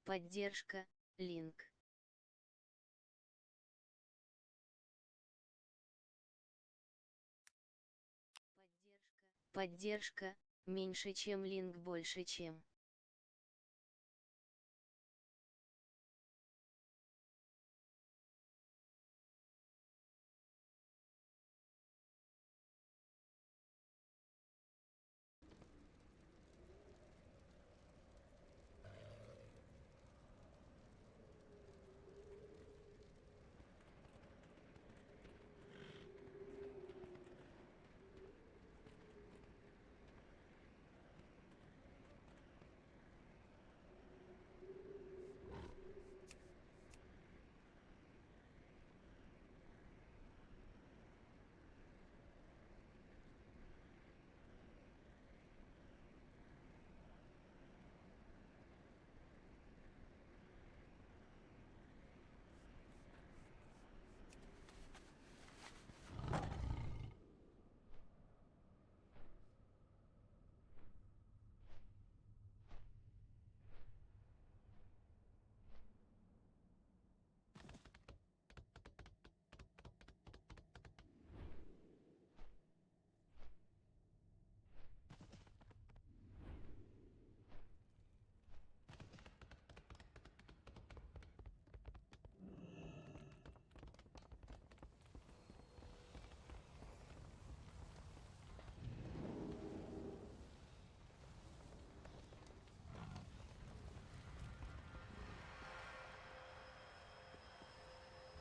Поддержка, линк. Поддержка, меньше чем линк больше чем.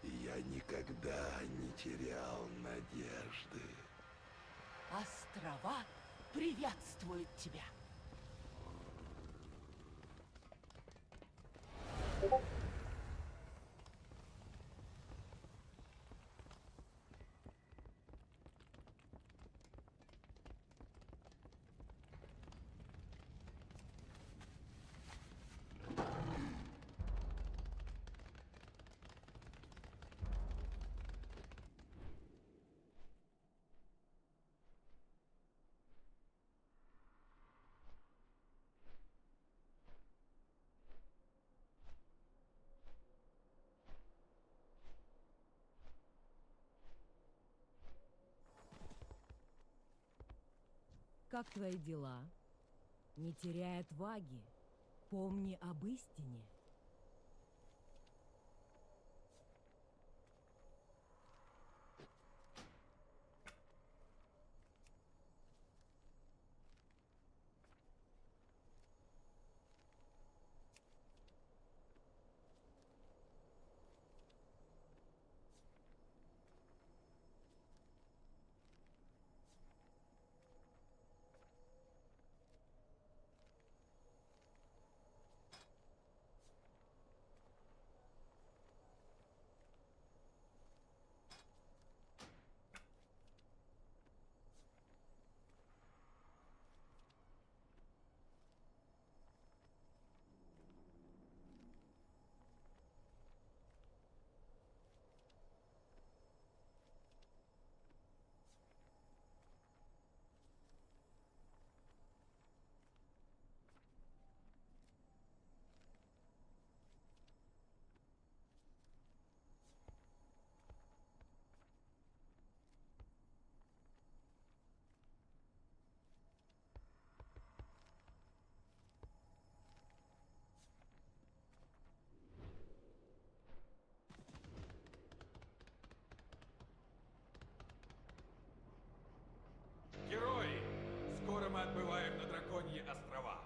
Я никогда не терял надежды. Острова приветствуют тебя. Как твои дела? Не теряй отваги. Помни об истине. Герои! Скоро мы отбываем на Драконьи острова.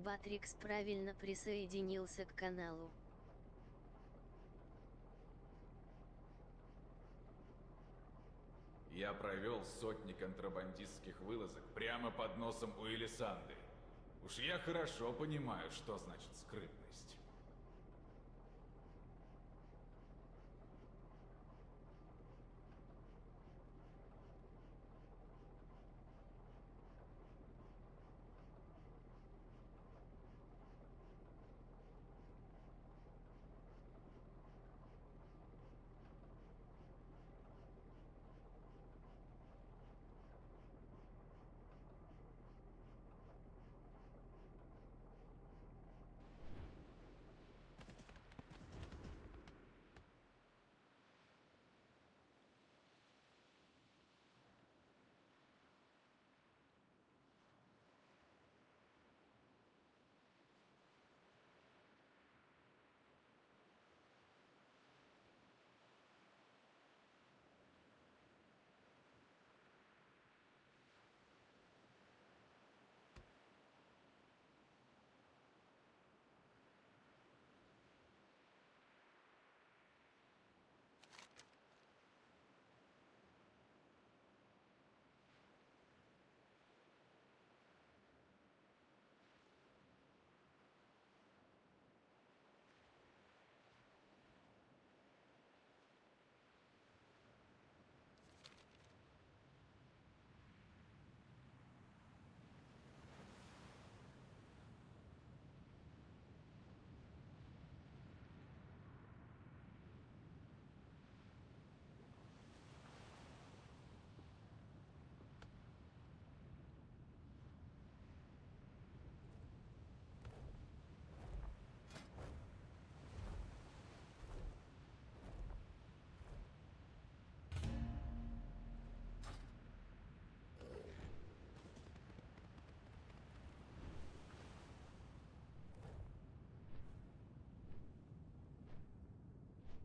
Батрикс правильно присоединился к каналу. Я провел сотни контрабандистских вылазок прямо под носом у Элисанды. Уж я хорошо понимаю, что значит скрытность.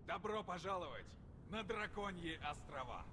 Добро пожаловать на Драконьи острова!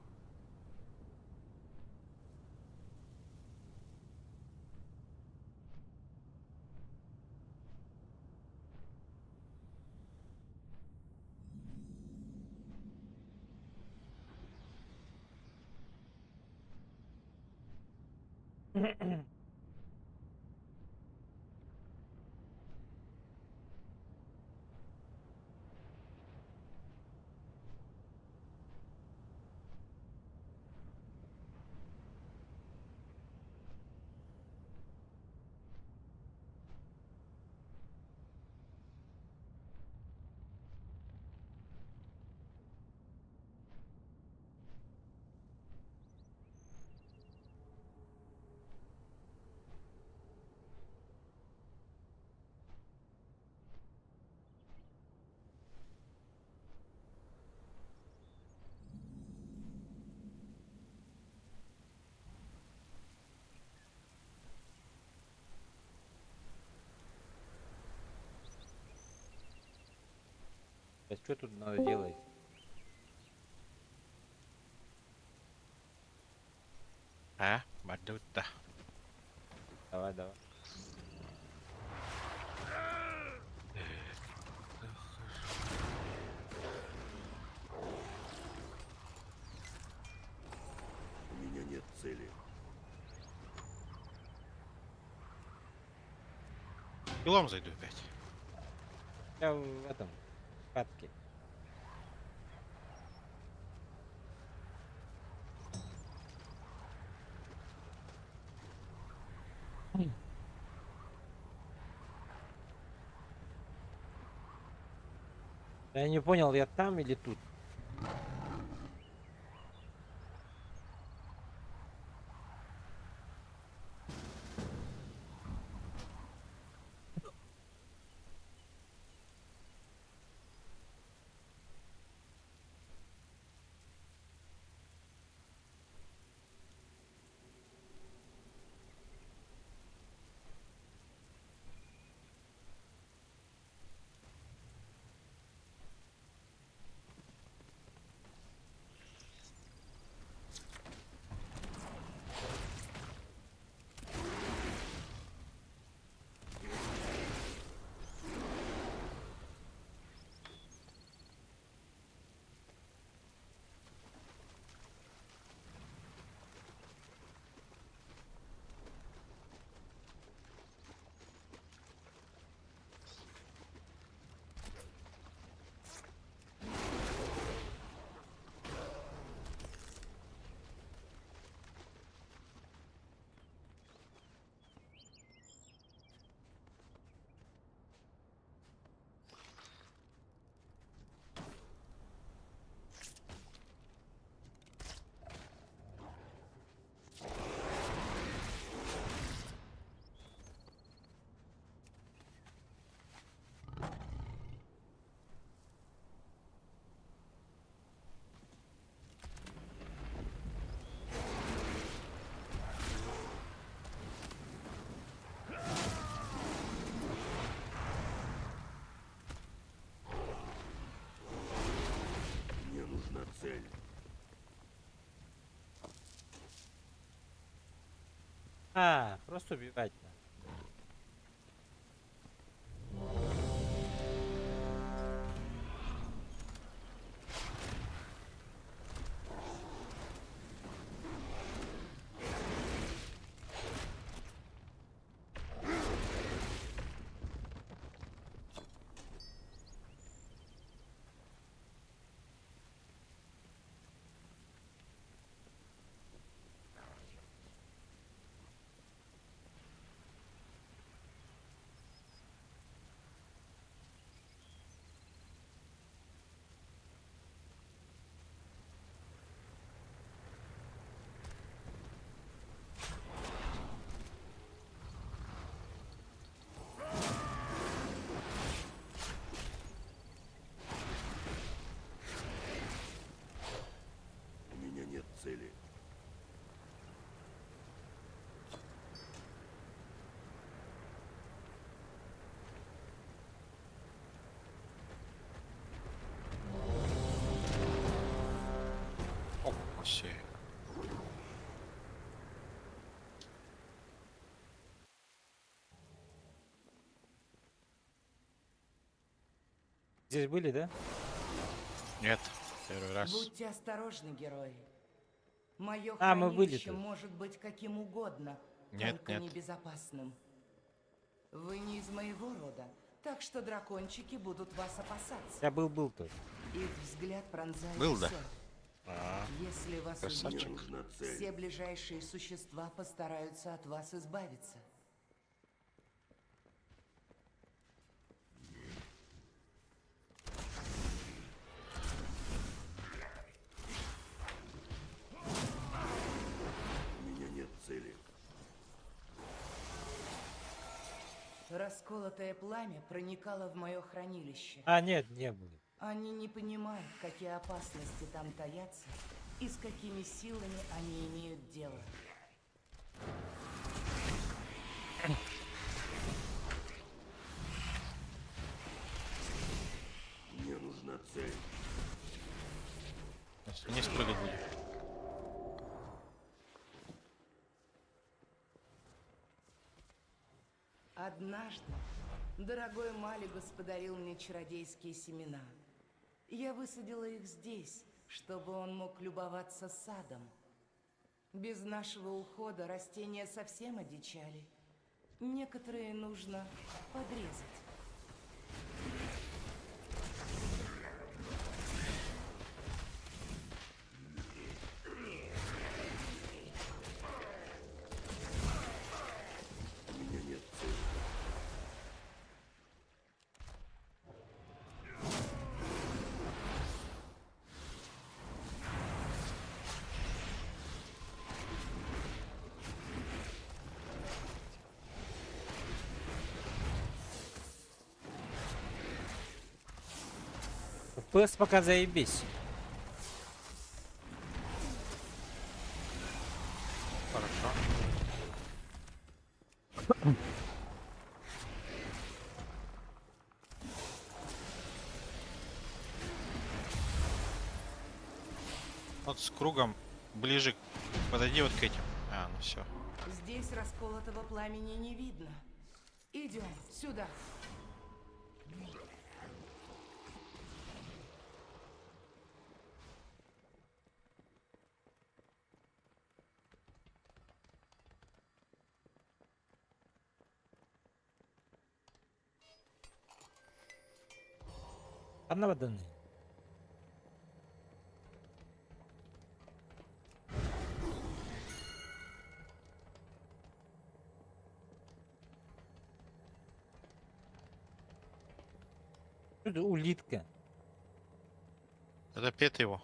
А что тут надо делать? Бадута. Давай, давай. У меня нет цели. Илом зайду опять. Я в этом катке. Я не понял, я там или тут? А, просто убивать надо. У меня нет цели. О, все. Здесь были, да? Нет, первый раз. Будьте осторожны, герои. Мое А, мы были хранилище тут. может быть каким угодно, Нет, только нет. небезопасным. Вы не из моего рода, так что дракончики будут вас опасаться. Я был тут. Их взгляд пронзает Был, да? всё. Если вас Красавчик. Мне увидят, нужна цель. все ближайшие существа постараются от вас избавиться. У меня нет цели. Расколотое пламя проникало в мое хранилище. А, нет, не были. Они не понимают, какие опасности там таятся и с какими силами они имеют дело. Мне нужна цель. Не спрыгать будет. Однажды дорогой Малигус подарил мне чародейские семена. Я высадила их здесь, чтобы он мог любоваться садом. Без нашего ухода растения совсем одичали. Некоторые нужно подрезать. У меня нет цели. FPS пока заебись. Хорошо. Вот с кругом ближе подойди вот к этим. А, ну все. Здесь расколотого пламени не видно. Идем сюда. Одного даны. Тут улитка. Это пет его.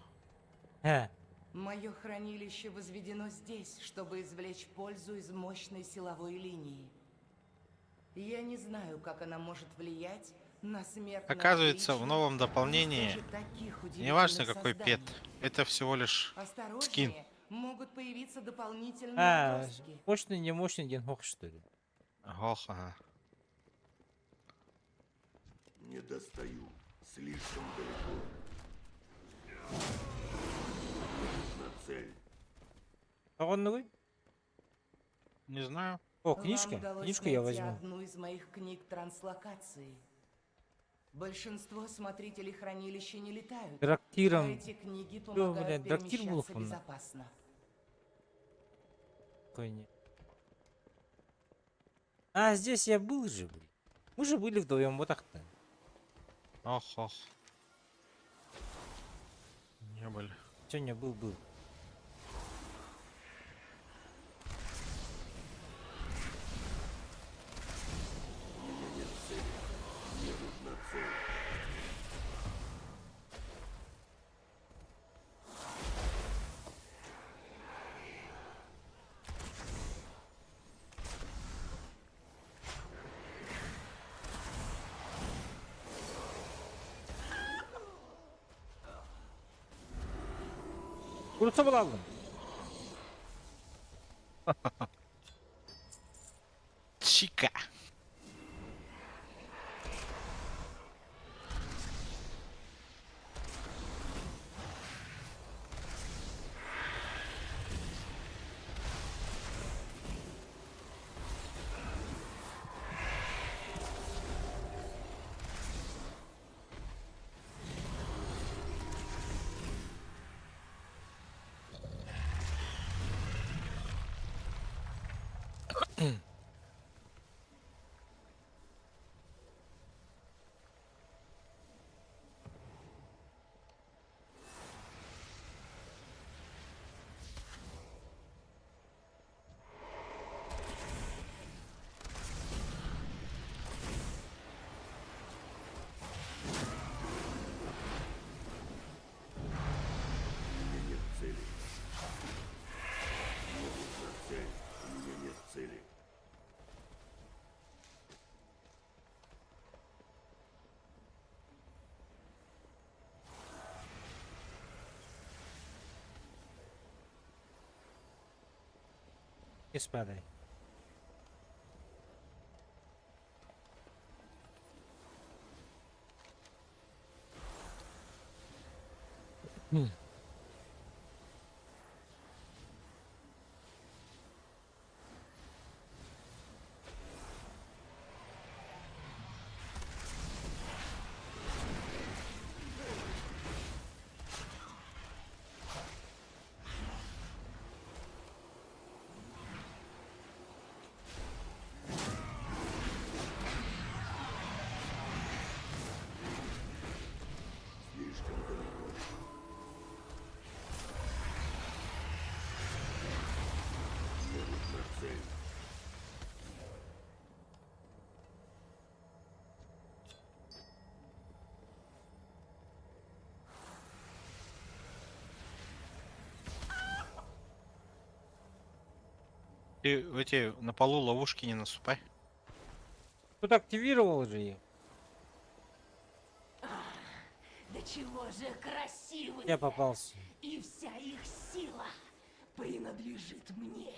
А, Мое хранилище возведено здесь, чтобы извлечь пользу из мощной силовой линии. Я не знаю, как она может влиять на смертных. Оказывается, в новом дополнении неважно какой пет, это всего лишь скин. Осторожнее, могут появиться дополнительные а отростки. мощный, не мощный Генхох, что ли? Ох, ага. Не достаю. Слишком далеко. Мне нужна цель. Коронный? Не знаю. О, Вам книжка. удалось Книжку я найти возьму. одну из моих книг транслокации. Большинство смотрителей хранилища не летают, а Трактиром. эти книги блядь, помогают трактир был перемещаться он. безопасно. Какой не- А, здесь я был же, блин. Мы же были вдвоем, вот так-то. Ох, ох. Не были. Сегодня был. У меня нет цели. Мне нужна цель. Kursa mı aldın? Чика. У меня нет цели. Мне нужна цель. У меня нет цели. Не спадай. Слишком далеко. Мне нужна цель. Ты в эти на полу ловушки не наступай. Тут активировал же их. Да чего же красивые! Я попался. И вся их сила принадлежит мне.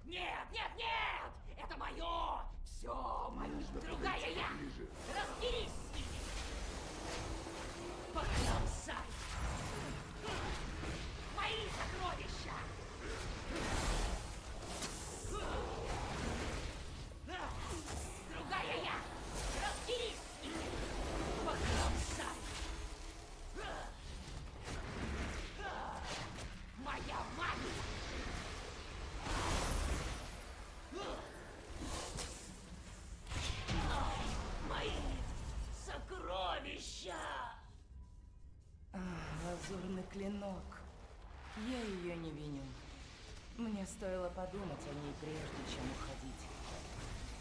Нет, нет, нет! Это мое! Все мое! Другая я! Ближе. Разберись с ними! Покромсай! Мои сокровища! Другая я! Разберись с ними! Покромсай! Моя магия! Мои сокровища! Лазурный клинок. Я ее не виню. Мне стоило подумать о ней прежде, чем уходить.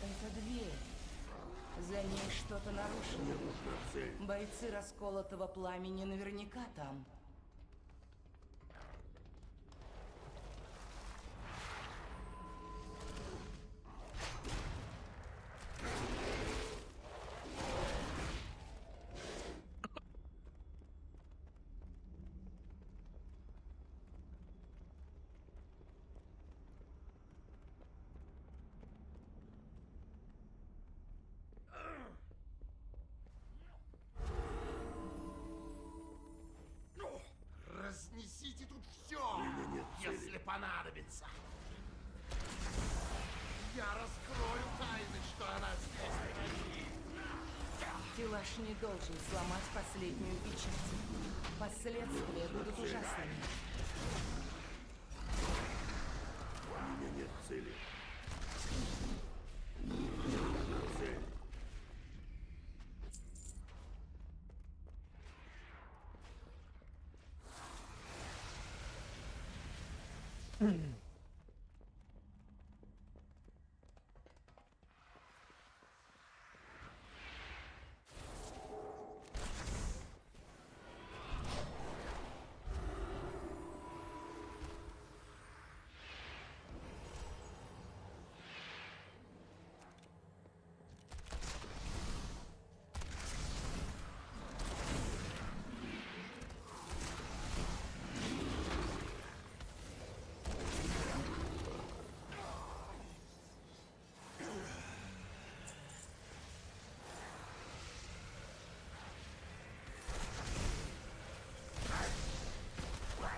Это дверь. За ней что-то нарушено. Мне нужна цель. Бойцы расколотого пламени наверняка там. понадобится. Я раскрою тайны, что она здесь хранит. Тилаш не должен сломать последнюю печать. Последствия будут ужасными. У меня нет цели. Мне нужна цель.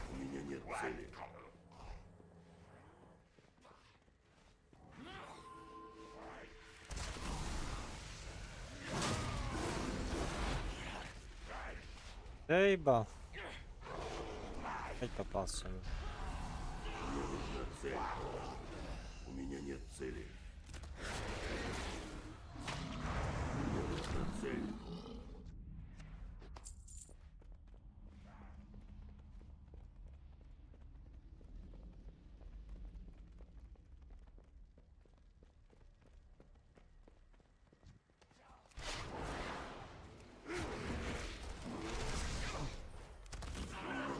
У меня нет цели. Ейба. Опять попался. Мне нужна цель. У меня нет цели. Мне нужна цель.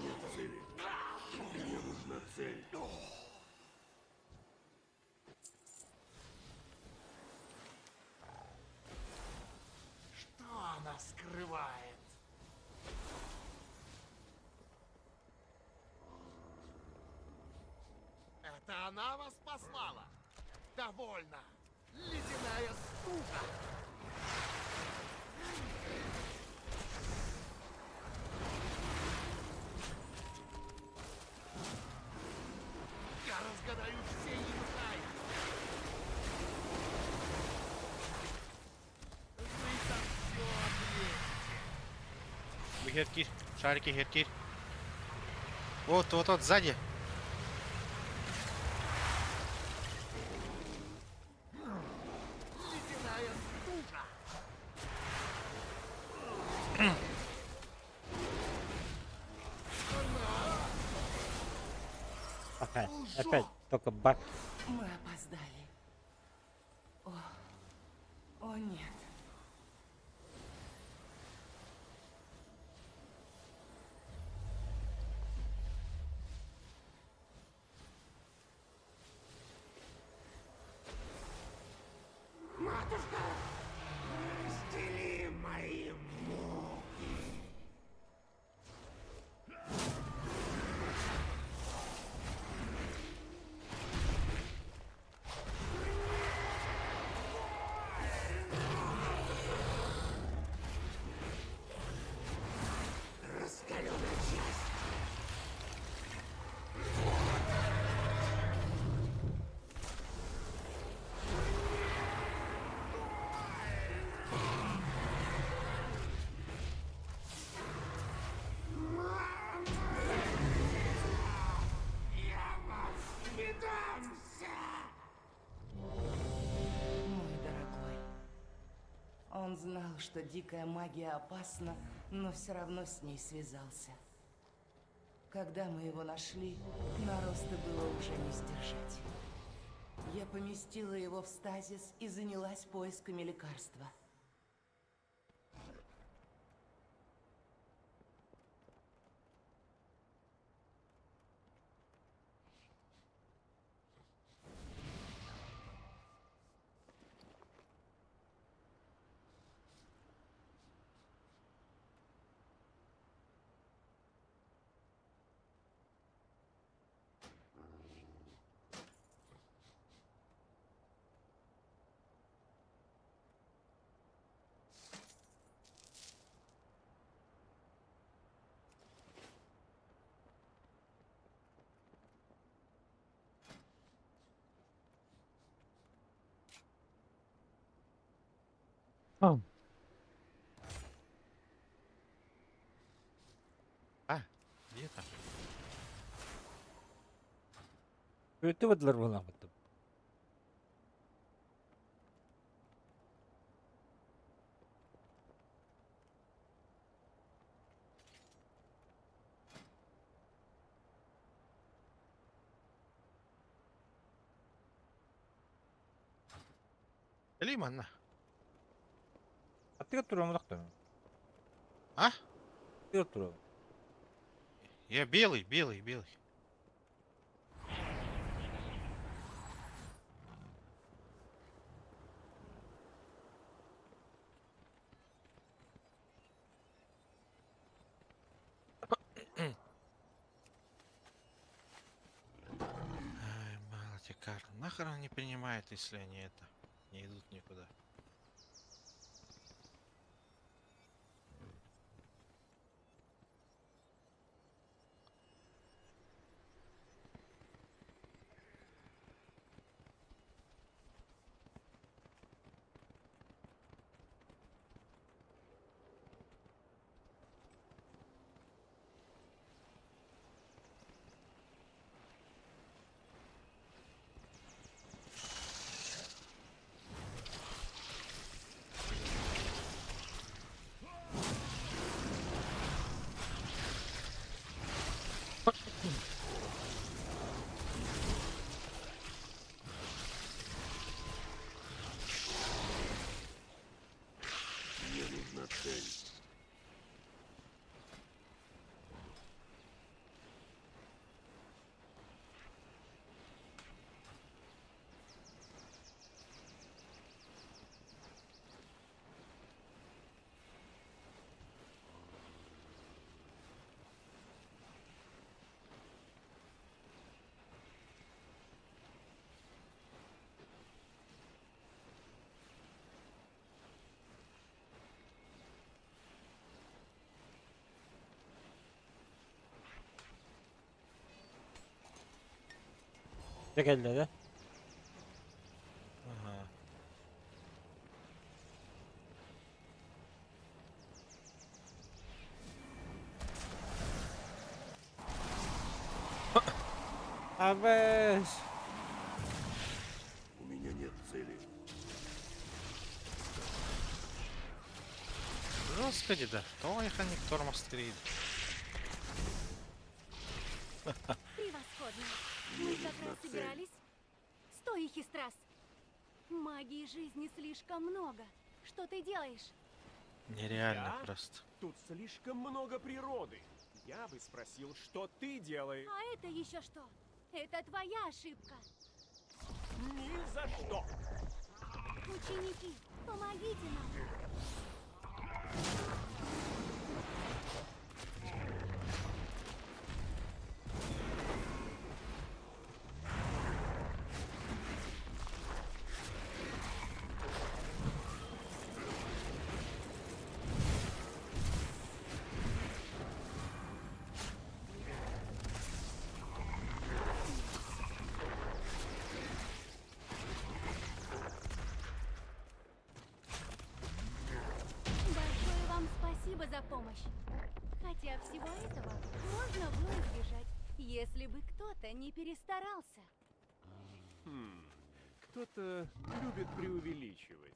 Нет цели. Мне нужна цель. Что она скрывает? Это она вас послала? Довольно. Ледяная стука. Я разгадаю все ее тайны. Вы там все ответите. Херкирь. Шарики, Херкирь. Вот, вот, вот, сзади. Ледяная стука. Ага, опять только баг. Мы опоздали. О нет. Матушка, стели мои муки. Раскаленная часть. Я вас не дамся! Мой дорогой. Он знал, что дикая магия опасна, но все равно с ней связался. Когда мы его нашли, нароста было уже не сдержать. Я поместила его в стазис и занялась поисками лекарства. А, А, где там? Öğütüvediler bana mı? Лимон. Atıyor durumu da. А? Atıyor durumu. Я белый, белый, белый. Ай, Малтикар. Нахрен не принимает, если они это не идут никуда. Мне нужна цель. Tek elde de. Ага. Abi. У меня нет цели. Господи, да кто их они тормозит? Превосходно. Мы как раз собирались. Стой, Хистрас. Магии жизни слишком много. Что ты делаешь? Нереально Я? просто. Тут слишком много природы. Я бы спросил, что ты делаешь? А это еще что? Это твоя ошибка. Ни за что! Ученики, помогите нам. Большое вам спасибо за помощь. Хотя всего этого можно было избежать, если бы кто-то не перестарался. Кто-то любит преувеличивать.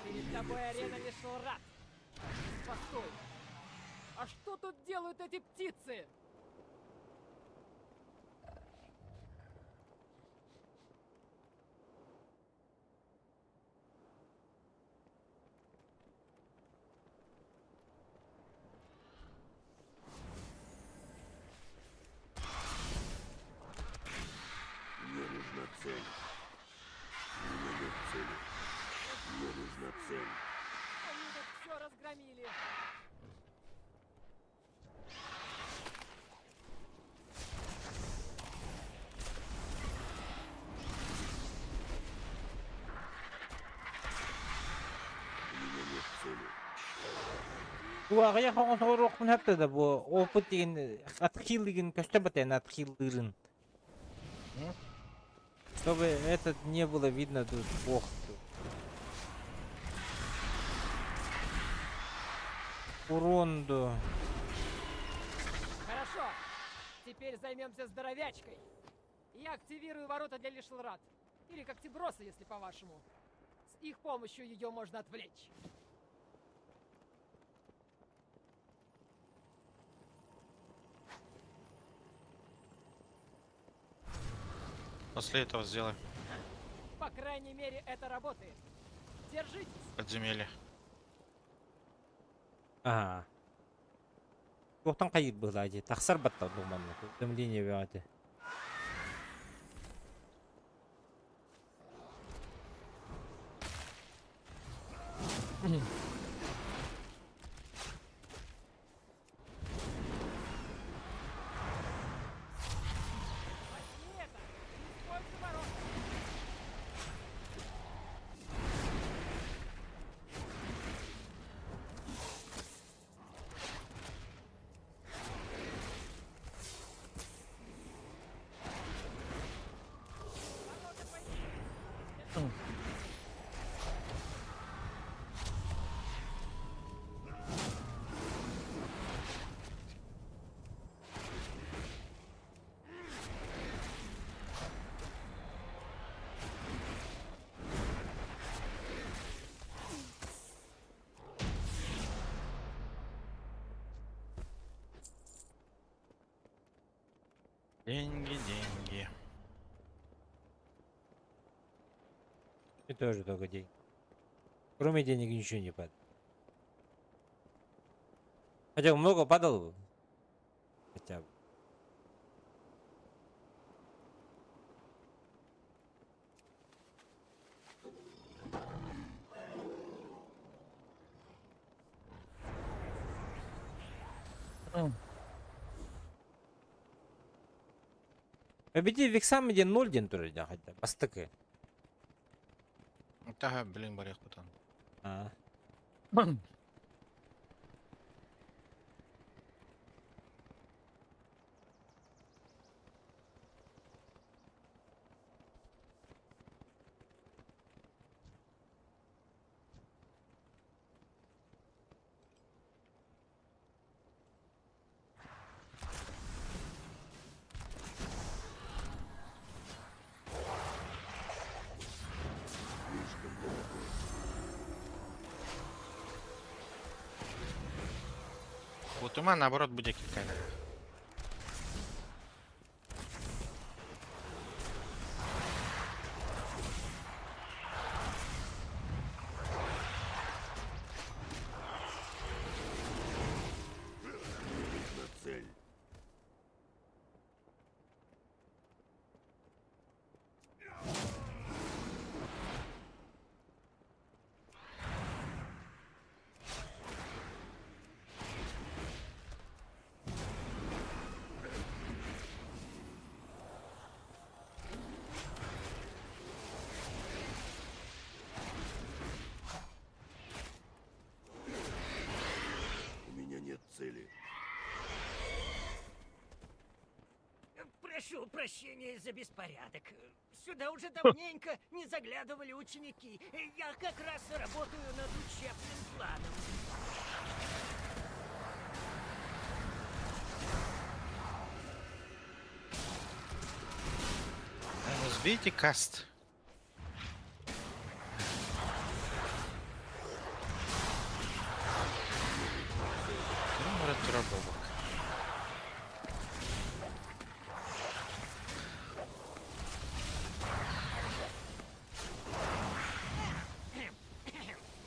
Перед тобой арена Мишелрат. Постой. А что тут делают эти птицы? все разгромили. У меня нет цели. Уақия хоңос орокмун хапта да бу опыт деген отхил деген көстөбөтен отхилдырын. Чтобы этот не было видно тут бохту. Уронду. Хорошо. Теперь займемся здоровячкой. Я активирую ворота для Лишлрат. Или когтеброса, если по-вашему. С их помощью ее можно отвлечь. После этого сделаем По крайней мере, это работает. Держитесь. подземелье. Ага. Тоқтан қайыр бұл әде. Тақсар баттау думанны. Дымление бәді. Возьми это. Используй ворота. Ворота пойди. Деньги, деньги. И тоже только деньги. Кроме денег ничего не падает. Хотя бы много падало. Хотя бы. Победи Виксам где 0 ден туры да хотя бастыкы. Тага, блин, барях потом. А. Вот ума наоборот будет какая-то. На цель. У меня нет цели. Прошу прощения за беспорядок. Сюда уже давненько не заглядывали ученики. Я как раз работаю над учебным планом. Сбейте каст. Ратурабобок.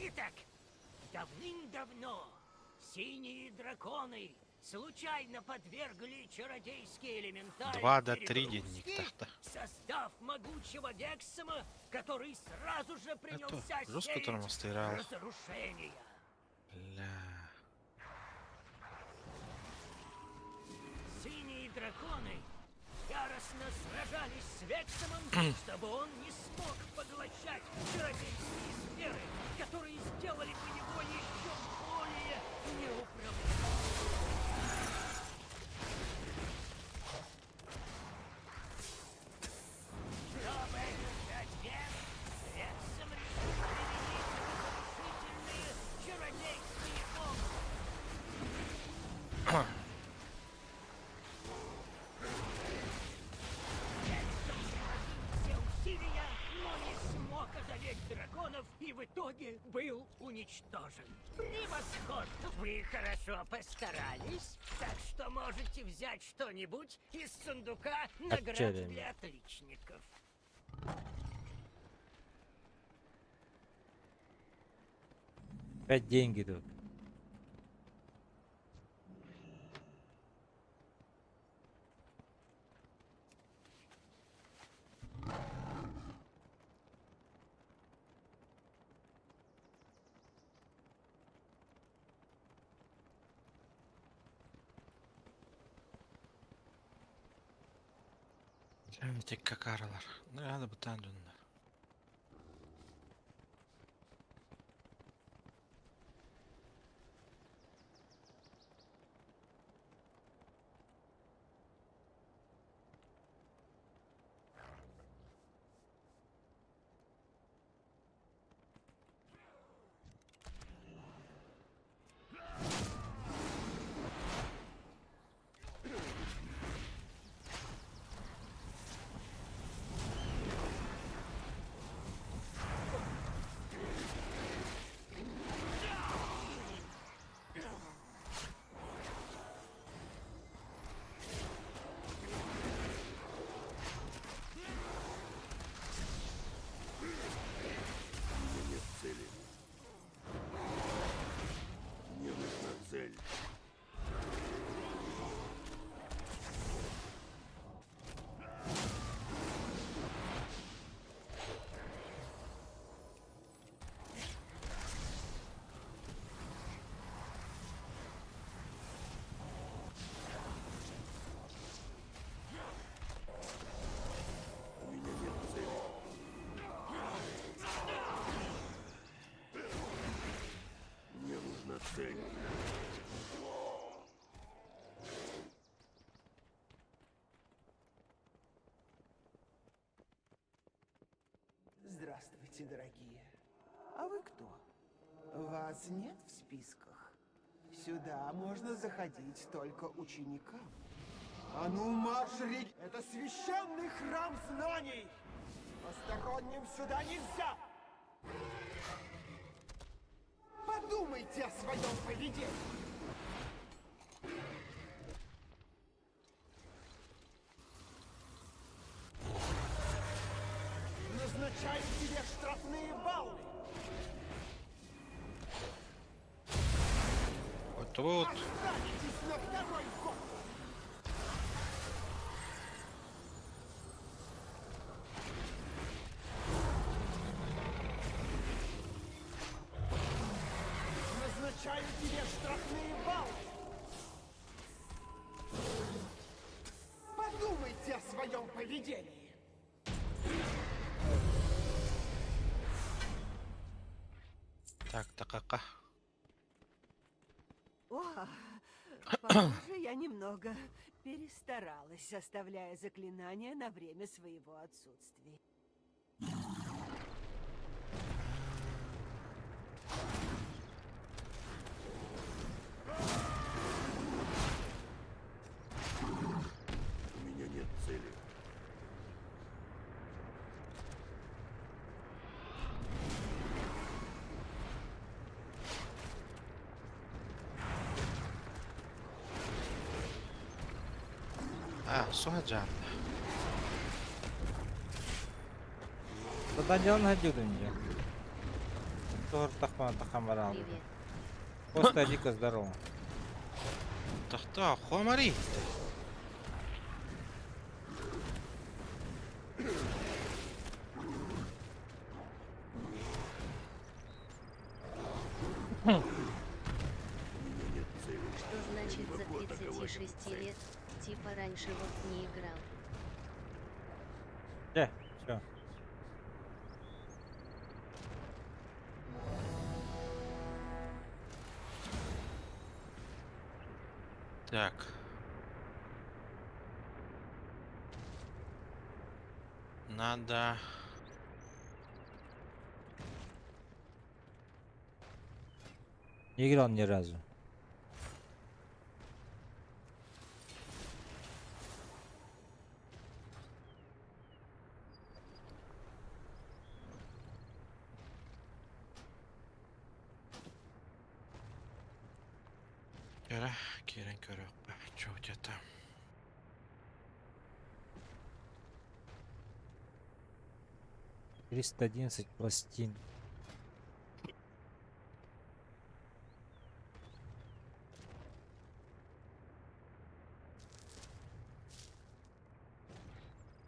Итак, давным-давно синие драконы случайно подвергли чародейские элементали 2 до 3 перегрузке, денег так-то. создав могучего Вексома, который сразу же принялся жестко сеять тормозтырал. разрушения. Бля. Синие драконы яростно сражались с Вексомом, чтобы он не смог поглощать чародейские сферы, которые сделали бы его еще более неуправляемым. Чтобы одержать верх, Вексом решил применить разрушительные чародейские помощи. Все усилия, но не смог одолеть драконов и в итоге был уничтожен. Превосходно! Вы хорошо постарались, так что можете взять что-нибудь из сундука наград Отчаяние. для отличников. Опять деньги тут. Tek kakarlar. Nerede bu tane dönüyor? Здравствуйте, дорогие. А вы кто? Вас нет в списках? Сюда можно заходить только ученикам. А ну, марш, это священный храм знаний! Посторонним сюда нельзя! Подумайте о своем поведении! Назначаю тебе штрафные баллы! Вот. Останетесь на второй год! Назначаю тебе штрафные баллы! Подумайте о своем поведении! Так, такака. О, похоже, я немного перестаралась, составляя заклинания на время своего отсутствия. У меня нет цели. Suhacan. Tadi jalan aja дунья. Тор тахамарал. Привет. Просто дико здорово. Тахта, хомари. 6 лет, типа раньше вот не играл. Все. Так. Надо... Не играл ни разу. Кирен, что у тебя там? — 311 пластин.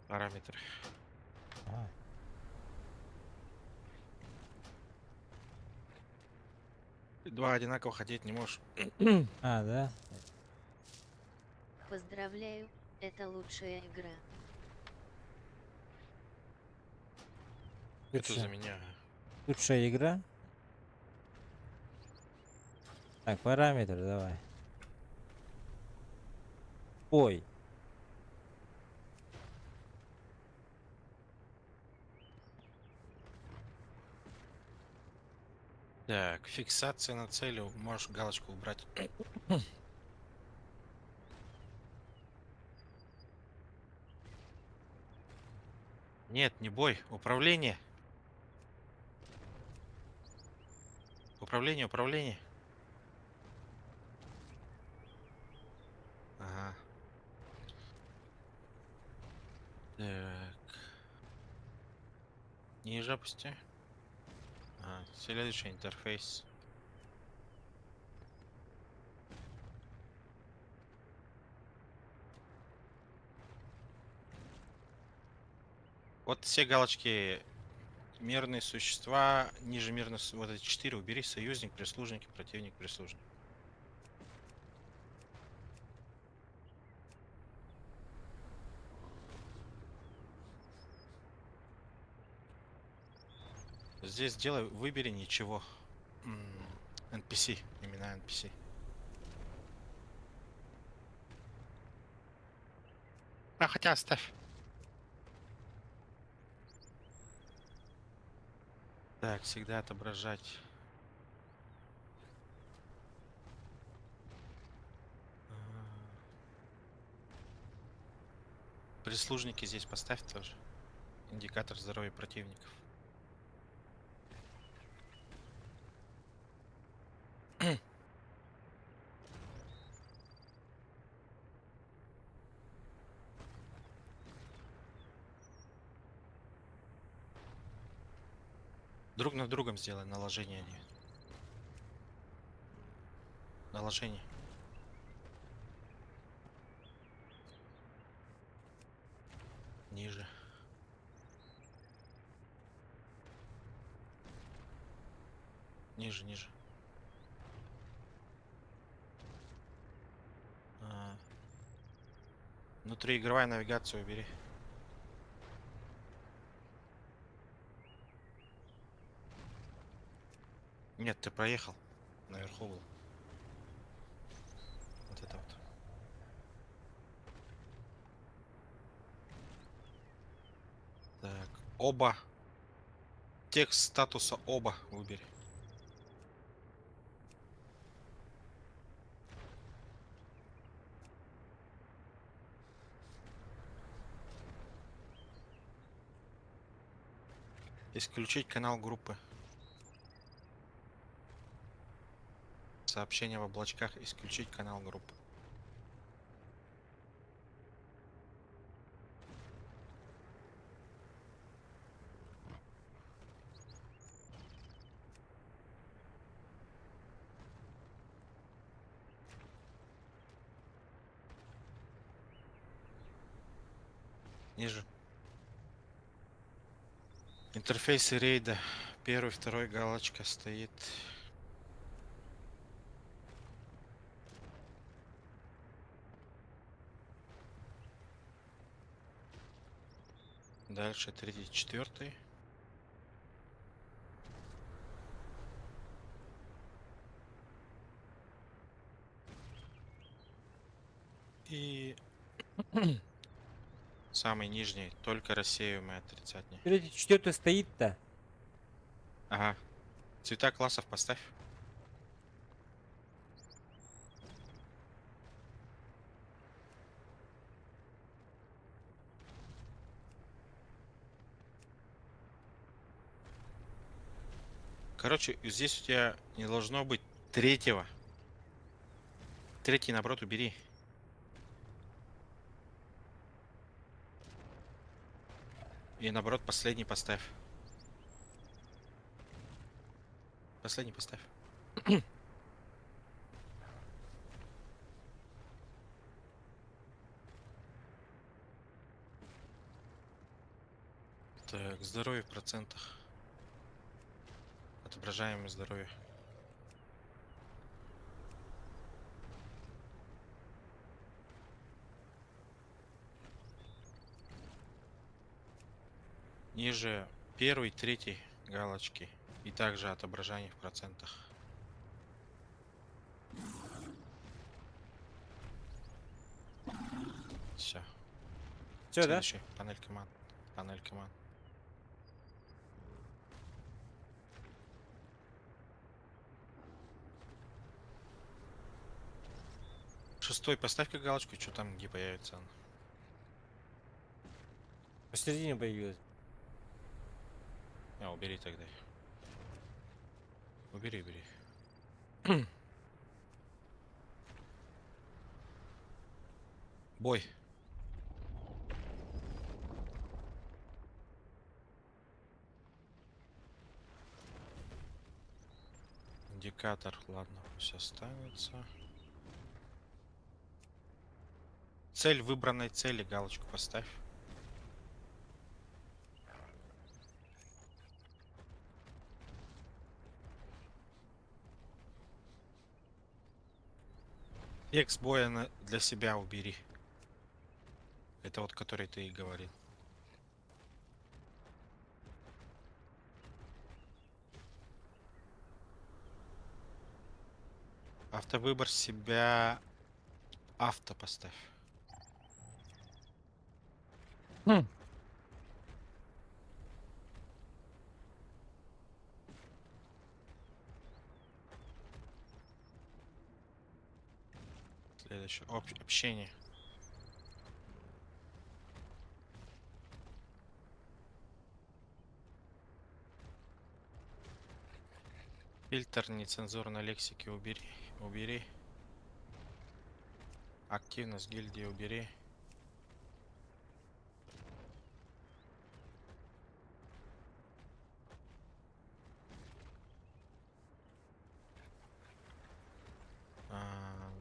Параметры. Ага. Ты два одинаково ходить не можешь. А, да? Поздравляю, это лучшая игра. Это за меня. Лучшая игра? Так, параметр давай. Ой. Так, фиксация на цели. Можешь галочку убрать. Нет, не бой. Управление. Управление. Ага. Так. Ниже опусти. Ага. Следующий интерфейс. Вот все галочки мирные существа, ниже мирных, вот эти 4 убери: союзник, прислужник, противник, прислужник. Здесь делай, выбери ничего. NPC, имена NPC. А, хотя оставь. Так, всегда отображать. Прислужники здесь поставь тоже. Индикатор здоровья противников. Друг над другом сделай наложение. Наложение. Ниже. Ниже. Внутриигровая навигацию убери. Нет, ты проехал. Наверху был. Вот это вот. Так, оба. Текст статуса оба выбери. Исключить канал группы. Сообщение в облачках. Исключить канал группы. Ниже. Интерфейсы рейда. Первый, второй галочка стоит. Дальше 3-й, 4-й. И самый нижний, только рассеиваемый отрицательный. 3-й, 4-й стоит-то. Ага. Цвета классов поставь. Короче, здесь у тебя не должно быть 3-го. 3-й, наоборот, убери. И наоборот, последний поставь. Последний поставь. Так, здоровье в процентах. Отображаемое здоровье. Ниже 1-й, 3-й галочки. И также отображение в процентах. Все. Всё, да? Панель команд. Панель команд. Шестой поставь-ка галочку, что там, где появится она. Посередине появилась. А, убери тогда. Убери. Бой. Индикатор, ладно, пусть останется. Цель выбранной цели, галочку поставь. Экс боя для себя убери. Это вот который ты и говорил. Автовыбор себя. Авто поставь. Следующее. Общение. Фильтр нецензурной лексики убери. Активность гильдии убери.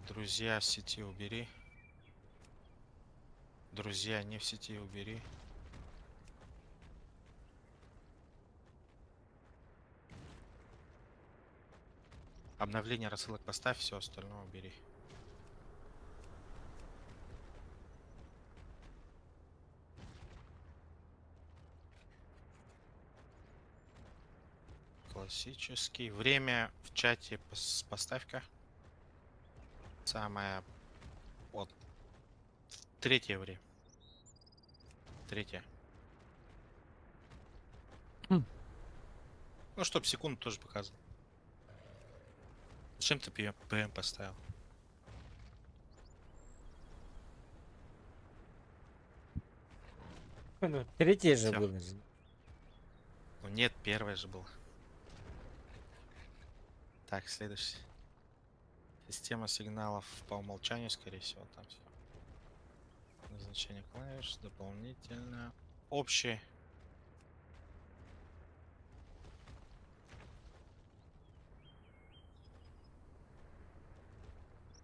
Друзья в сети убери. Друзья не в сети убери. Обновление рассылок поставь, все остальное убери. Классический. Время в чате поставь-ка. Самое вот 3-е время. 3-е. Ну, чтоб секунду тоже показывал. Зачем ты ПМ поставил? Ну, 3-й же Всё. был. Ну, нет, 1-е же было. Так, следующий. Система сигналов по умолчанию, скорее всего, там все. Назначение клавиш, дополнительно. Общее.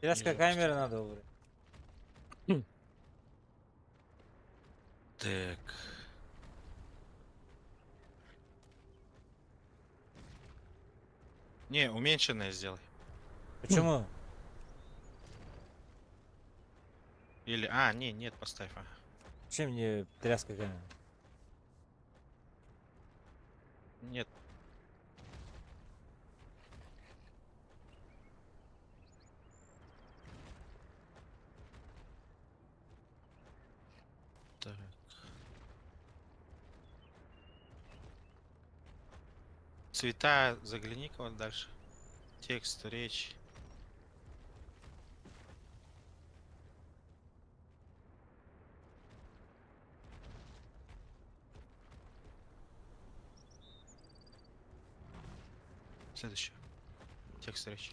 Тряска камеры надо убрать. Так. Не, уменьшенное сделай. Почему? Или... нет, поставь. Ага. Чем мне тряска камеры? Нет. Так. Цвета, загляни-ка вот дальше. Текст, речь. Следующее. Текст речи.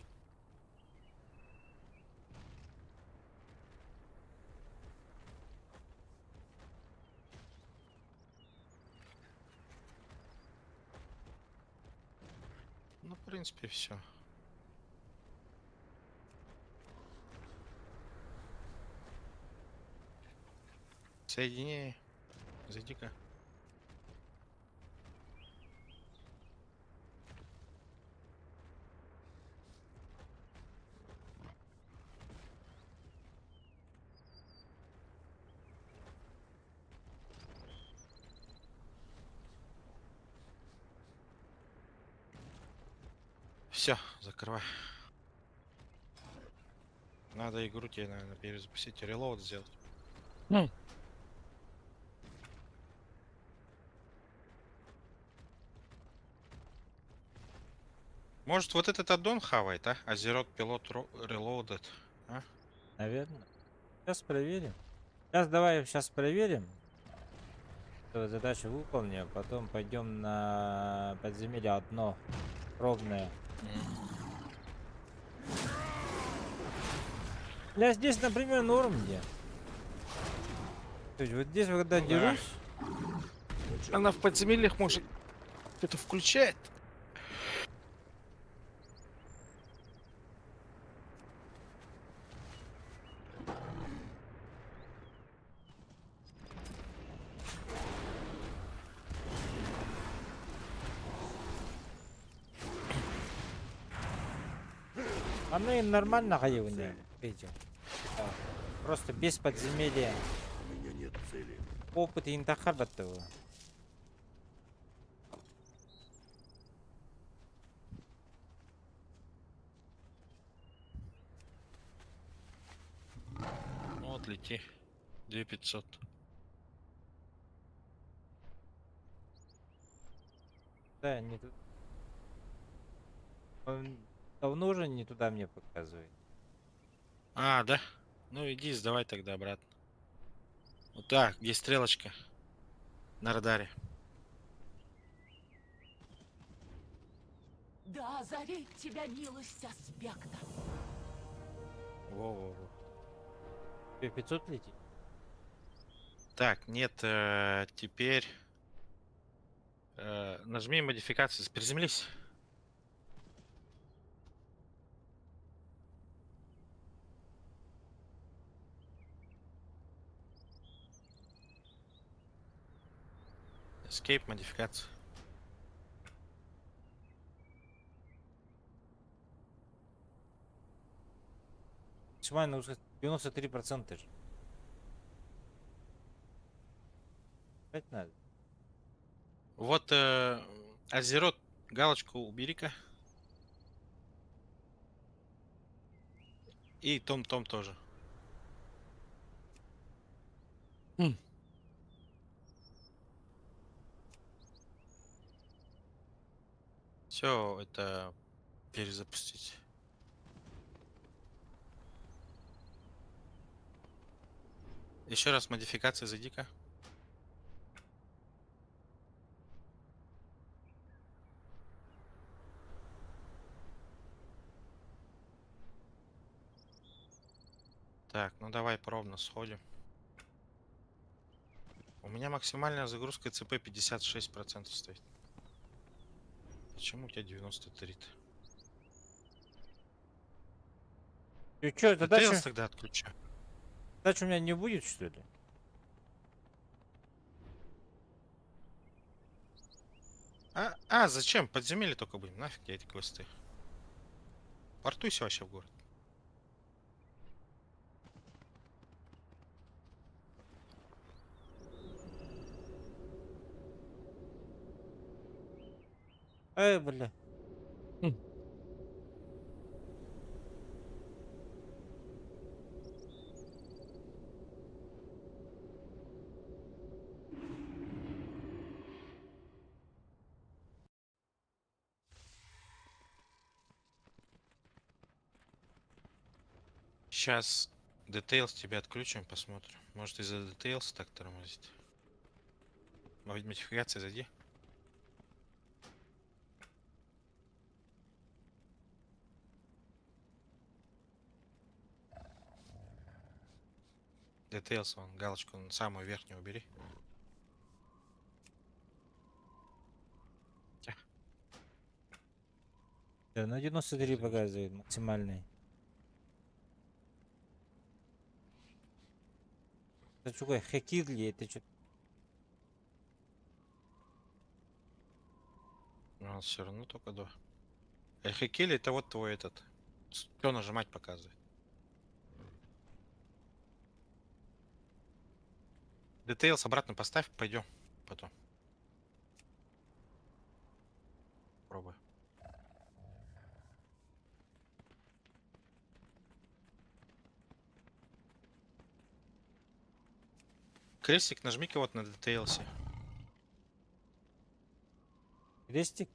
Ну, в принципе, все. Соединение. Зайди-ка. Все, закрывай. Надо игру тебе, наверное, перезапустить, релоуд сделать. Может, вот этот аддон хавает, а? Азерот пилот релоудед, а? Наверное. Сейчас проверим. Сейчас проверим. Задачу выполним, а потом пойдем на подземелье одно ровное. Я здесь, например, норм где. То есть вот здесь, когда дерусь, она в подземельях может что-то включает. оно и нормально ходил, не видите. Просто без подземелья. У меня нет цели. Опыт интахар баттығы. Ну вот, лети. 2500. Да, не тут. Он давно уже не туда мне показывает. А, да? Ну иди, сдавай тогда обратно. Вот так, где стрелочка? На радаре. Да озарит тебя милость аспекта. Во-во-во. 500 летит? Так, нет, теперь нажми модификации, приземлись. Escape модификация. Максимально 93% же. Опять надо. Вот Азерот, галочку убери-ка. И Том тоже. Все, это перезапустить. Еще раз модификация зайди-ка. Так, ну давай пробно сходим. У меня максимальная загрузка ЦП 56% стоит. Почему у тебя 93-то? И чё, задача тогда отключу. у меня не будет, что ли? Зачем? Подземелье только будем. Нафиг я эти квесты. Портуйся вообще в город. Эй, бля. Сейчас Details тебе отключим, посмотрим. Может из-за Details так тормозит. Модификация зайди. Details, вон, галочку на самую верхнюю убери. Да, на 93 показывает максимальный. Это что, Хекирли, это что? Но все равно только 2. Эльхекили это вот твой этот. Что нажимать показывает. Details обратно поставь, пойдем потом. Пробуй. Крестик нажми-ка вот на Details. Крестик?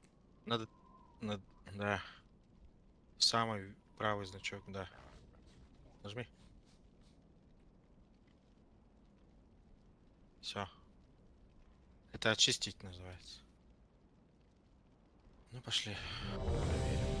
Да. Самый правый значок, да. Нажми. Все. Это очистить называется. Ну пошли. Проверим.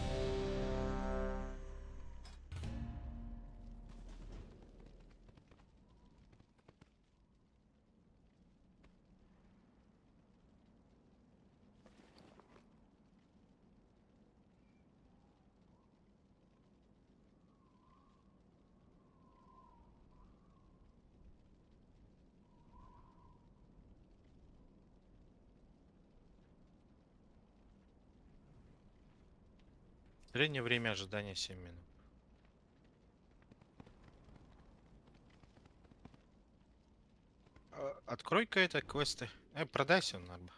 Среднее время ожидания 7 минут. Открой-ка это квесты. Продайся он надо.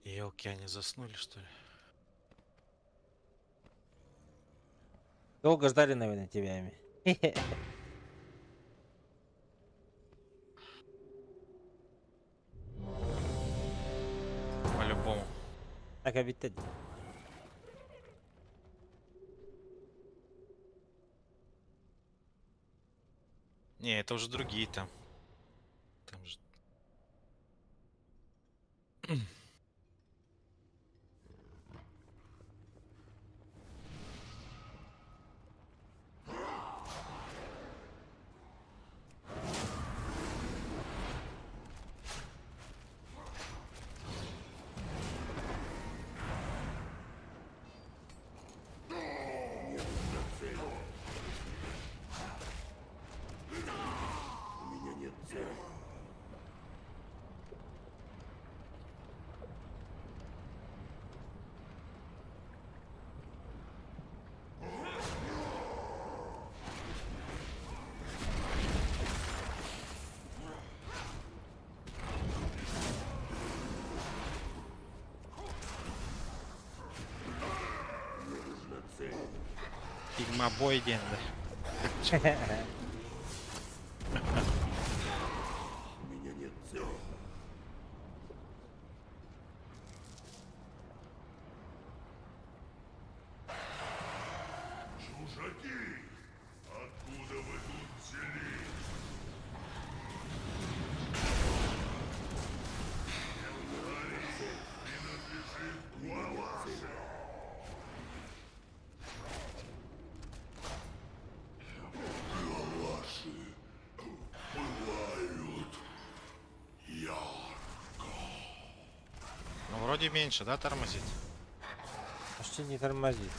Елки, они заснули, что ли? Долго ждали, наверное, тебя ими. По-любому. Так, обитать. Не, это уже другие там. Там же... У меня нет цели. Мне нужна цель. Фигмобойден, да. У меня нет цели. Чужаки! Откуда вы тут Вроде меньше, да, тормозит? Почти не тормозит.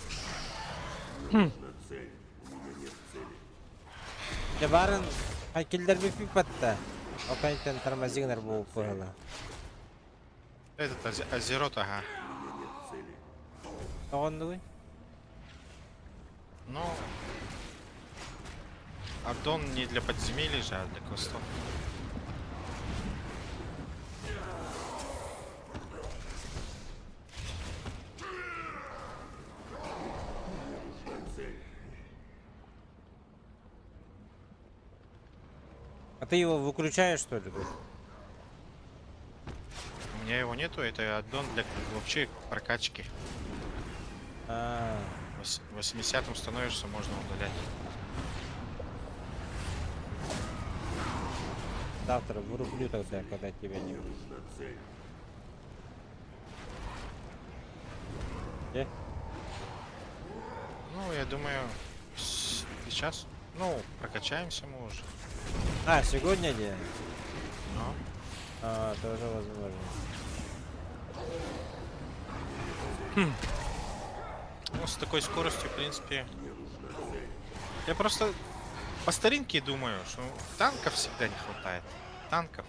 Нужна цель. У меня нет цели. Ya baren hakiller bir pip attı. O kanıttan tормозигнер bu koyla. Этот Азерот, ага. Оған да Ну, аддон не для подземелий же, а для квестов. А ты его выключаешь, что ли? У меня его нету, это аддон для вообще прокачки. А, 80-м становишься, можно удалять. завтра вырублю тогда, когда тебя не будет. Нужна цель. Где? Ну, я думаю, сейчас, ну, прокачаемся мы уже. А, сегодня не? Ну. А, тоже возможно. Ну, с такой скоростью, в принципе. Я просто по старинке думаю, что танков всегда не хватает. Танков.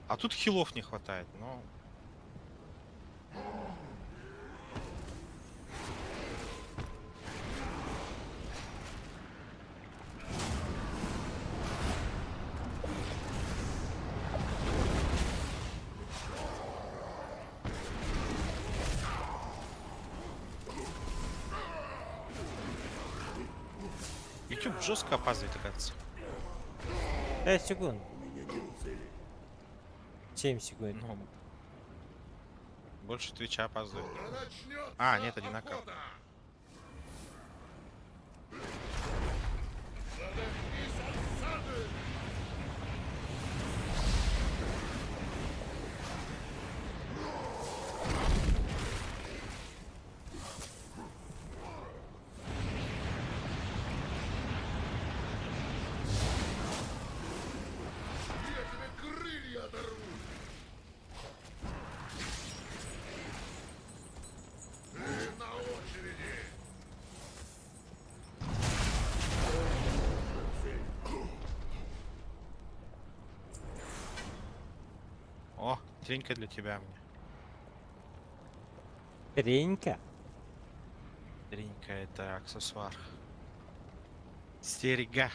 А тут хилов не хватает, но... YouTube жестко опаздывает, оказывается. 5 секунд. У меня нет цели. 7 секунд. Ну, больше Твича опаздывает. А, нет, одинаково. О, тренька для тебя мне. Тренька? Тренька это аксессуар. Стерега.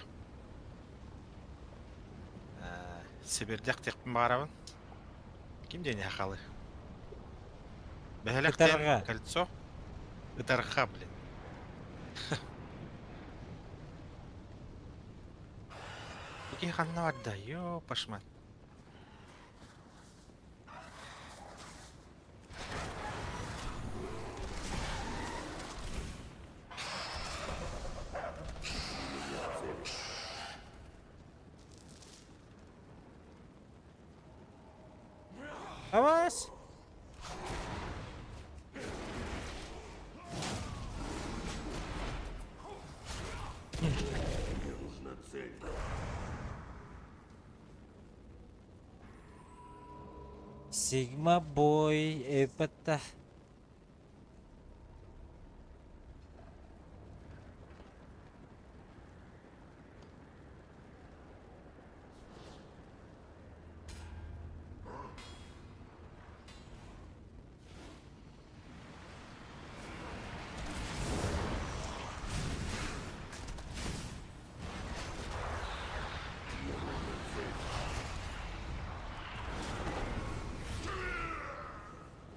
Сибирдяк текпін барабын. Кимде не халы? Бәһәләк Гитарға. кольцо? Гитарға, блин. Какие ханна отда, ё, пошмат. Авась! Мне нужна цель. Sigma boy, это...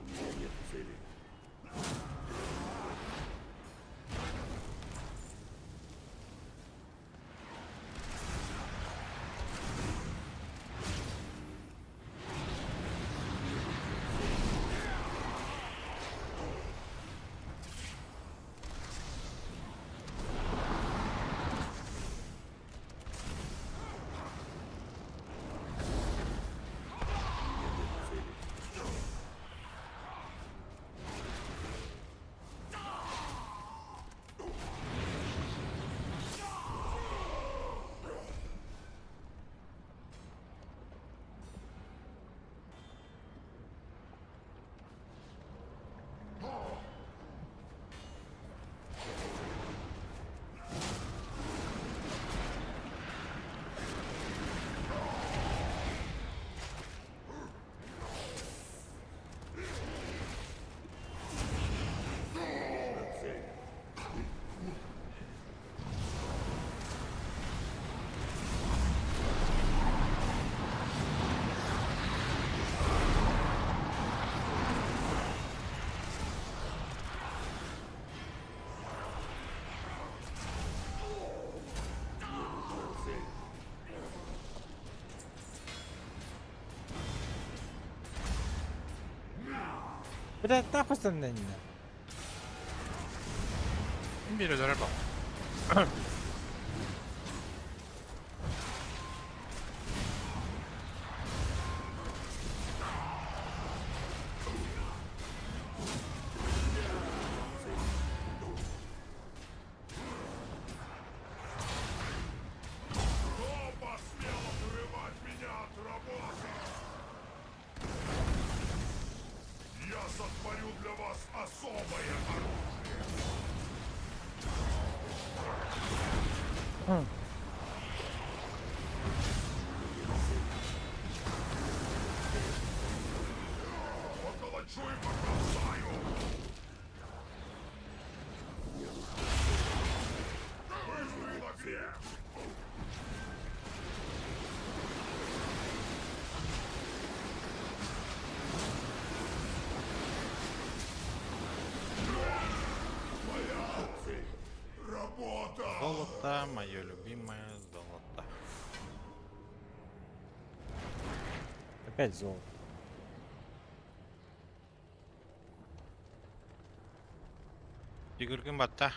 У меня нет цели. Блядь, нахуй остальные. Бери дорогу. Кто посмел отрывать меня от работы? Я сотворю для вас особое оружие. Поколочу и покромсаю. Вызови на грех. Моя цель. Работа. Золото, мое любимое золото. Опять золото. Игорь Гамбата.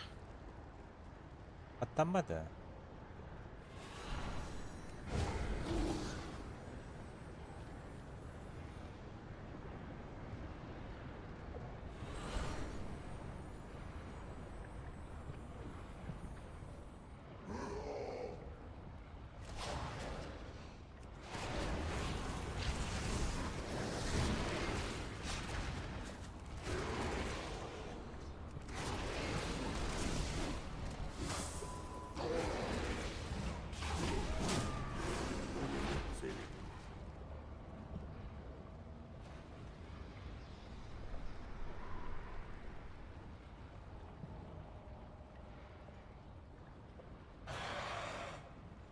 Атамада.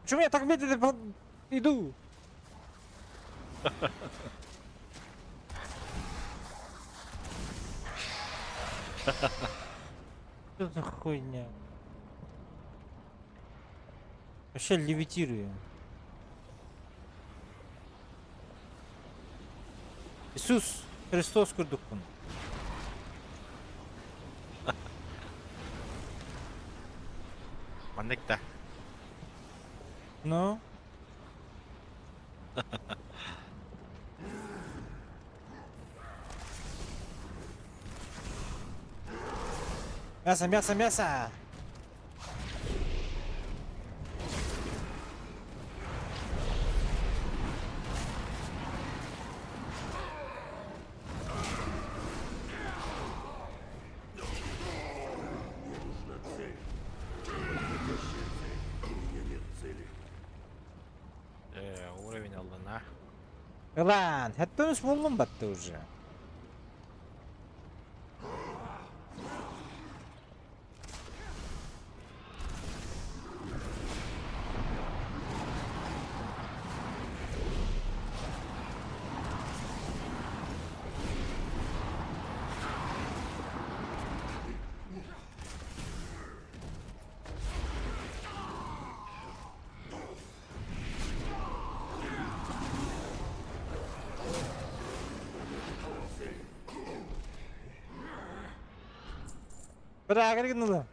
Почему я так медленно иду? Что за хуйня? Вообще левитирую. Иисус Христос Курдукун. Манекта. Ну? Мясо, мясо, мясо! Мне нужна цель. Подходящая цель. У меня нет цели. Уровень Алдана. Lan, hepimiz buldum battı уже. Bırak lan.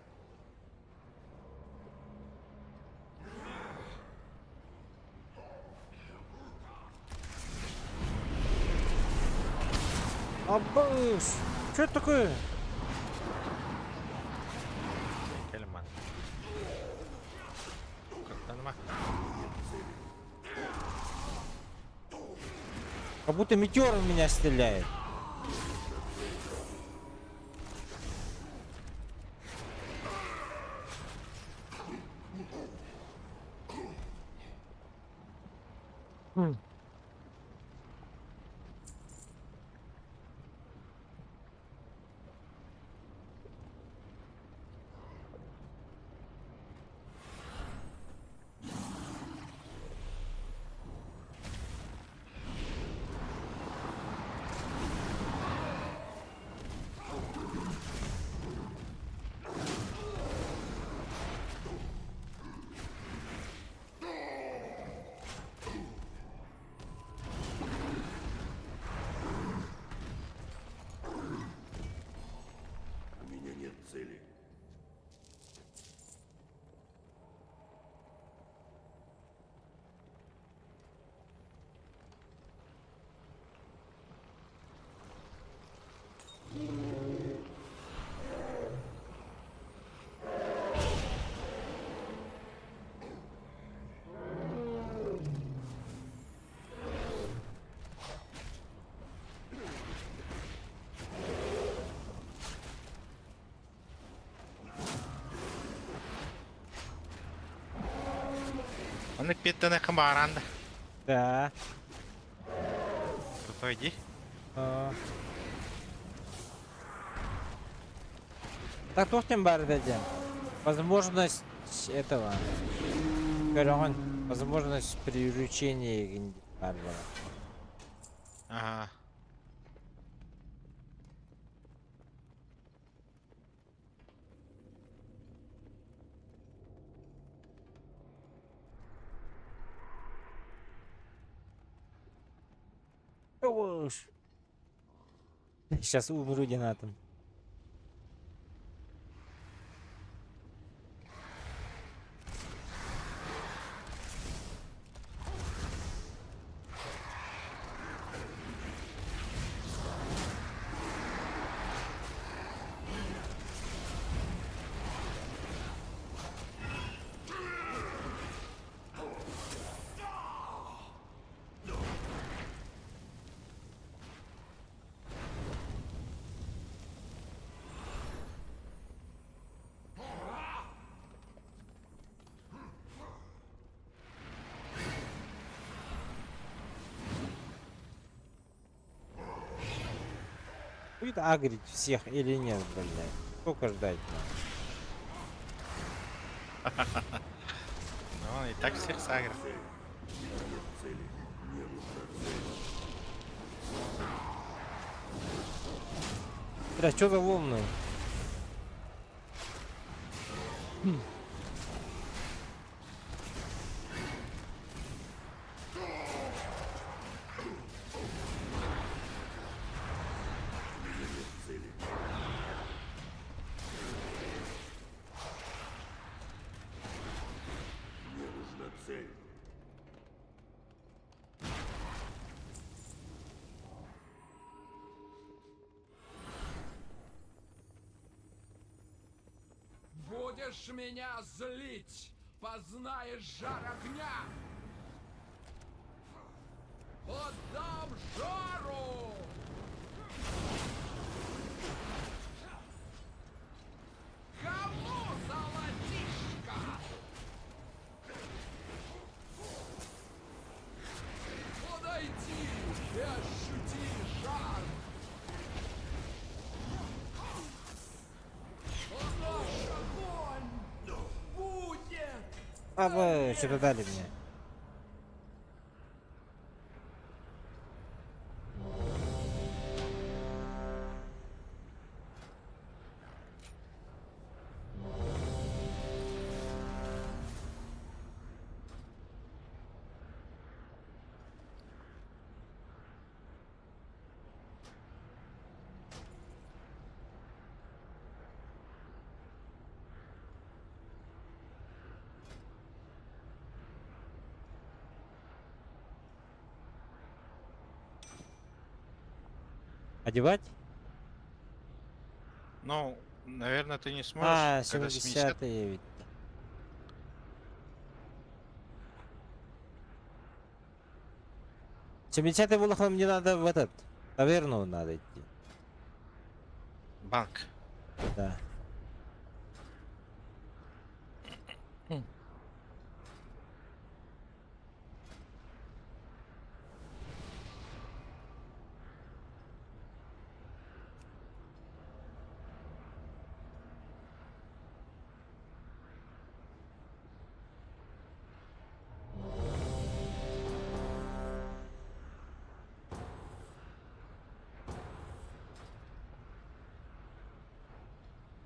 Аббас! Что это такое? Кельман. Как нема? Как будто метеор в меня стреляет. Панник питтене камаранда. Да. Крутой, иди. Так, тоқтен бар дедем. Возможность этого. Көрген, возможность приручения бар бар. Ага. Сейчас умру Динатом. Будет агрить всех или нет, блядь? Сколько ждать надо? Ну, и так всех сагров. Бля, что за волны? Будешь меня злить, познаешь жар огня. Отдам жару! Кому золотишко? Подойди и ощути жар. Наш огонь будет! А вы что-то дали мне. Одевать? Ну, наверное, ты не сможешь. А, когда 70-е ведь. Семидесятый Волохов, мне надо в этот. Таверну надо идти. Банк. Да.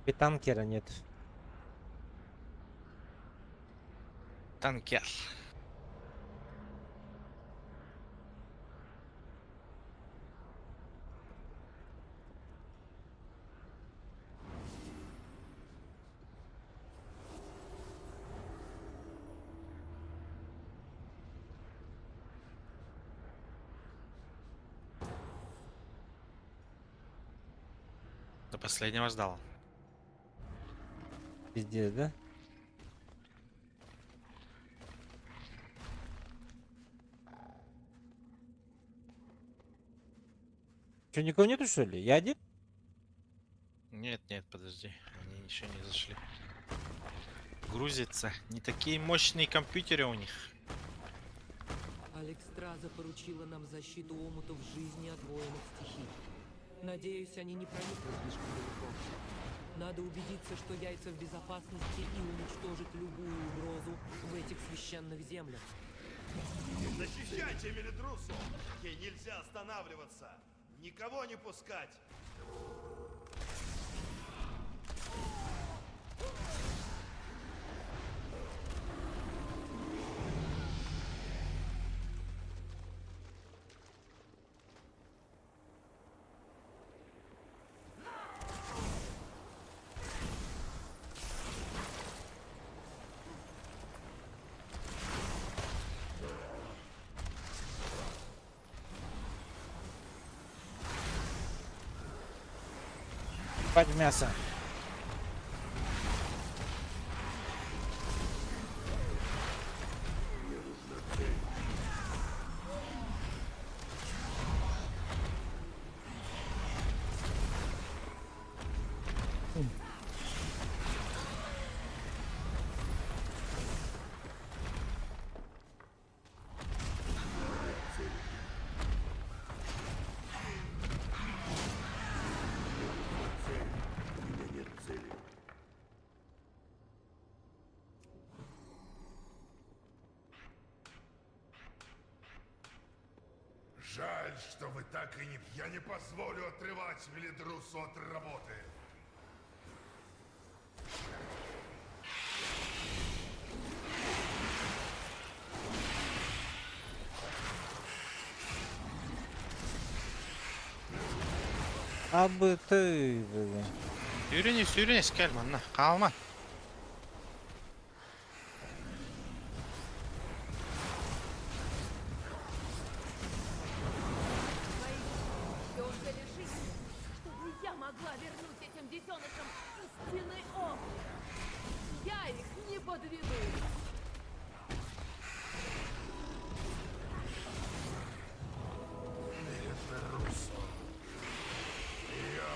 И танкера нет. Танкер. До последнего ждал. Пиздец, да? Че, никого нету, что ли? Я один? Нет, нет, подожди. Они еще не зашли. Грузится. Не такие мощные компьютеры у них. Алекстраза поручила нам защиту омутов жизни от воинов стихий. Надеюсь, они не проникнут слишком далеко. Надо убедиться, что яйца в безопасности и уничтожить любую угрозу в этих священных землях. Защищайте Мелидрусу! Ей нельзя останавливаться! Никого не пускать! Ебать мясо. Жаль, что вы так и не... Я не позволю отрывать Мелидрусу от работы. Abi tövbe. Sürünüz gel bana. Kalma. Неужели жизнь, чтобы я могла вернуть этим детенышам истинный опыт? Я их не подведу. Мелидрусу. Я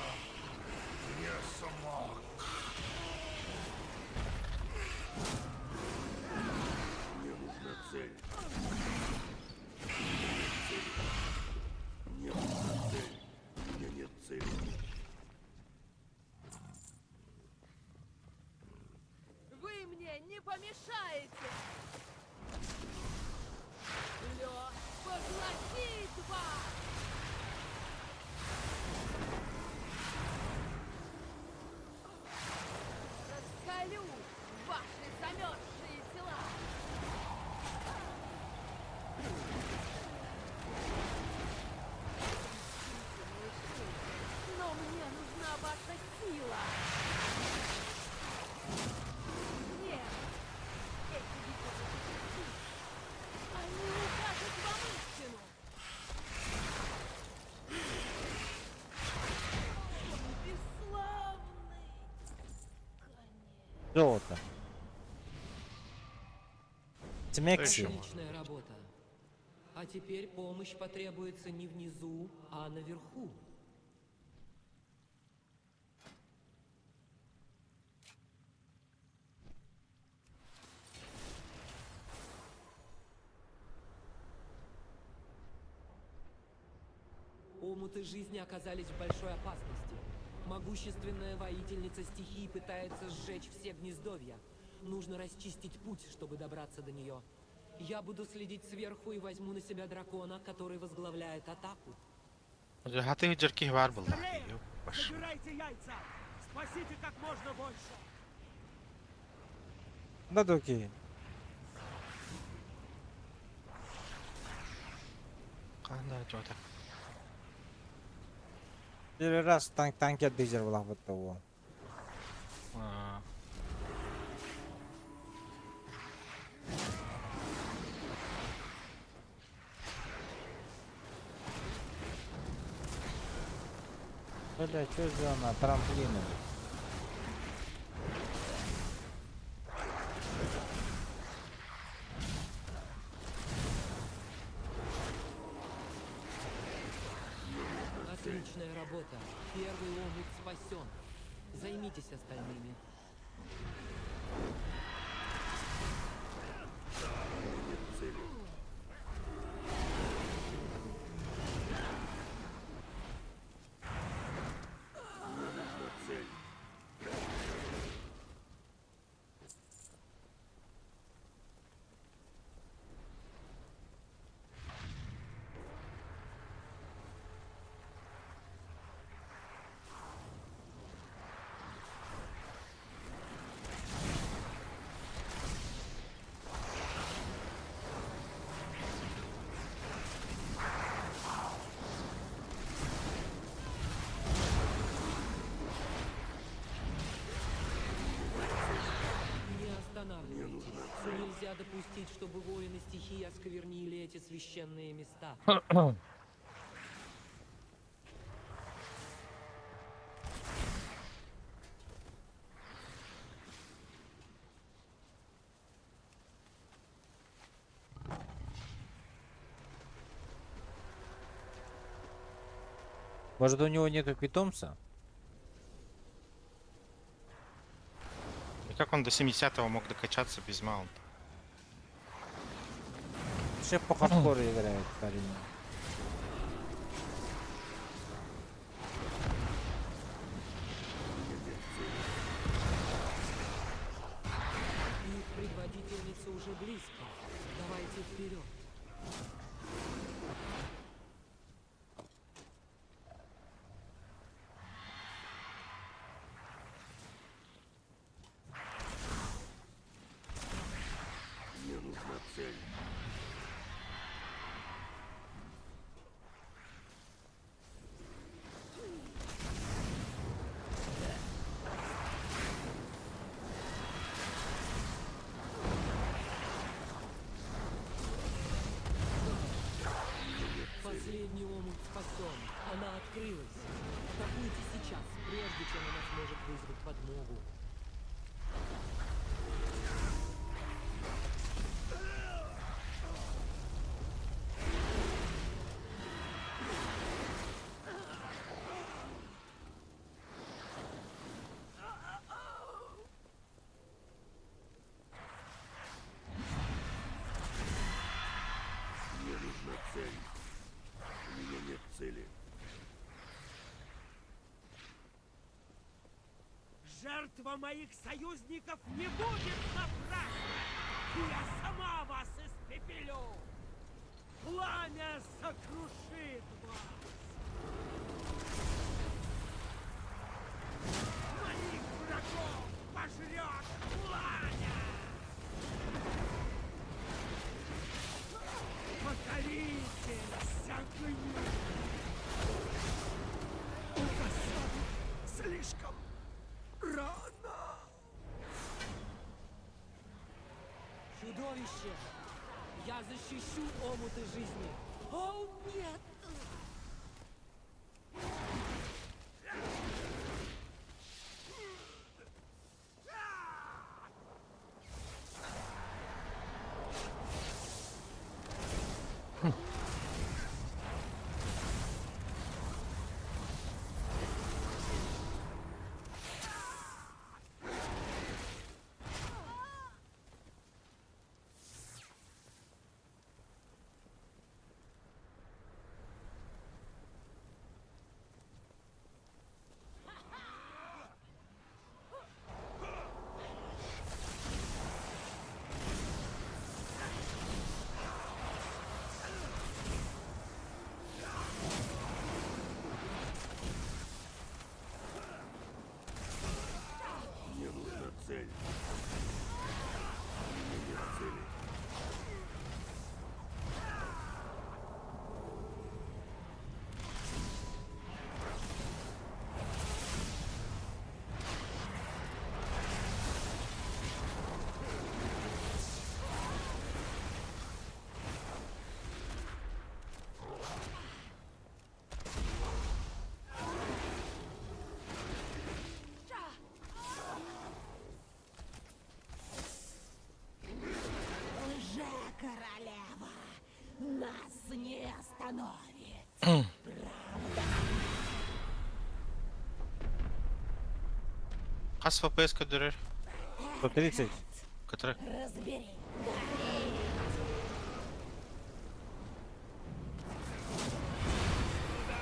не смог. Мне нужна цель. Мне нужна цель. У меня нет цели. Вы мне не помешаете! Лед поглотит вас! Раскалю ваши замерзшие тела! Но мне нужна ваша сила! Нет! Эти детеныши, они укажут вам истину! Бесславный! Золото. Тмекси. Отличная работа. А теперь помощь потребуется не внизу, а наверху. Омуты жизни оказались в большой опасности. Могущественная воительница стихии пытается сжечь все гнездовья. Нужно расчистить путь, чтобы добраться до нее. Я буду следить сверху и возьму на себя дракона, который возглавляет атаку. Hati jerkih var bunlar. Скорее! Собирайте яйца! Спасите как можно больше! Да доки. Qanday jo'da. Bir раз танкет бежер булах бутты bu. Бля, что за она? Трамплины. Отличная работа. Первый омут спасен. Займитесь остальными. чтобы воины стихии осквернили эти священные места. Может, у него нету питомца? И как он до 70-го мог докачаться без маунта? Шеф по хардкору играет, парень. Их предводительница уже близко. Давайте вперед. Мне нужна цель. Последний омут спасен. Она открылась. Атакуйте сейчас, прежде чем она сможет вызвать подмогу. Мне нужна цель. У меня нет цели. Жертва моих союзников не будет напрасна! Я сама вас испепелю! Пламя сокрушит вас! Моих врагов пожрет пламя! Покорите огню! Угасаю слишком рано! Чудовище! Я защищу омуты жизни! О, нет! Мне нужна цель. У меня нет цели. Лже-королева нас не остановит. Kaç FPS kadar? 130. Который? Разбери.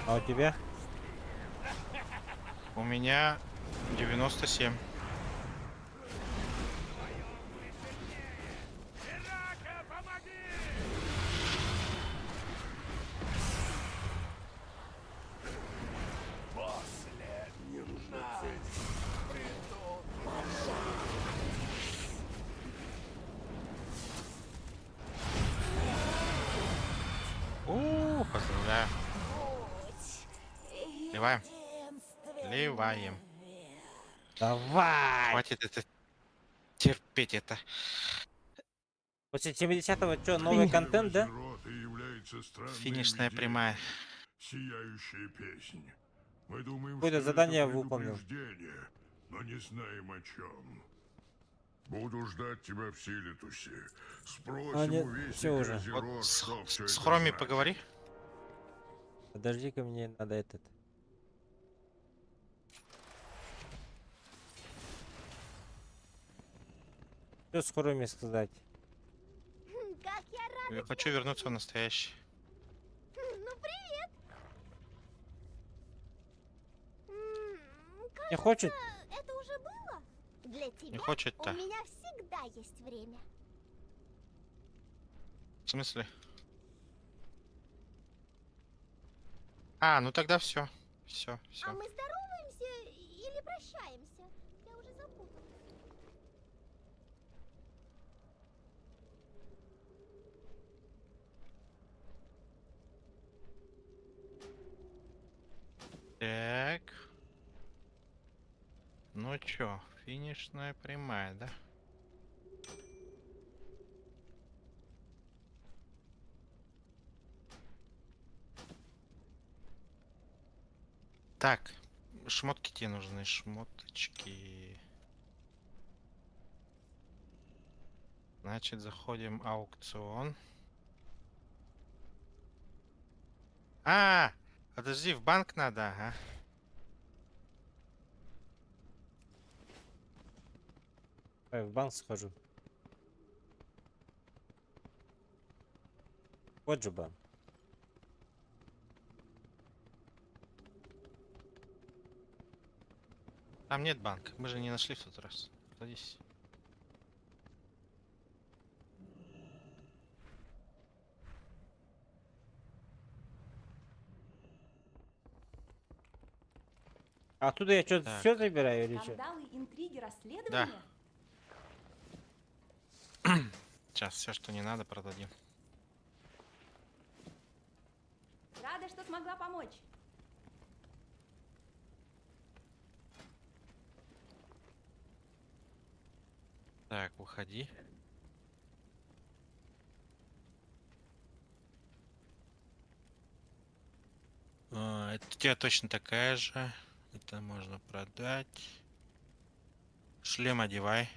А у тебя? У меня 97. Мне нужна цель. Поздравляю. Ливаем. Ливаем. Давай! Хватит это терпеть это. После 70-го что, новый контент, да? Финишная прямая. Сияющая песнь. Мы думаем, Какое-то что задание это выполнил. предупреждение, но не знаем о чем. Буду ждать тебя в Силитусе. Спросим А, нет, у вестника всё уже. Азерот, Вот что все с это Хроми значит. поговори. Подожди-ка, мне надо этот. Что с Хроми сказать? Как я рада! Я хочу вернуться в настоящий. Ну, привет! Не хочет? Это уже было? Для тебя хочет-то. у меня всегда есть время. В смысле? А, ну тогда все. Все, все. А мы здороваемся или прощаемся? Я уже запуталась. Так. Ну чё, финишная прямая, да? Так, шмотки тебе нужны, шмоточки. Значит, заходим в аукцион. Подожди, в банк надо, ага. В банк схожу. Вот же банк. Там нет банка, мы же не нашли в тот раз. Садись. А оттуда я что-то Так. все забираю или что? Скандалы, интриги, расследования? Сейчас все, что не надо, продадим. Рада, что смогла помочь. Так, выходи. Это у тебя точно такая же. Это можно продать. Шлем одевай.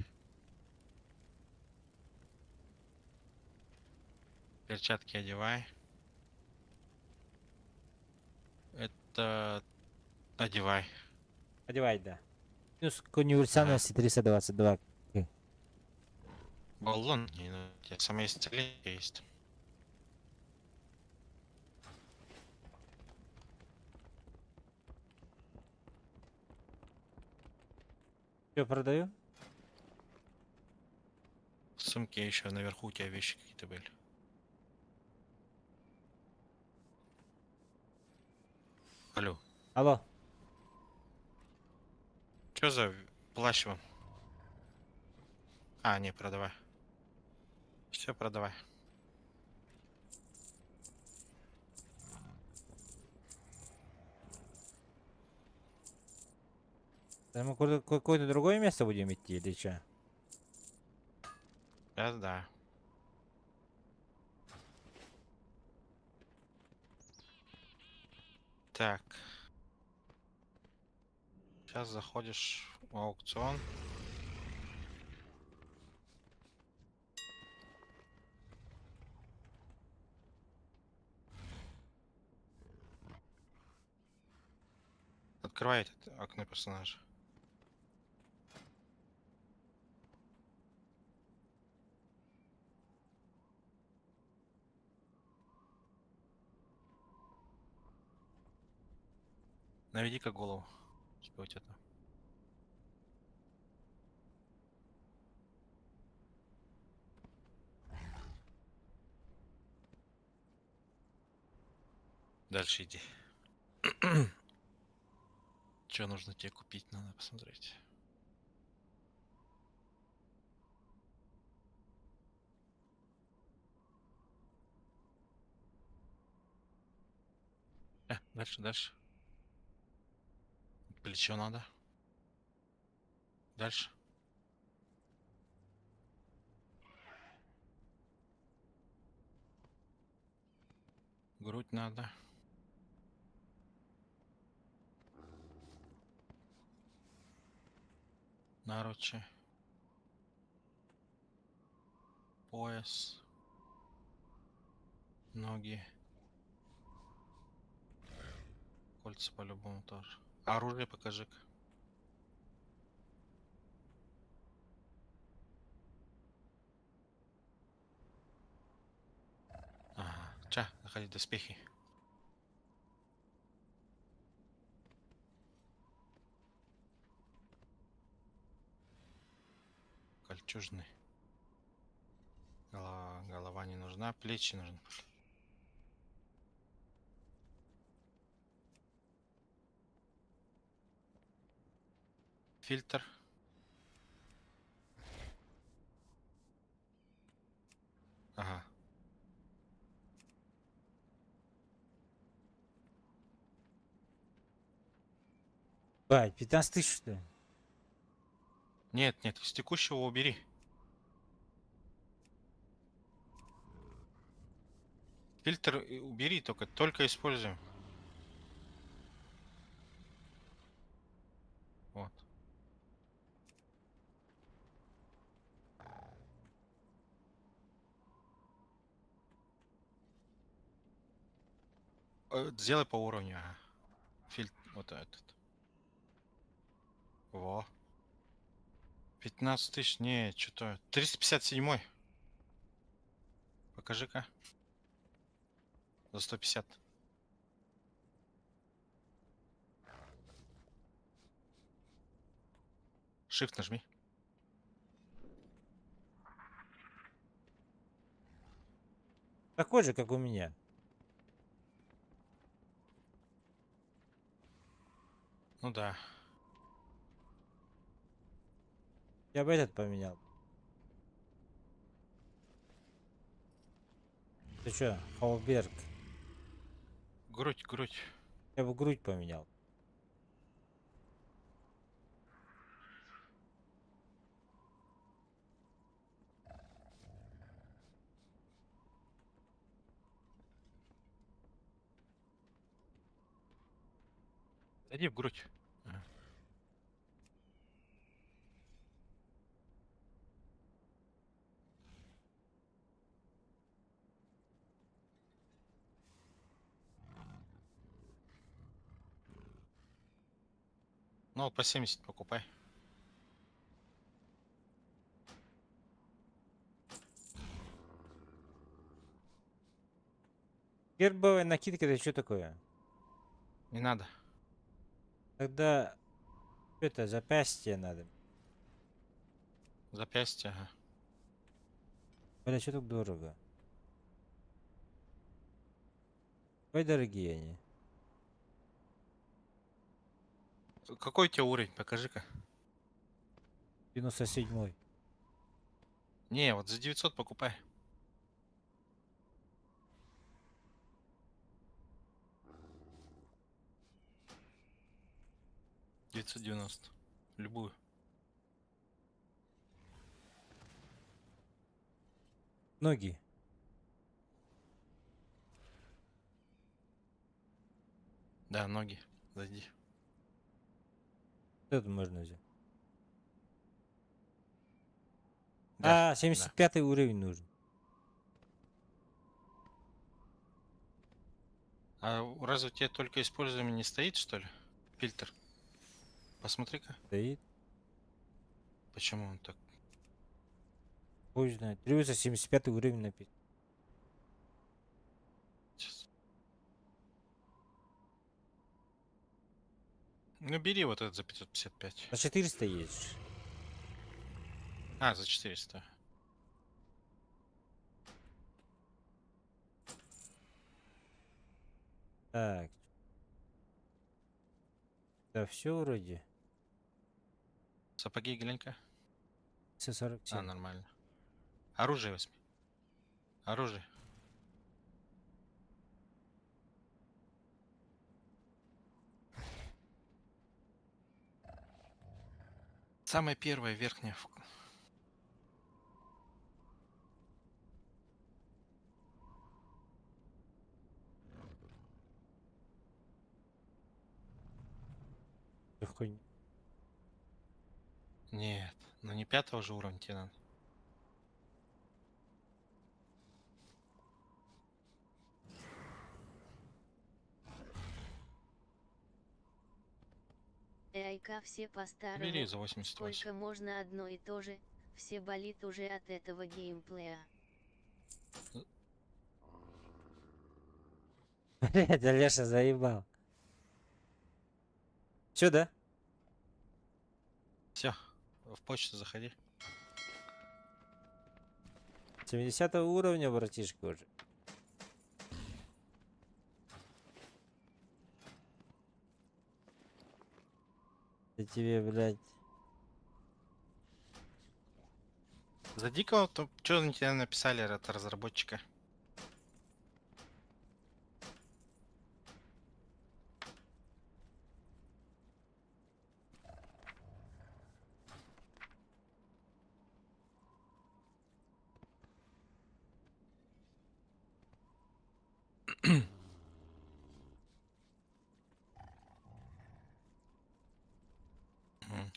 Перчатки одевай. Это одевай. Одевай, да. Плюс к универсальности 322. Баллон, не, ну, у тебя самоисцеление есть. Все продаю? В сумке еще наверху у тебя вещи какие-то были. Алло. Алло. Что за плащ вам? А, не, продавай. Все, продавай. Да мы какое-то другое место будем идти или что? Сейчас да. Так. Сейчас заходишь в аукцион. Открывай это окно персонажа. Наведи-ка голову. Что у тебя там? Дальше иди. Что нужно тебе купить? Надо посмотреть. Дальше, дальше. Плечо надо. Дальше. Грудь надо. Наручи. Пояс. Ноги. Кольца по-любому тоже. Оружие покажи-ка. Ага. Ча, заходи, доспехи. Кольчужный. Голова не нужна, плечи нужны. Фильтр. Ага. Бать, 15 тысяч, что ли? Нет, нет, из текущего убери. Фильтр убери, только используем. Вот. Сделай по уровню. Ага. Фильтр, вот этот. Во. 15 тысяч, не, что-то. 357. Покажи-ка. За 150. Shift нажми. Такой же, как у меня. Ну да. Я бы этот поменял. Ты чё, Хауберг? Грудь, грудь. Я бы грудь поменял. Зайди в грудь. Ага. Ну, вот по 70 покупай. Гербовая накидка, это что такое? Не надо. Тогда это запястье надо. Запястье, ага. Бля, что так дорого? Ой, дорогие они. Какой у тебя уровень? Покажи-ка. 97-й. Не, вот за 900 покупай. $990. Любую. Ноги. Да, ноги. Зайди. Что тут можно взять? Да, А, 75 уровень нужен. А разве у тебя только использование не стоит, что ли? Фильтр. Посмотри-ка. Стоит. Почему он так? Пусть знает. Требуется 75 уровень написано. Сейчас. Ну бери вот этот за 555. За 400 есть. А, за 400. Так. Да, все вроде. Сапоги глянь-ка. С47. А, нормально. Оружие возьми. Оружие. Самая первая верхняя. хуйня. Нет, ну не 5-го же уровня тебе надо. Айка все по-старому. Бери за 88. Сколько можно одно и то же, все болит уже от этого геймплея. Блядь, Олеша заебал. Чё, да? Все, в почту заходи. 70 уровня, братишка, уже. Я тебе, блядь. За дикого, то что на тебя написали от разработчика?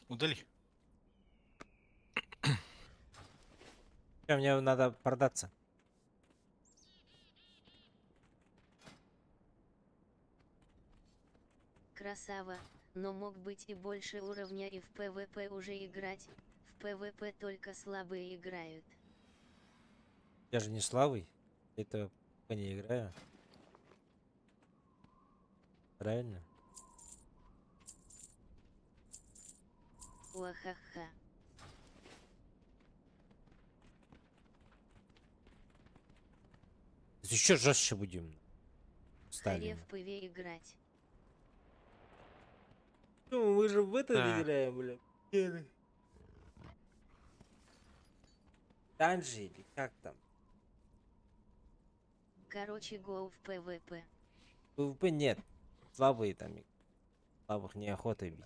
Удали. Мне надо продаться. Красава, но мог быть и больше уровня и в ПВП уже играть, в ПВП только слабые играют. Я же не слабый. Это по не играю. Правильно? Уахаха. Еще жестче будем. Харе Сталин. в ПВ играть. Ну, мы же в это Да. играем, блядь. Данжи или как там? Короче, гоу в ПВП. ПВП нет. Слабые там. Слабых неохота бить.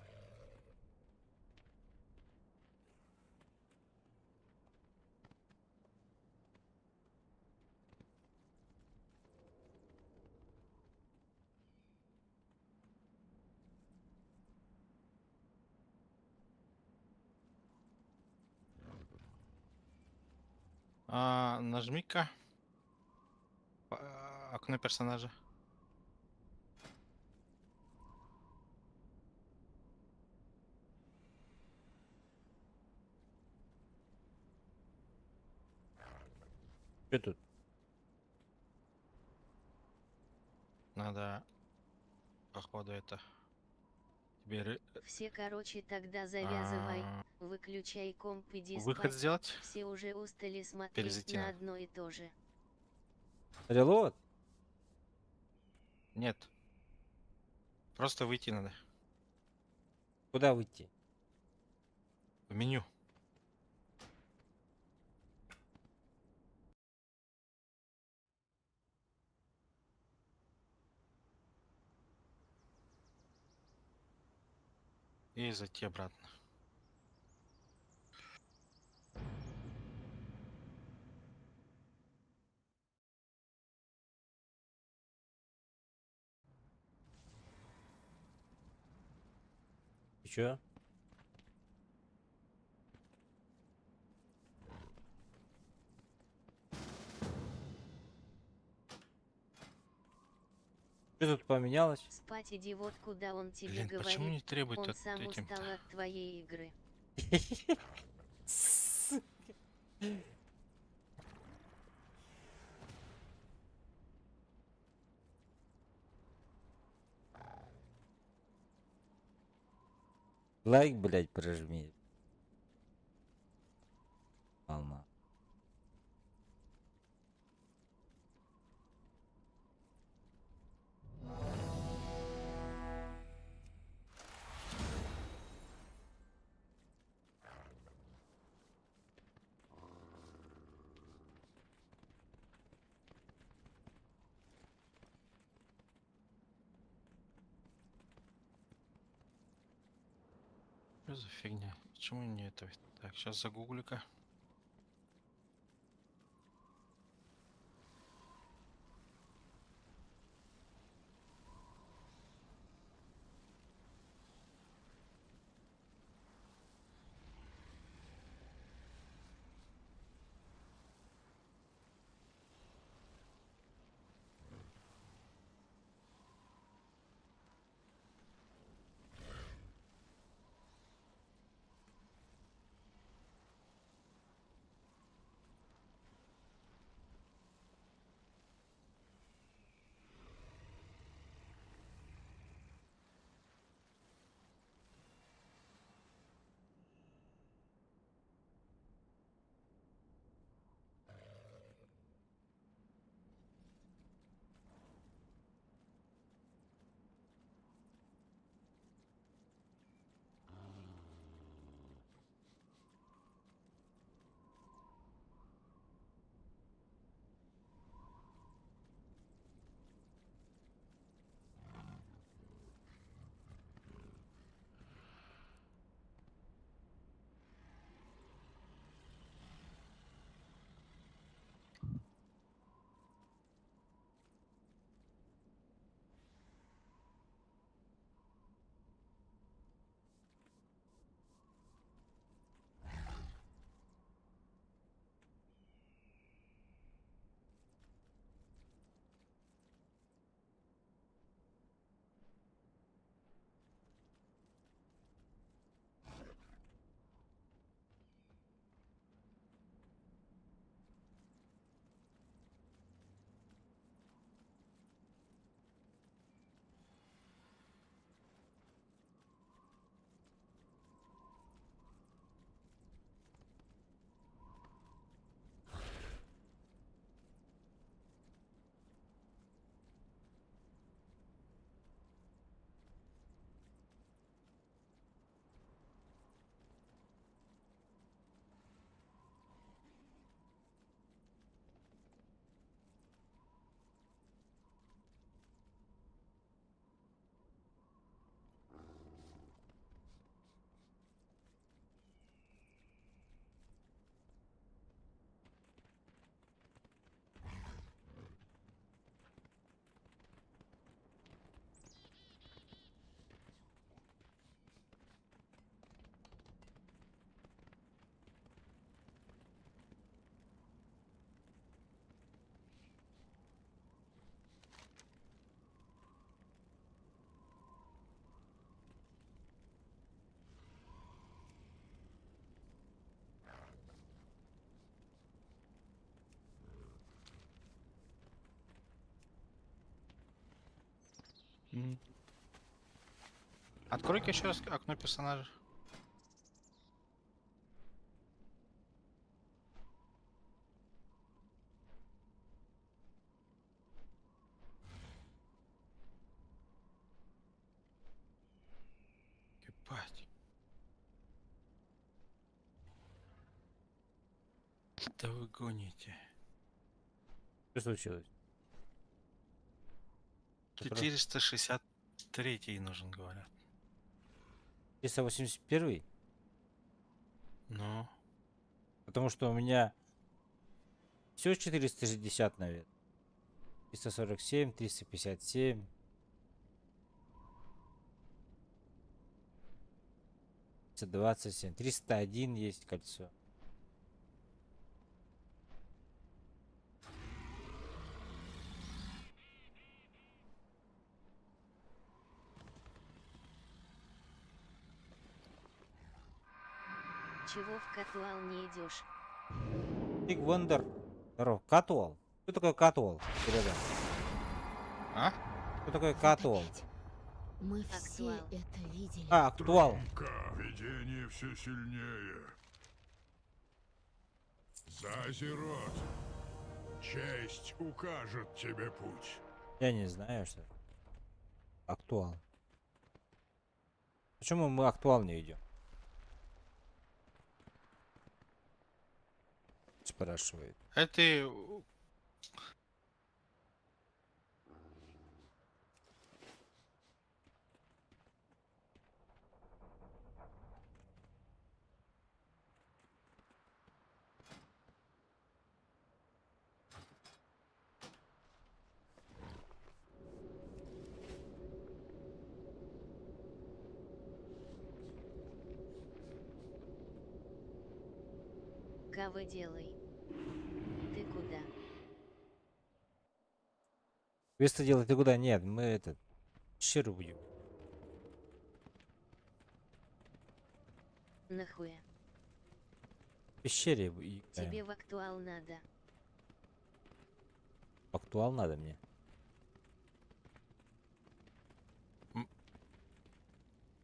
Нажми-ка окно персонажа. Что тут? Надо, походу, это тебе Все, короче, тогда завязывай, выключай комп, иди выход спать. сделать. Все уже устали смотреть Перезайти на надо. одно и то же. Релот? Нет. Просто выйти надо. Куда выйти? В меню. И зайти обратно. И чё? Что тут поменялось? Спать иди, вот куда он тебе Блин, говорит. почему не требует Он от сам этим-то? устал от твоей игры. Лайк, блядь, прожми. Алма. Что за фигня? Почему не это? Так, сейчас загуглю-ка. Открой-ка еще раз окно персонажа. Ебать. Да вы гоните. Что случилось? 463 нужен, говорят. 381? Ну. Потому что у меня все 460, наверное. 347, 357. 327, 301 есть кольцо. Чего в Катуал не идешь? Биг Вондер. Здорово. Катуал. Что такое Катуал? Ребят. А? Что такое Катуал? Мы все это видели. А, актуал. Видение все сильнее. Зазерот. Честь укажет тебе путь. Я не знаю, что. Актуал. Почему мы актуал не идем? Спрашивает. Это... Кава делай. Ты куда? Квесты делать ты куда? Нет, мы это... Щеру будем. Нахуя? В пещере Тебе в актуал надо. Актуал надо мне.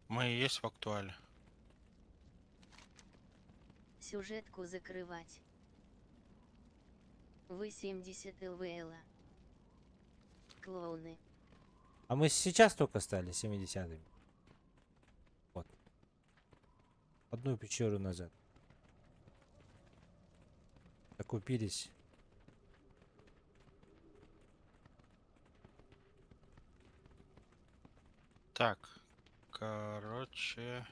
Мы и есть в актуале. Сюжетку закрывать. Вы 70 ЛВЛа. Клоуны. А мы сейчас только стали 70-ми. Вот. Одну пещеру назад. Окупились. Так. Короче...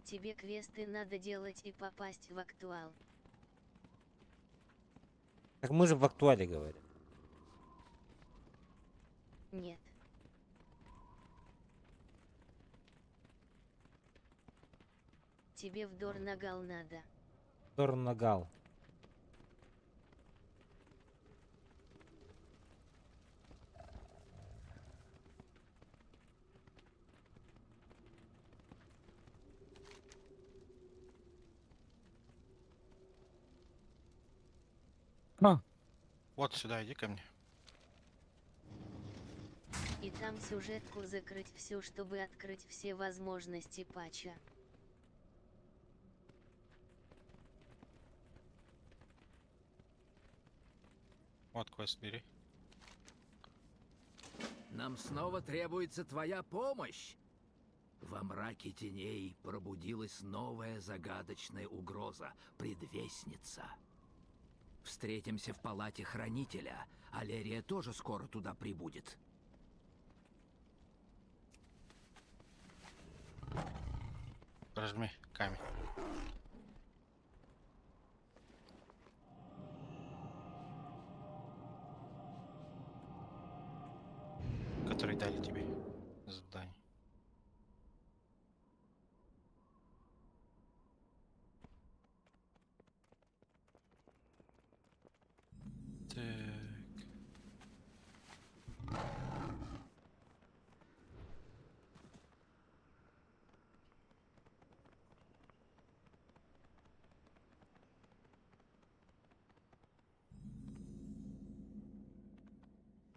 Тебе квесты надо делать и попасть в актуал. Так мы же в актуале говорим. Нет. Тебе в Дорнагал надо. Дорнагал. Вот сюда, иди ко мне. И там сюжетку закрыть всю, чтобы открыть все возможности патча. Вот квест бери. Нам снова требуется твоя помощь. Во мраке теней пробудилась новая загадочная угроза — предвестница. Встретимся в палате хранителя. Алерия тоже скоро туда прибудет. Прожми камень. Который дали тебе задание.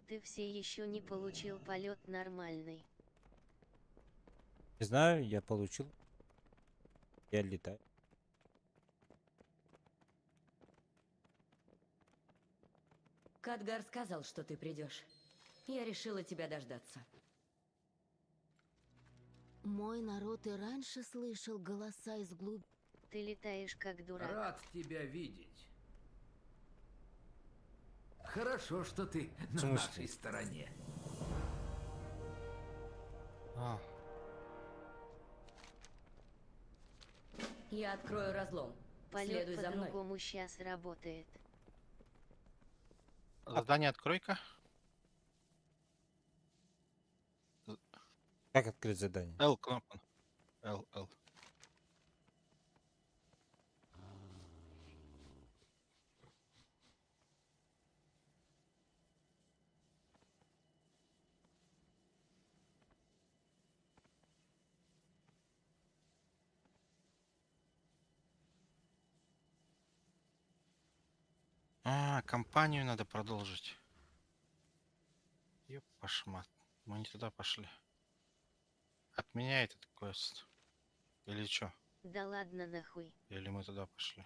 Ты все еще не получил полет нормальный. Не знаю, я получил. Я летаю. Кадгар сказал, что ты придешь. Я решила тебя дождаться. Мой народ и раньше слышал голоса из глубь. Ты летаешь как дурак. Рад тебя видеть. Хорошо, что ты на смысле? нашей стороне. А, Я открою разлом. Полет Следуй за мной. по-другому сейчас работает. задание открой-ка. Как открыть задание? L кнопка. L. А, компанию надо продолжить. Ёпошмат. Мы не туда пошли. Отменяй этот квест. Или чё? Да ладно нахуй. Или мы туда пошли?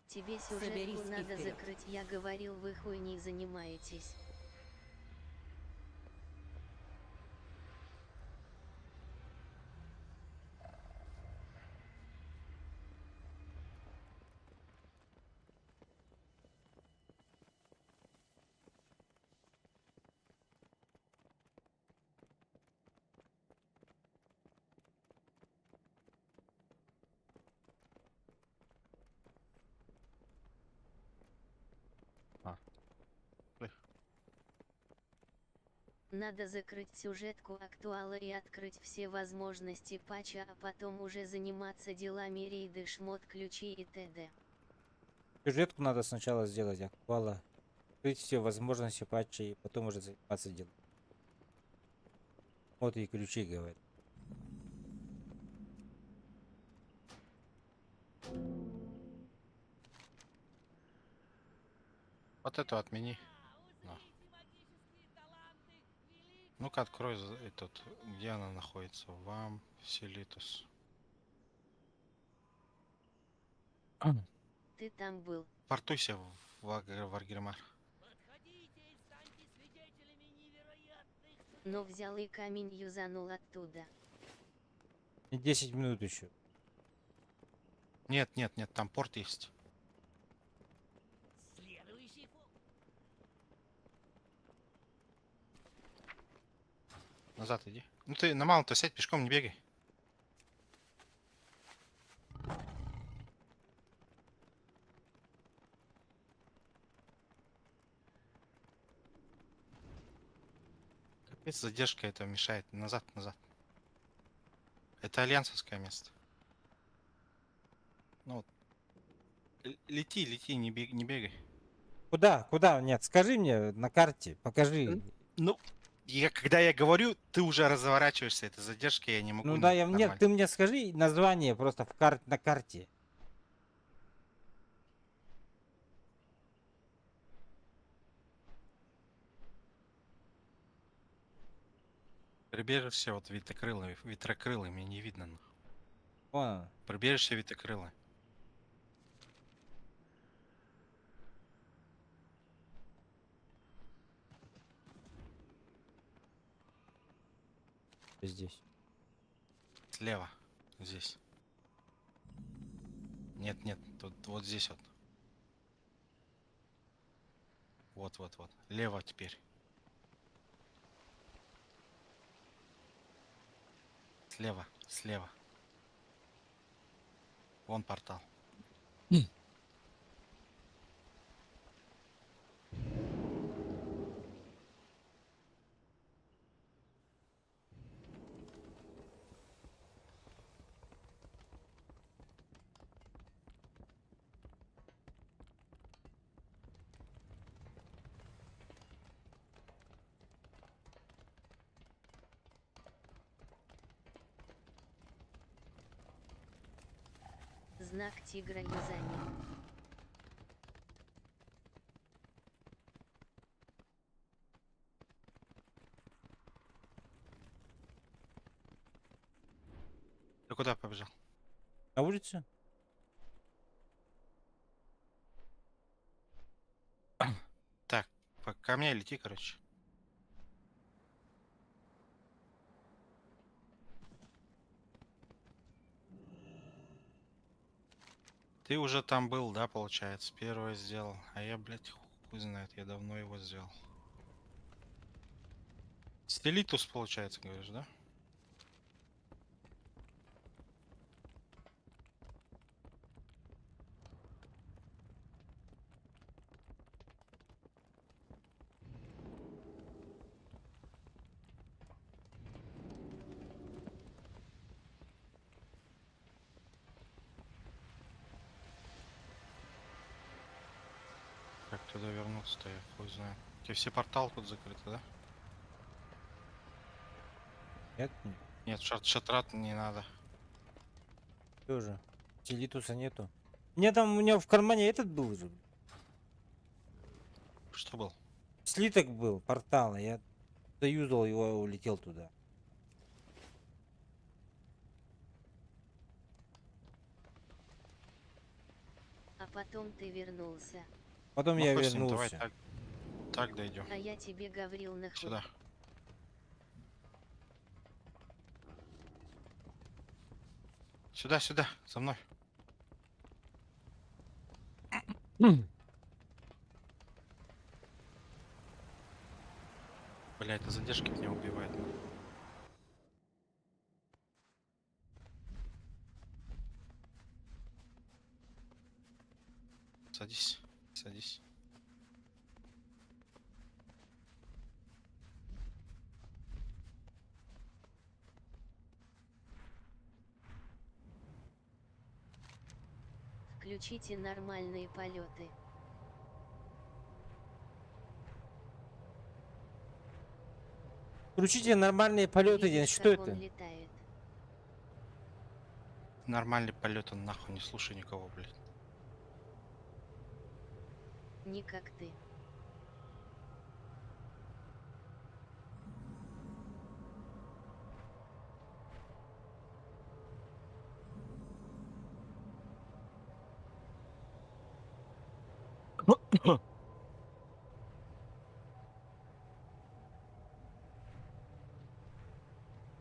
Тебе Соберись сюжетку и надо вперед. закрыть, я говорил, вы хуйней занимаетесь. Надо закрыть сюжетку актуала и открыть все возможности патча, а потом уже заниматься делами рейды, шмот, ключи и т.д. Сюжетку надо сначала сделать, актуала. Открыть все возможности патча и потом уже заниматься делом. Вот и ключи говорят. Вот это отмени. На. Ну-ка, открой этот, где она находится. Вам, Селитус. Ты там был. Портуйся в Варгримар. Но взял и камень юзанул оттуда. И 10 минут еще. Нет, там порт есть. Следующий Назад иди. Ну ты на малом-то сядь, пешком не бегай. Капец, задержка это мешает. Назад. Это альянсовское место. Ну вот. Лети, не бегай. Куда? Нет, скажи мне на карте, покажи. Ну, когда я говорю, ты уже разворачиваешься, это задержка, я не могу. Ну да, нет, нормально. ты мне скажи название просто на карте. Прибежишься вот ветрокрылый, мне не видно. Вон он. Прибежишься ветрокрылый. Здесь. Слева. Здесь. Нет, тут вот здесь вот. Вот. Лево теперь. Слева. Вон портал. Знак тигра Юзани. Ты куда побежал? На улице? Так, ко мне лети, короче. Ты уже там был, да, получается? Первое сделал. А я, блядь, хуй знает, я давно его сделал. Стелитус, получается, говоришь, да? Как туда вернуться-то, я хуй знаю. У тебя все порталы тут закрыты, да? Нет? Нет, шатрат не надо. Тоже. Стелитуса нету. У меня в кармане этот был же. Что был? Слиток был, портала. Я заюзал его и улетел туда. А потом ты вернулся. Потом Ну, я хуй с ним, давай вернулся. так дойдем. А я тебе говорил на хуй. Сюда. Сюда, за мной. Бля, это задержки меня убивает. Садись, садись. Включите нормальные полеты. Включите нормальные полеты, Дэн. Видишь, Что как это? он летает. Нормальный полет, он нахуй не слушай никого, блядь. Не как ты.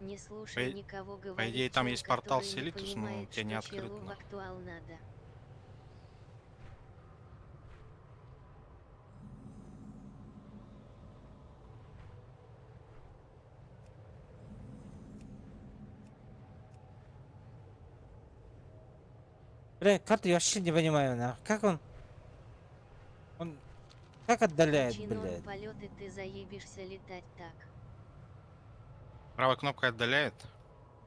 Не слушай никого говорить. По идее, там чел, есть портал который не Селитус, но понимает, у тебя не что челу открыт. в актуал надо. Бля, карты я вообще не понимаю, нахуй. Как он... Он... Как отдаляет, Включи норм блядь? полеты, ты заебишься летать так. Правая кнопка отдаляет,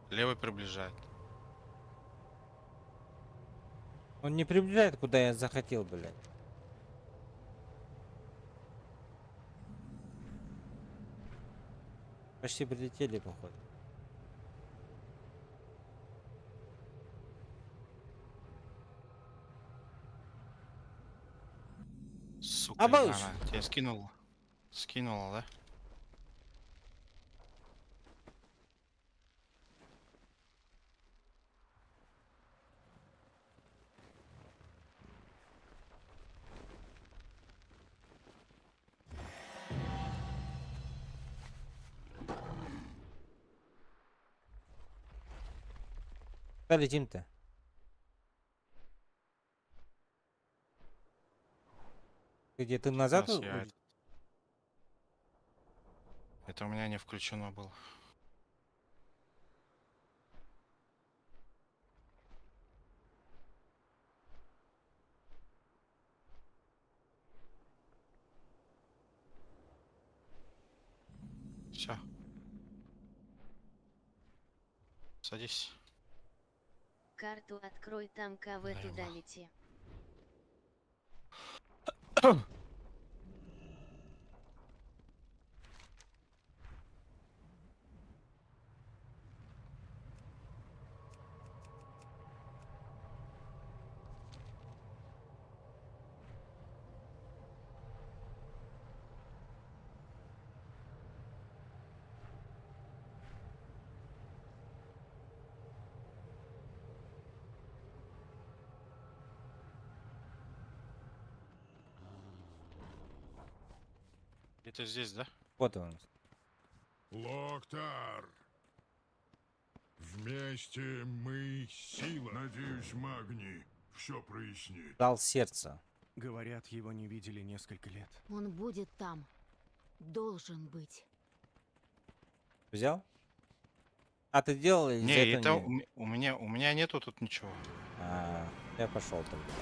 левой приближает. Он не приближает, куда я захотел, блядь. Почти прилетели, походу. Сука, Обалдеть. она тебя скинула. Скинула, да? Куда летим-то? Где ты назад? Сейчас я это у меня не включено было. Все. Садись. Карту открой, там КВ туда лети. Это здесь, да? Вот он. Локтар! Вместе мы сила. Надеюсь, Магний все прояснит. Дал сердце. Говорят, его не видели несколько лет. Он будет там. Должен быть. Взял? А ты делал или Не, за это не? у меня нету тут ничего. Я пошел тогда.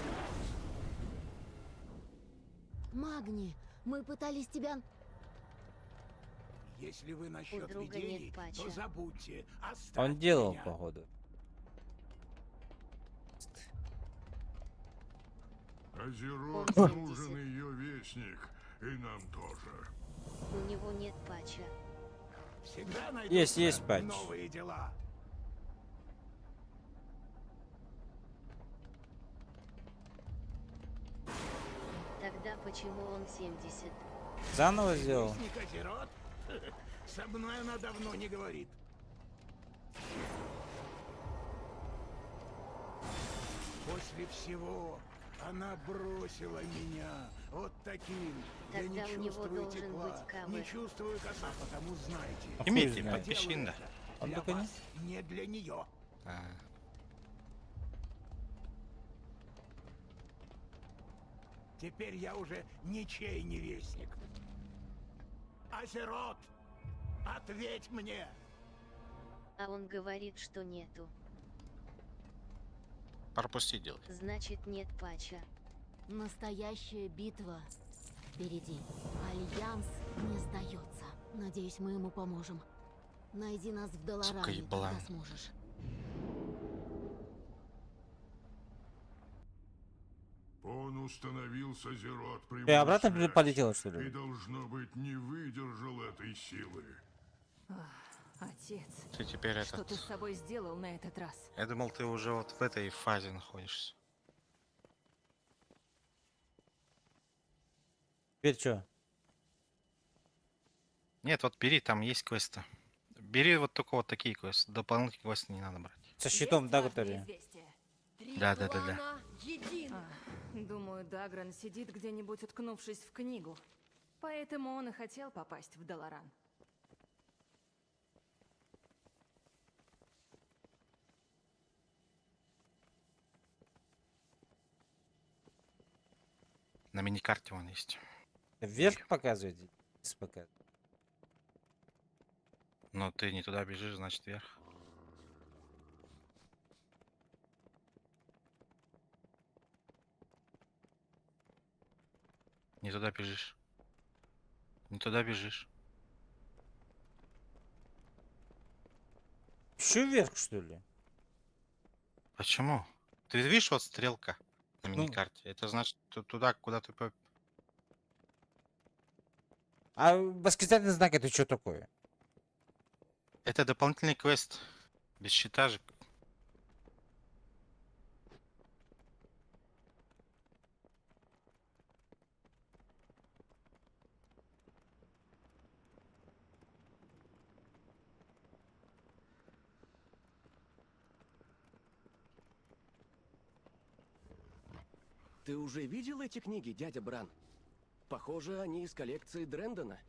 Магни, мы пытались тебя... Если вы насчет друга видений, нет патча. то забудьте. Он делал, походу. Азерот Он нужен 70. ее вестник, и нам тоже. У него нет патча. Всегда Есть патч. новые дела. Тогда почему он 70? Заново сделал? Вестник Азерот? Со мной она давно не говорит. После всего она бросила меня вот таким. Я не Тогда у него чувствую должен тепла, быть КВ. не чувствую коса, потому знаете. Имейте я подписчин, делаю да. это для вас, не для нее. Теперь я уже ничей не вестник. Азерот, ответь мне! А он говорит, что нету. Пропусти делай. Значит, нет патча. Настоящая битва впереди. Альянс не сдается. Надеюсь, мы ему поможем. Найди нас в Долоране, ебла. когда сможешь. Он установил с Азерот Ты обратно прямую связь, полетел, что и, ли? должно быть, не выдержал этой силы. Отец, Ты теперь что этот... ты с собой сделал на этот раз? Я думал, ты уже вот в этой фазе находишься. Теперь что? Нет, вот бери, там есть квесты. Бери вот только вот такие квесты. Дополнительные квесты не надо брать. Со щитом, да, который? Да. Думаю, Дагран сидит где-нибудь, уткнувшись в книгу. Поэтому он и хотел попасть в Долоран. На миникарте вон есть. Вверх показывает? Вниз показывает. Но ты не туда бежишь, значит вверх. Не туда бежишь. Не туда бежишь. Еще вверх, что ли? Почему? Ты видишь вот стрелка на миникарте? Это значит туда, куда ты... А восклицательный знак это что такое? Это дополнительный квест. Без щита же. Ты уже видел эти книги, дядя Бран? Похоже, они из коллекции Дрэндона.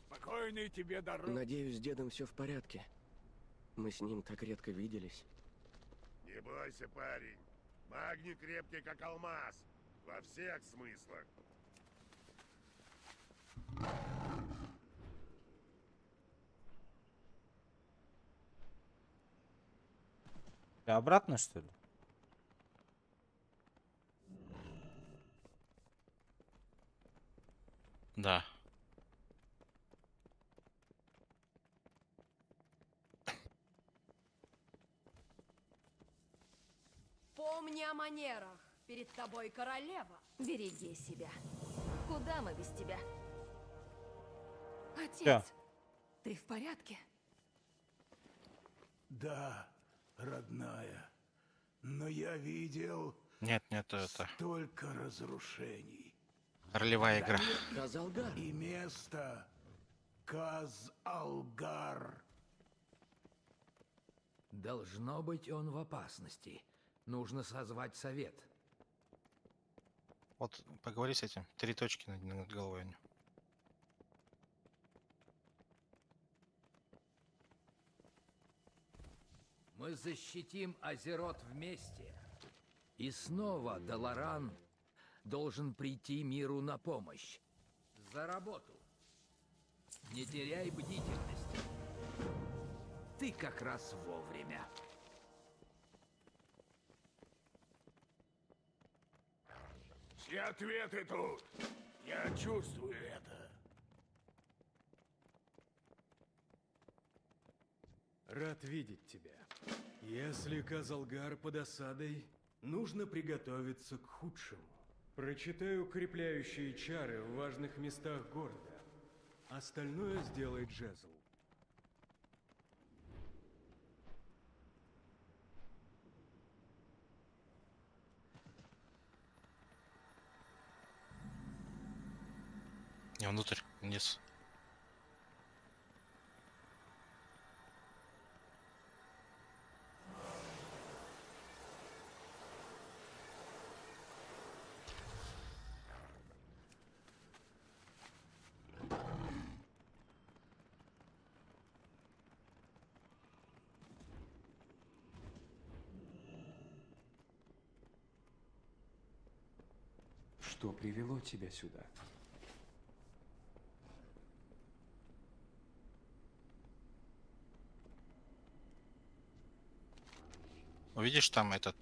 Спокойной тебе дороги. Надеюсь, с дедом все в порядке. Мы с ним так редко виделись. Не бойся, парень. Магний крепкий, как алмаз. Во всех смыслах. Обратно, что ли? Да. Помни о манерах. Перед тобой королева. Береги себя. Куда мы без тебя? Отец, ты в порядке? Да, родная. Но я видел Нет, это... столько разрушений. Ролевая игра. Казалгар. И место Казалгар. Должно быть, он в опасности. Нужно созвать совет. Вот поговори с этим. 3 точки над головой у него. Мы защитим Азерот вместе. И снова Даларан должен прийти миру на помощь. За работу. Не теряй бдительности. Ты как раз вовремя. Все ответы тут. Я чувствую это. Рад видеть тебя. Если Казалгар под осадой, нужно приготовиться к худшему. Прочитай укрепляющие чары в важных местах города. Остальное сделает Джезл. Не, внутрь, вниз. Что привело тебя сюда? Видишь, там этот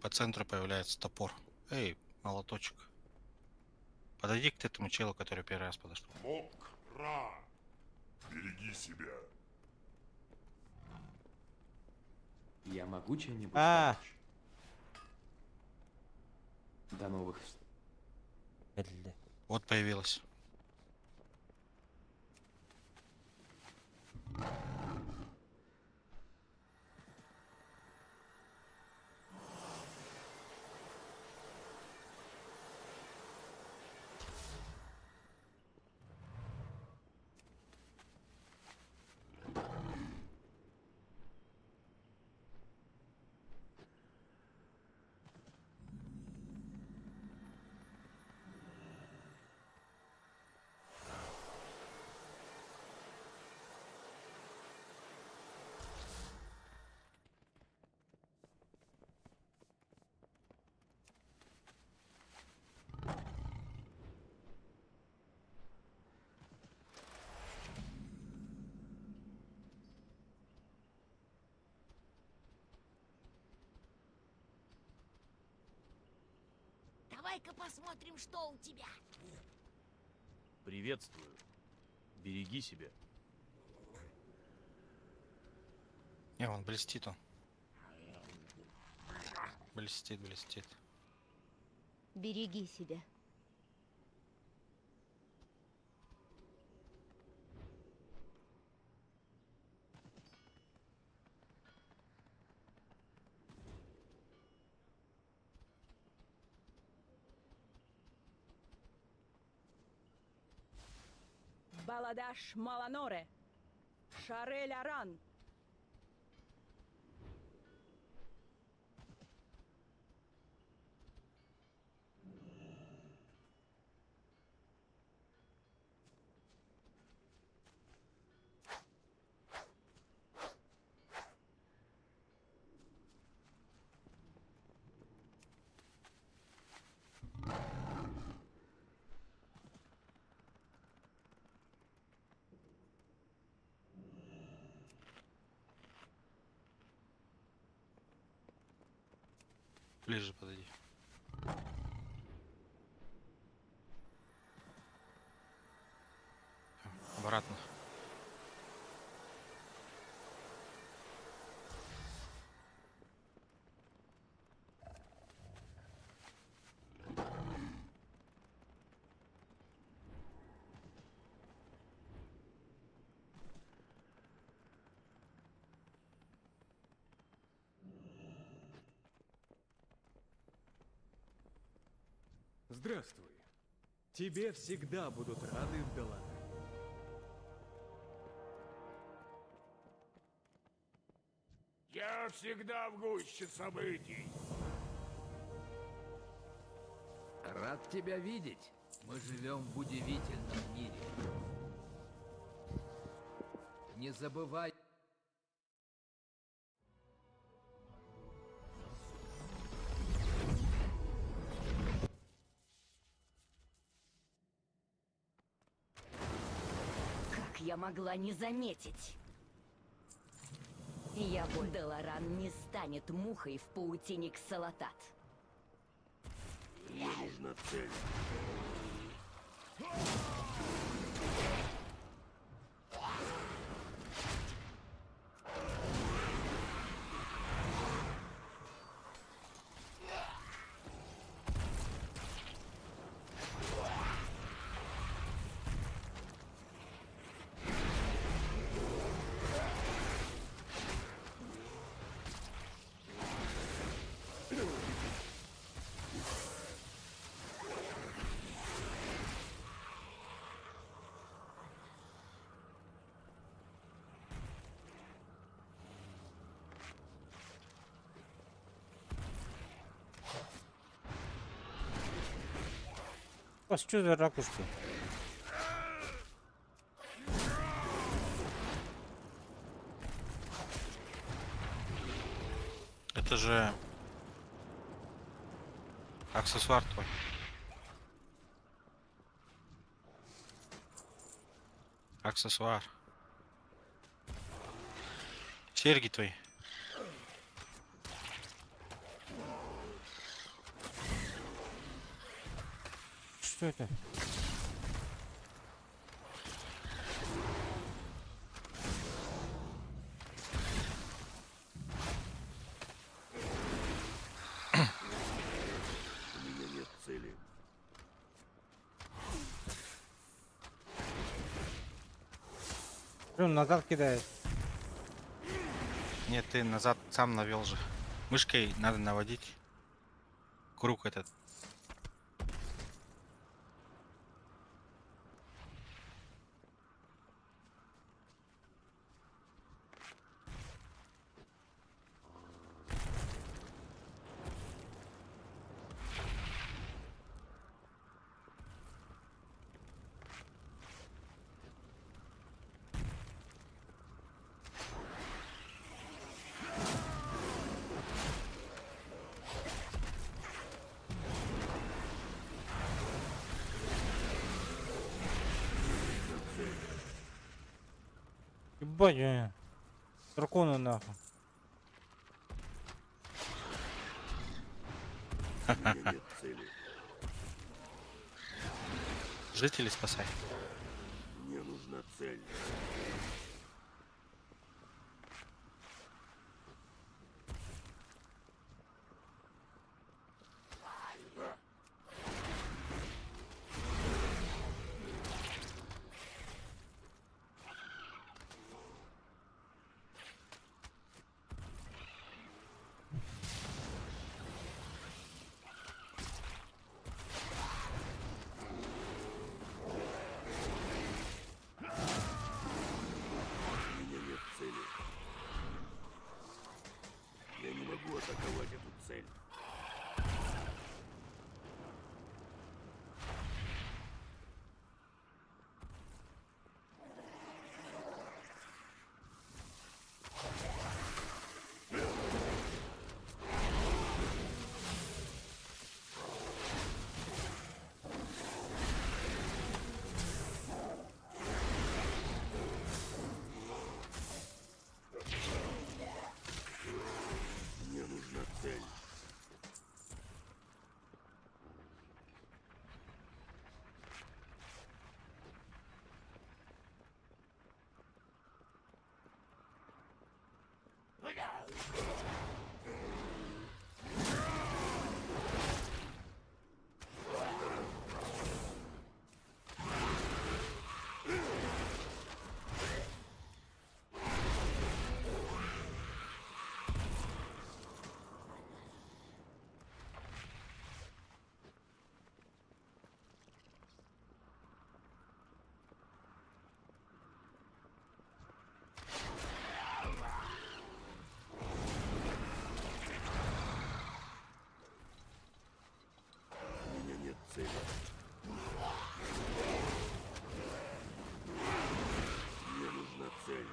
по центру появляется топор. Эй, молоточек. Подойди к этому челу, который первый раз подошел. Мокра! Береги себя. Я могу чем-нибудь А. помочь? До новых встреч. Вот появилась. Давай-ка посмотрим, что у тебя. Приветствую. Береги себя. Не, он блестит он. Блестит, блестит. Береги себя. Баладаш Маланоре. Шарель Аран. Ближе подойди. Обратно. Здравствуй. Тебе всегда будут рады в Даларане. Я всегда в гуще событий. Рад тебя видеть. Мы живем в удивительном мире. Не забывай. я могла не заметить? Даларан не станет мухой в паутине Ксалатат. Мне нужна цель. Что за ракушки? Это же аксессуар твой. Аксессуар. Серьги твои. Что это? У меня нет цели. Он назад кидает. Нет, ты назад сам навел же. Мышкой надо наводить круг этот. Ебать, дракона нахуй. У меня нет цели. Жители спасай. Мне нужна цель. У меня нет цели. Я не могу атаковать эту цель. Мне нужна цель. У меня нет цели. Мне нужна цель.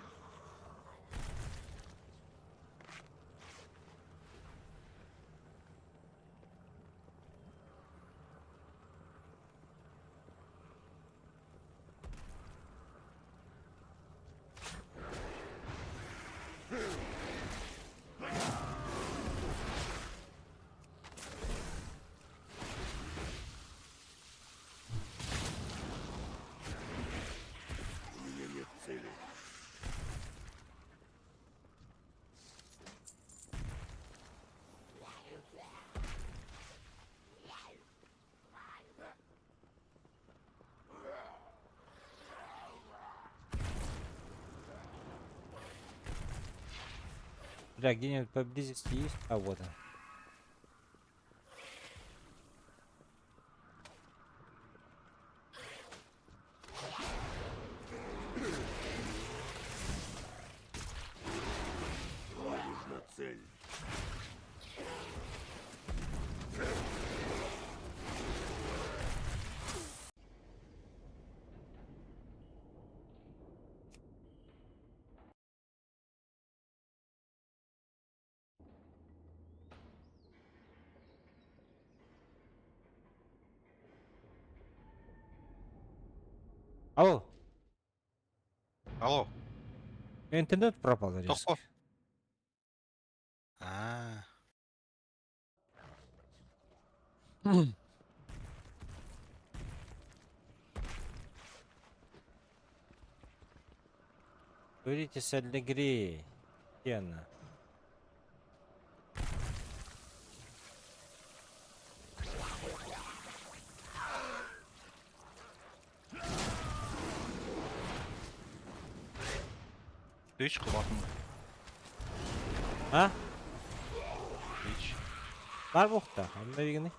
Бля, где-нибудь поблизости есть? А вот он. Мне нужна цель. Алло, Алло. интернет пропал резко. Тохо. А. Говорите с Аллегрией. Где она? Twitch kulaklığı. Ha? Twitch. Var mı da? Hamle ilgini.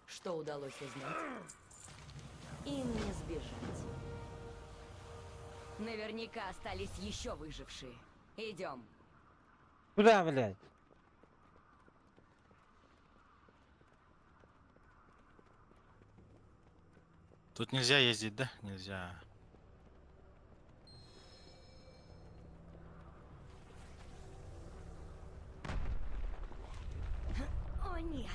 Что удалось узнать? Им не сбежать. Наверняка остались еще выжившие. Идем. Куда, блядь? Тут нельзя ездить, да? Нельзя. О нет!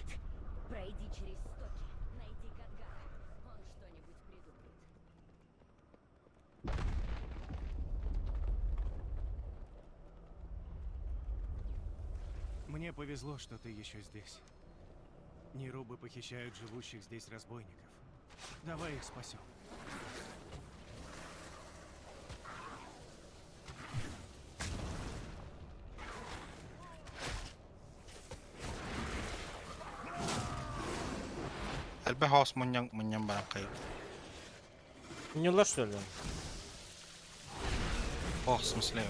Пройди через стоки. Найди Кадгара. Он что-нибудь придумает. Мне повезло, что ты еще здесь. Нерубы похищают живущих здесь разбойников. Давай их спасем. Альбехаус муньян баракай. Не ла, что ли? Ох, в смысле.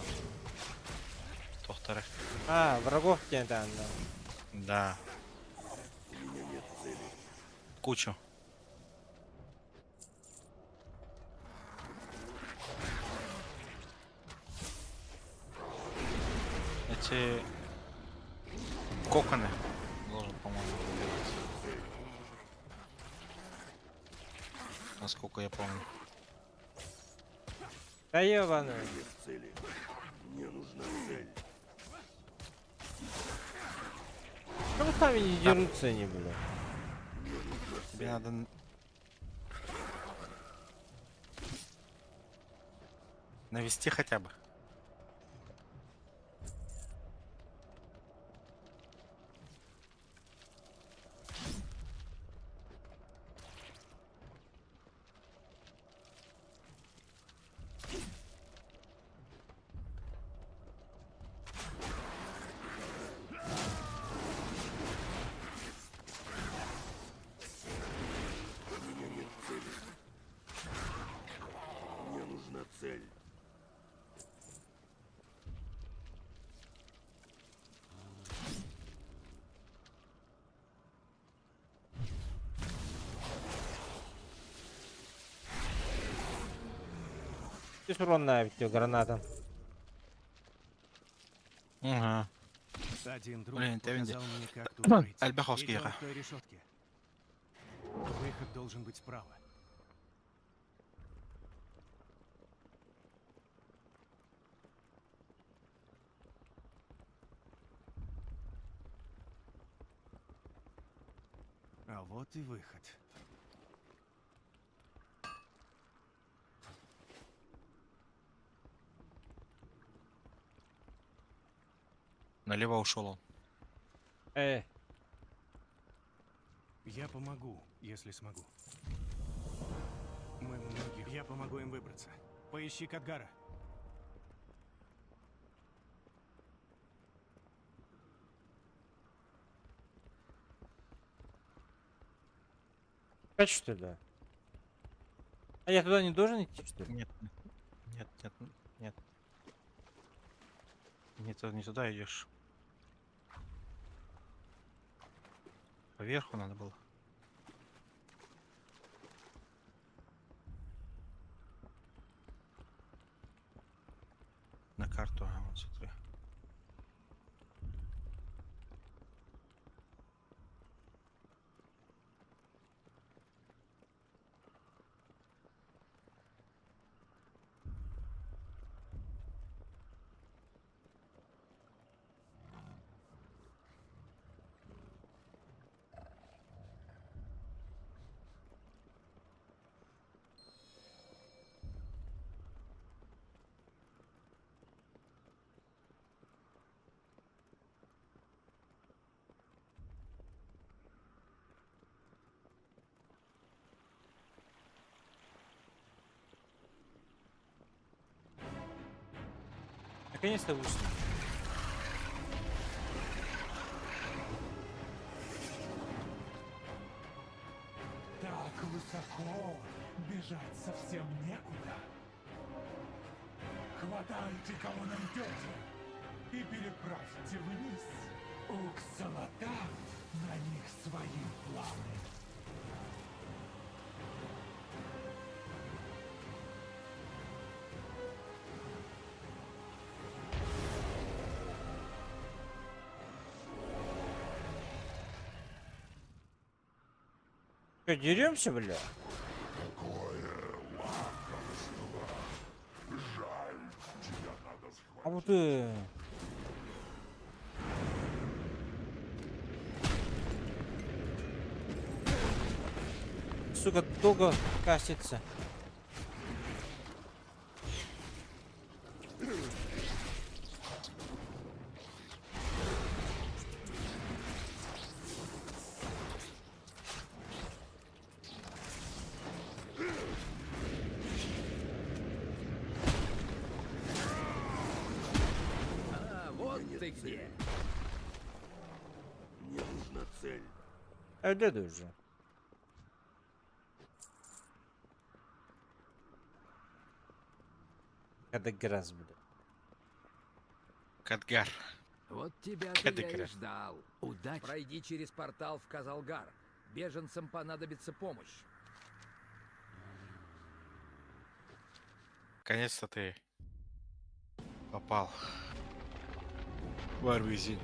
Тохтары. А, врагов тебе там, да. Да. Кучу. Эти коконы должен, по-моему, убивать. Насколько я помню. Да ебаный. Нет цели. Мне нужна цель. Почему сами не дерутся они, бля? Тебе надо... навести хотя бы. У меня нет цели. Мне нужна цель. Здесь урон навіть граната. Ага. Один друг Блин, ты показал видишь. мне, как тут быть. Альбеховский Идем ера. к той решетке. Выход должен быть справа. А вот и выход. Налево ушел он. Я помогу, если смогу. Мы многих. Я помогу им выбраться. Поищи Кадгара. Опять что ли? Да? А я туда не должен идти, что ли? Нет, нет, нет, нет. Не туда идешь. Поверху надо было. На карту, а вот смотри. Наконец-то вышли. Так высоко бежать совсем некуда. Хватайте, кого найдете, и переправьте вниз. У Ксалата на них свои планы. Что, деремся, бля? А вот сука, долго кастится. Ты где? Мне нужна цель. А да уже. Кадгар, бля. Кадгар. Вот тебя-то я и ждал. Удачи. Пройди через портал в Казалгар. Беженцам понадобится помощь. Наконец-то ты попал в Арвизин.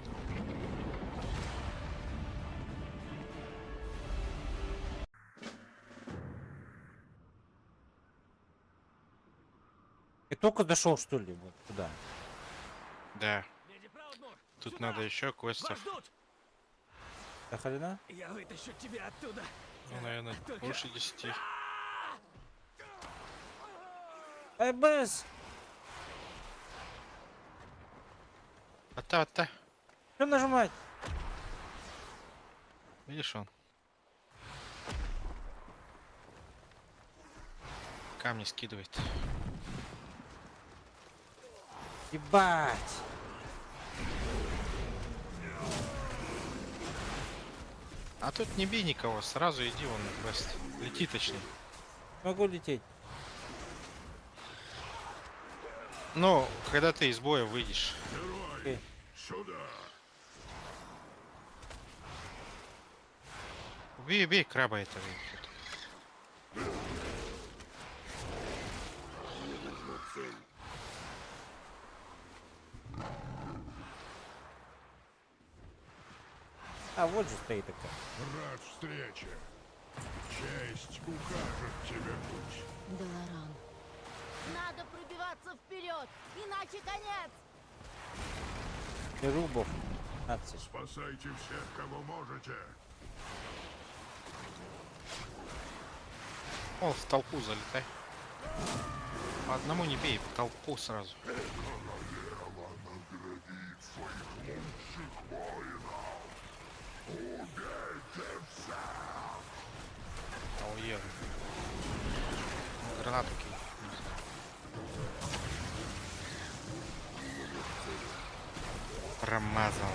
Ты только дошел, что ли, вот туда? Да. Тут надо еще квестов. Доходина? Я вытащу тебя оттуда. Ну, наверное, больше 10. Эй, Бэс! Ата. Что нажимать? Видишь он? Камни скидывает. Ебать! А тут не бей никого, сразу иди вон на квест. Лети точнее. Могу лететь. Ну, когда ты из боя выйдешь. Герой, сюда. Убей краба этого. Мне нужна цель. А вот же стоит такая. Рад встрече. Честь укажет тебе путь. Долоран. Надо пробиваться вперед, иначе конец. Рубов. Наций. Спасайте всех, кого можете. О, в толпу залетай. По одному не бей, в толпу сразу. Королева наградит своих Ауе. Гранату кинь. Промазал.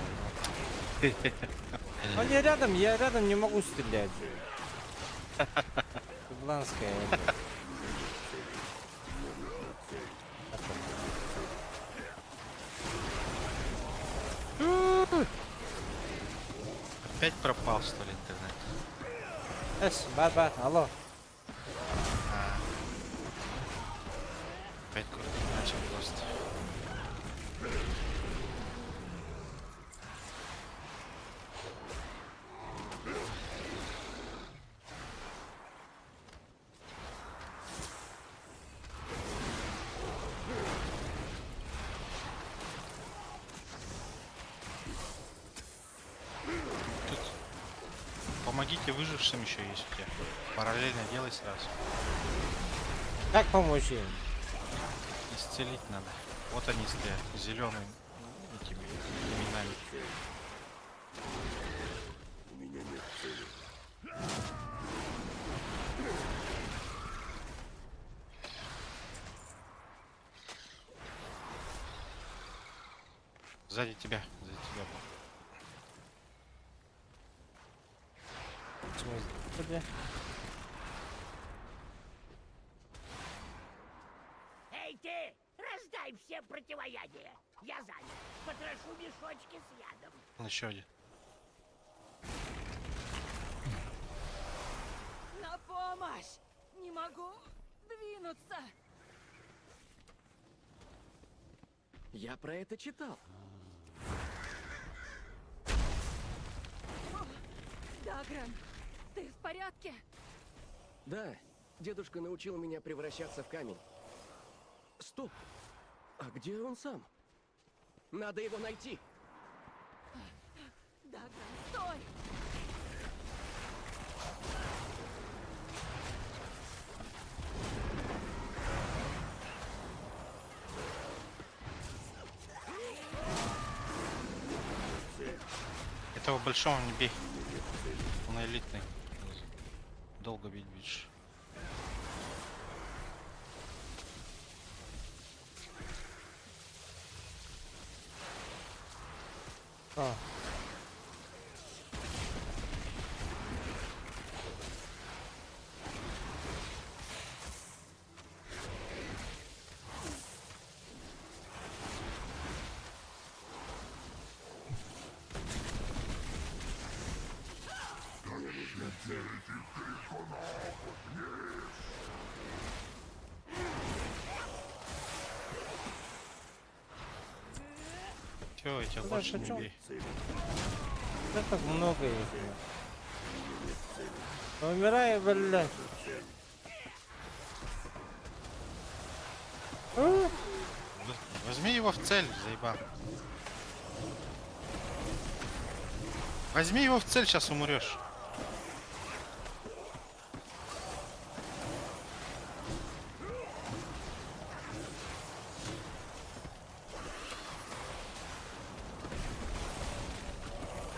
Он я рядом не могу стрелять. Бланская. Опять пропал, что ли, интернет? Бар, алло. Опять куда-то начал просто. Помогите выжившим еще есть у тебя. Параллельно делай сразу. Как помочь им? Исцелить надо. Вот они стоят, зеленые этими именами. У меня нет цели. Сзади тебя, был. Эй ты! Раздай всем противоядие! Я занят. Потрошу мешочки с ядом. Вон еще один. На помощь! Не могу двинуться. Я про это читал. Дагран, ты в порядке? Да, дедушка научил меня превращаться в камень. Стоп! А где он сам? Надо его найти! Дагран, стой! Этого большого не бей. Он элитный. Долго бить будешь. Все, я тебя больше не бей. Да так много их. Умирай, блядь. Возьми его в цель, заебал. Возьми его в цель, сейчас умрешь.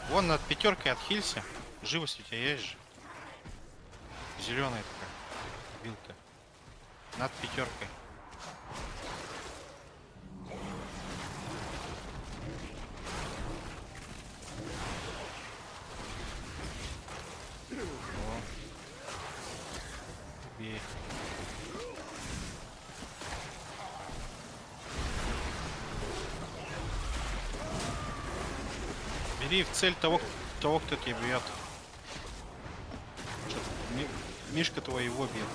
Вон над пятеркой отхилься. Живость у тебя есть же. Зеленая такая вилка. Над пятеркой. Бей. Бери в цель того, кто тебя бьет. Мишка твой его бьет.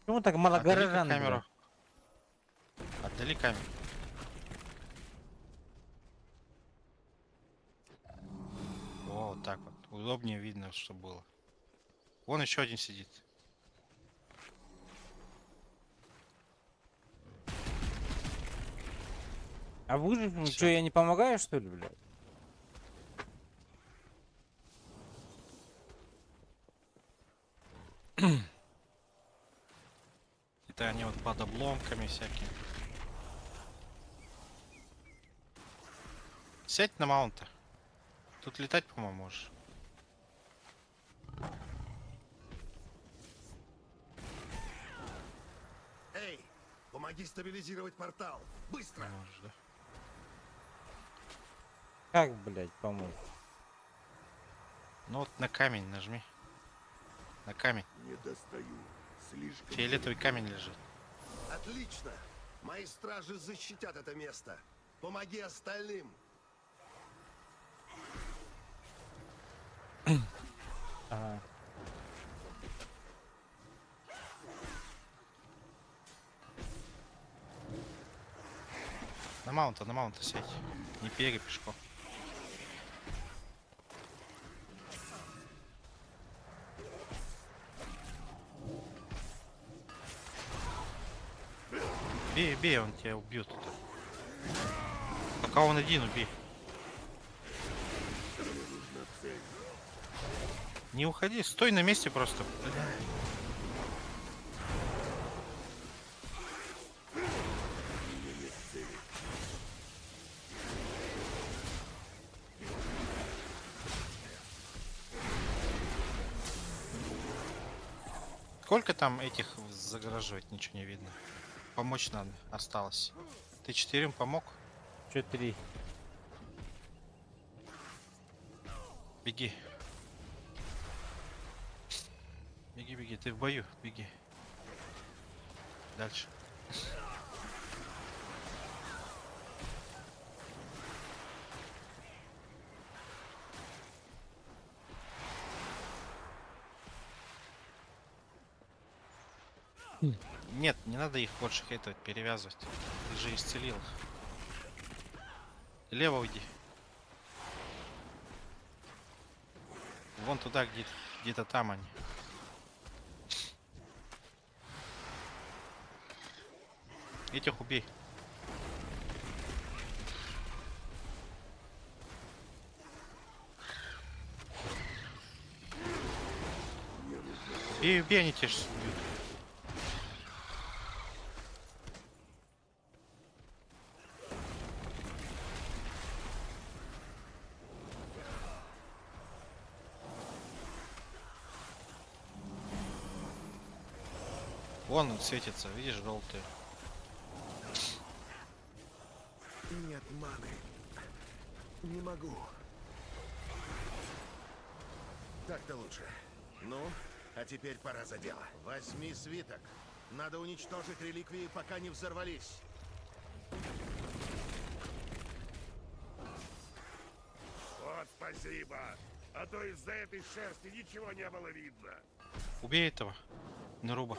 Почему так мало Отдали горожан? камеру. Отдали камеру. О, вот так вот. Удобнее видно, что было. Вон еще один сидит. А выжить, ну Всё. что, я не помогаю, что ли, блядь? Это они вот под обломками всякими. Сядь на маунта. Тут летать, по-моему, можешь. Эй, помоги стабилизировать портал. Быстро! Можешь, да? Как, блядь, помочь? Ну вот на камень нажми. На камень. Не достаю. Слишком... Фиолетовый камень лежит. Отлично! Мои стражи защитят это место. Помоги остальным. Ага. На маунта сядь. Не бегай пешком. Бей, бей, он тебя убьет. Пока он один, убей. Не уходи, стой на месте просто. Сколько там этих загораживать, ничего не видно. Помочь надо, осталось. Ты 4 помог? Чё 3? Беги. Беги, беги, ты в бою, беги. Дальше. Нет, не надо их больше хейтовать, перевязывать. Ты же исцелил их. Лево уйди. Вон туда, где-то там они. Этих убей. Бей, убей, они тебя сейчас убьют. Вон он светится, видишь, желтый. Нет маны. Не могу. Так-то лучше. Ну, а теперь пора за дело. Возьми свиток. Надо уничтожить реликвии, пока не взорвались. Вот спасибо. А то из-за этой шерсти ничего не было видно. Убей этого. Наруба.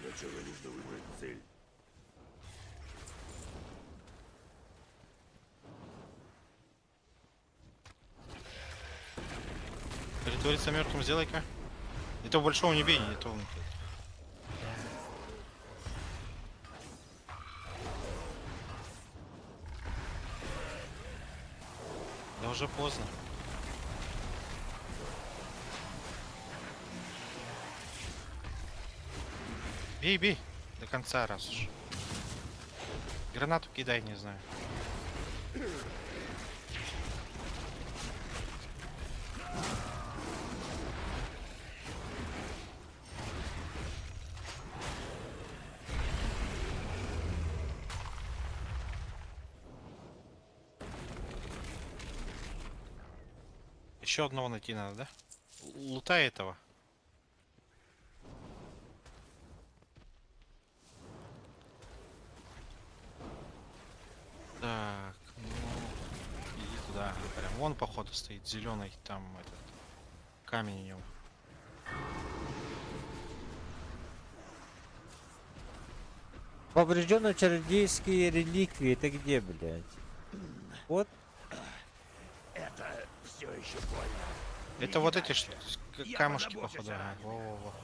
Сначала нужно выбрать цель. Притвориться мертвым сделай-ка. Этого большого не бей, не то он. Да уже поздно. Бей, бей. До конца, раз уж. Гранату кидай, не знаю. Еще одного найти надо, да? Лутай этого. Так, ну, иди туда. Прям вон походу стоит зеленый, там этот камень у него. Поврежденные чародейские реликвии. Это где, блядь? Вот. Это все еще больно. Это вот эти камушки, походу. Во-во-во.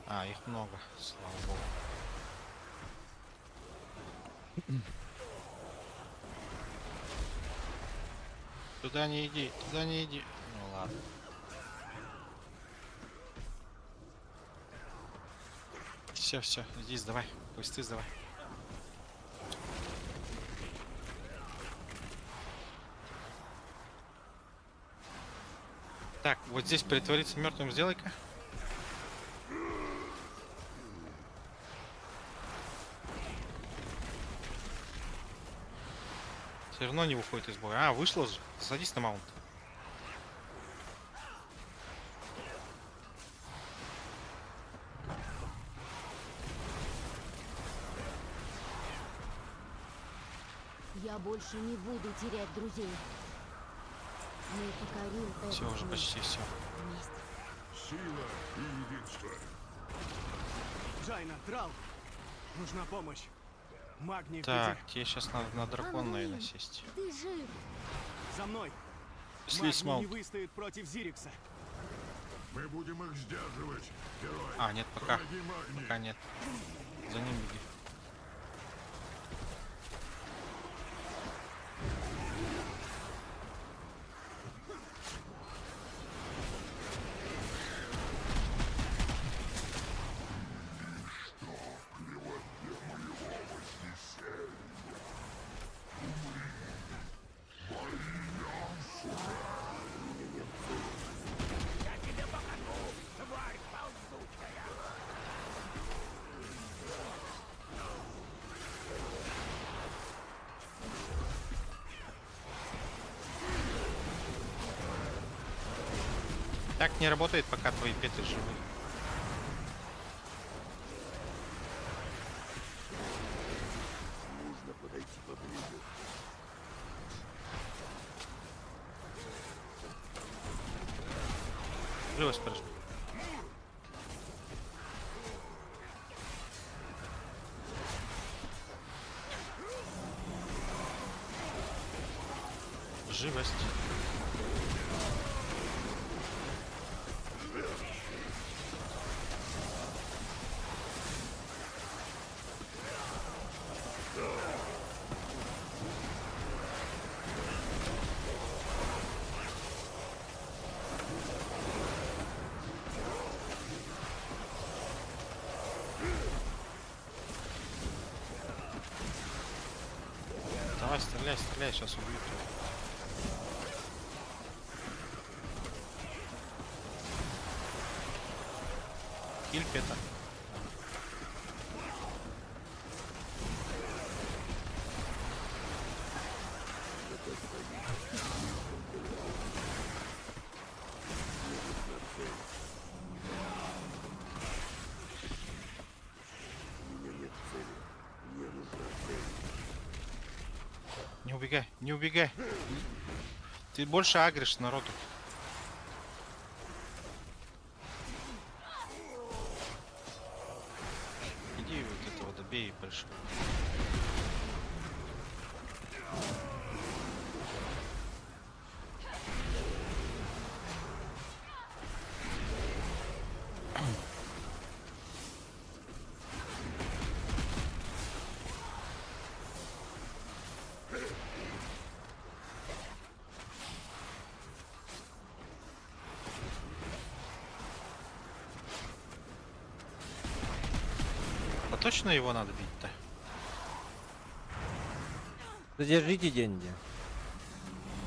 А, их много, слава богу. Туда не иди, туда не иди. Ну ладно. Все, иди сдавай, пусть ты сдавай. Так, вот здесь притвориться мертвым сделай-ка. Все равно не выходит из боя. А, вышло же. Садись на маунт. Я больше не буду терять друзей. Мы покорим этот Все, уже мир почти все. вместе. Сила и единство. Джайна, Трал, нужна помощь. Магний Так, тебе сейчас надо на дракона, Андуин, наверное, сесть. Ты жив. За мной. Слизь Магний не маунт. выстоит против Зирикса. Мы будем их сдерживать, герой. А, нет, пока. Помоги Магнии. Пока нет. За ним беги. Так не работает, пока твои петы живы. Нужно подойти поближе. Живость прожми. Живость. Давай, стреляй, сейчас убью тебя. Киль пета. Не убегай. Ты больше агришь народу. Иди вот этого добей большого. А точно его надо бить-то? Задержите деньги.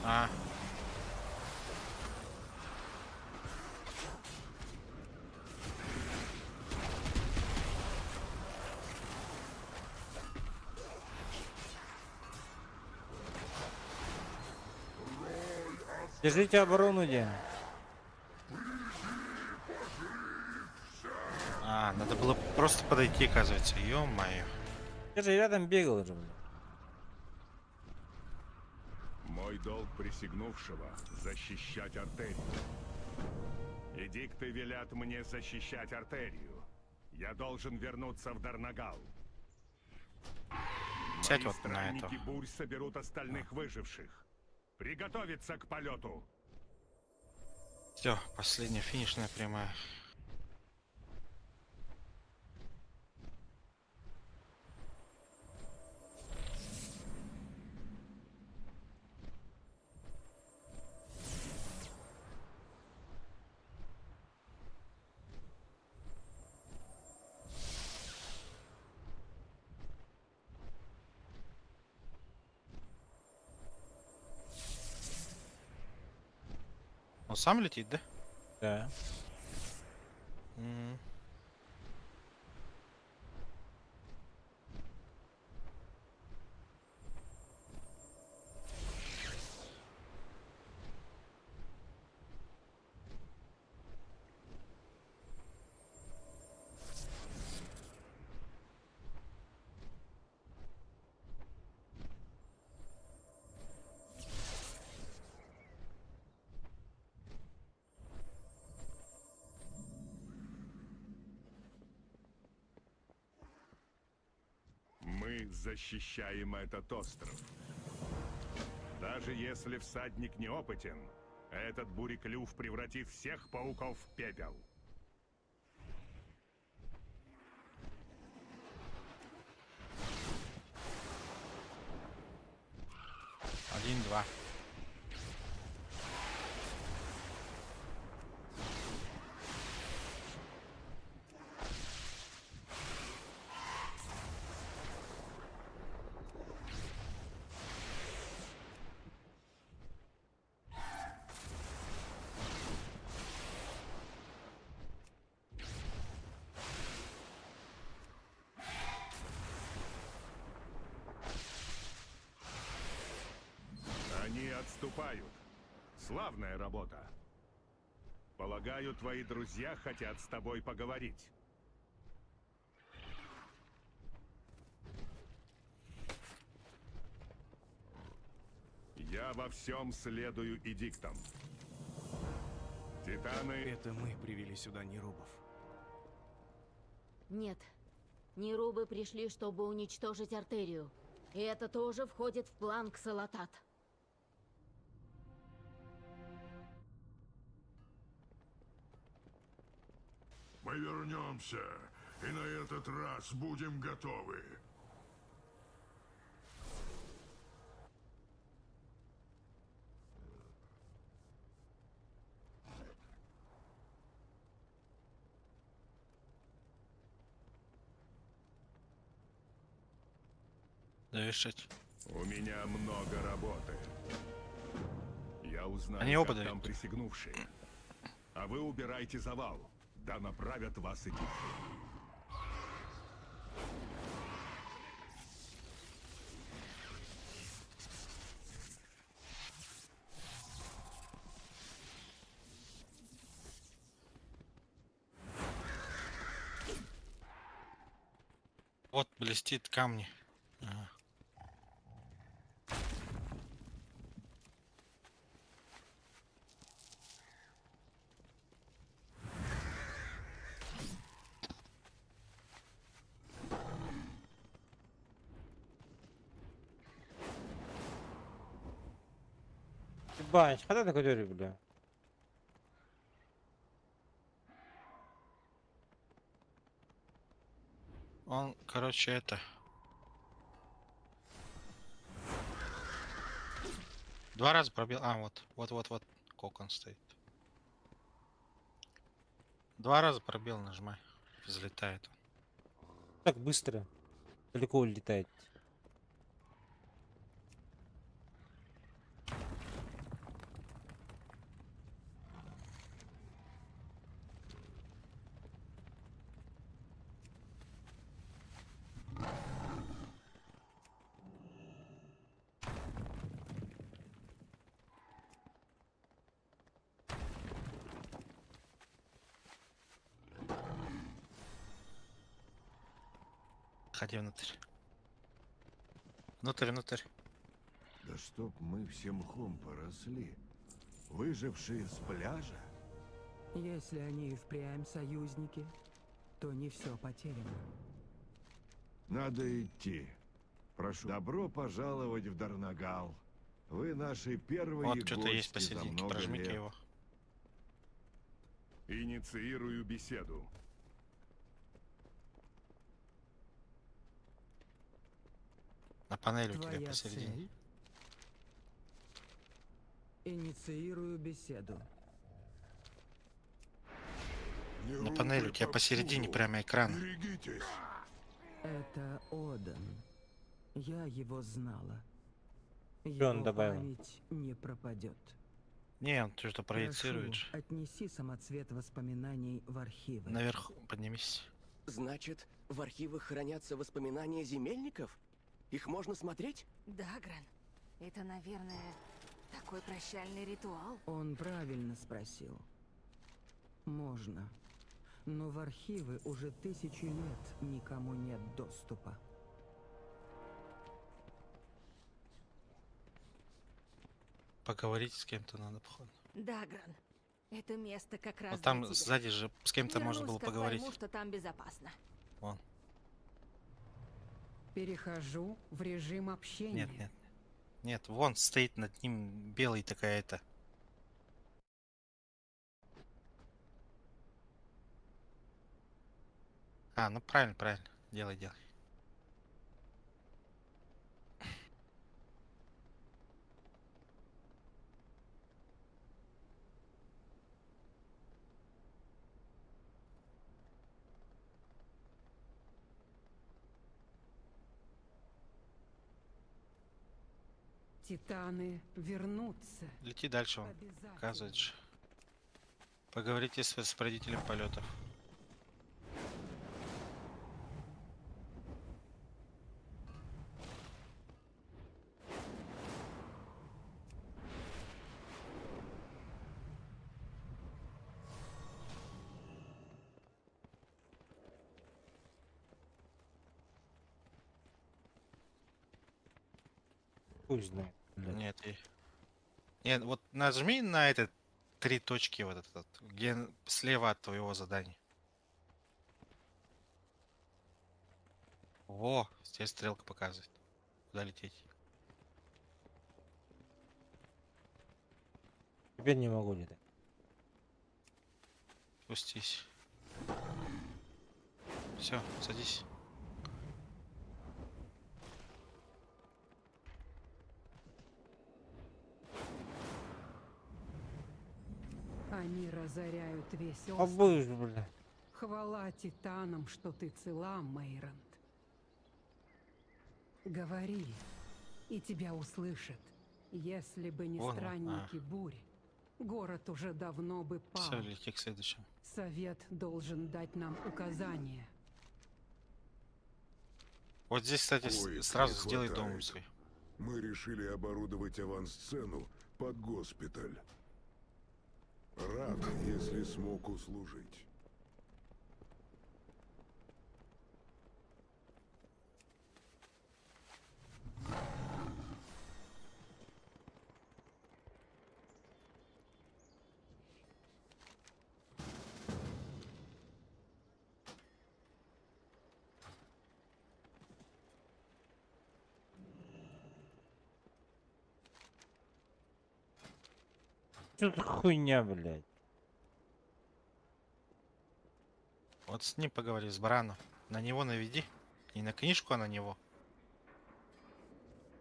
А. Держите оборону, Ден. А, надо было просто подойти, оказывается. Ё-моё. Я же рядом бегал же. Мой долг присягнувшего — защищать Артерию. Эдикты велят мне защищать артерию. Я должен вернуться в Дарнагал. Сядь Мои вот на странники эту. бурь соберут остальных выживших. Приготовиться к полету. Все, последняя финишная прямая. Он сам летит, да? Да. Мгм. Мы защищаем этот остров. Даже если всадник неопытен, этот буреклюв превратит всех пауков в пепел. Один-два. Они отступают. Славная работа. Полагаю, твои друзья хотят с тобой поговорить. Я во всем следую эдиктам. Титаны... Это мы привели сюда нерубов. Нет. Нерубы пришли, чтобы уничтожить артерию. И это тоже входит в план Ксалатат. Мы вернемся, и на этот раз будем готовы. Завершить. У меня много работы. Я узнаю, Они оба как там дают. присягнувшие. А вы убирайте завал. Да направят вас эдикты. Вот блестит камни. Ага. Ебать, когда ты который, бля? Он, короче, это... Два раза пробил. А, вот. Вот. Кокон стоит. Два раза пробил, нажимай. Взлетает он. Так быстро. Далеко улетает. Ходи внутрь. Внутрь. Да чтоб мы всем мхом поросли. Выжившие с пляжа? Если они и впрямь союзники, то не все потеряно. Надо идти. Прошу. Добро пожаловать в Дарнагал. Вы наши первые Вот что-то гости есть за посерединке, много прожмите лет. его. Инициирую беседу. На панели у тебя Твоя посередине. цель? Инициирую беседу. На панели у тебя посередине прямо экран. Берегитесь. Это Одан. Я его знала. Что он Его добавил? память не пропадет. Не, он что-то проецирует. Прошу, отнеси самоцвет воспоминаний в архивы. Наверх поднимись. Значит, в архивах хранятся воспоминания земельников? Их можно смотреть? Да, Гран. Это, наверное, такой прощальный ритуал. Он правильно спросил. Можно. Но в архивы уже 1000 лет никому нет доступа. Поговорить с кем-то надо, походу. Да, Гран. Это место как раз Вот там для тебя. сзади же с кем-то можно Вернусь, было как поговорить. пойму, что там безопасно. Вон. Перехожу в режим общения. Нет, нет. Нет, вон стоит над ним белый такая-то. А, ну правильно, правильно. Делай, делай. Титаны вернутся. Лети дальше, он показывает же. Поговорите с распорядителем полетов. Пусть знает. Нет, нет, вот нажми на это 3 точки, вот этот, где слева от твоего задания. Во, здесь стрелка показывает, куда лететь. Теперь не могу летать. Спустись. Все, садись. Они разоряют весь А остров. будешь, бля. Хвала титанам, что ты цела, Мейрант. Говори, и тебя услышат. Если бы не Вон он, странники бури, город уже давно бы пал. Все, лети к следующему. Совет должен дать нам указания. Вот здесь, кстати, Коек сразу не сделай хватает. дом свой. Мы решили оборудовать авансцену под госпиталь. Рад, если смог услужить. Что за хуйня, блядь? Вот с ним поговори, с Браном. На него наведи. Не на книжку, а на него.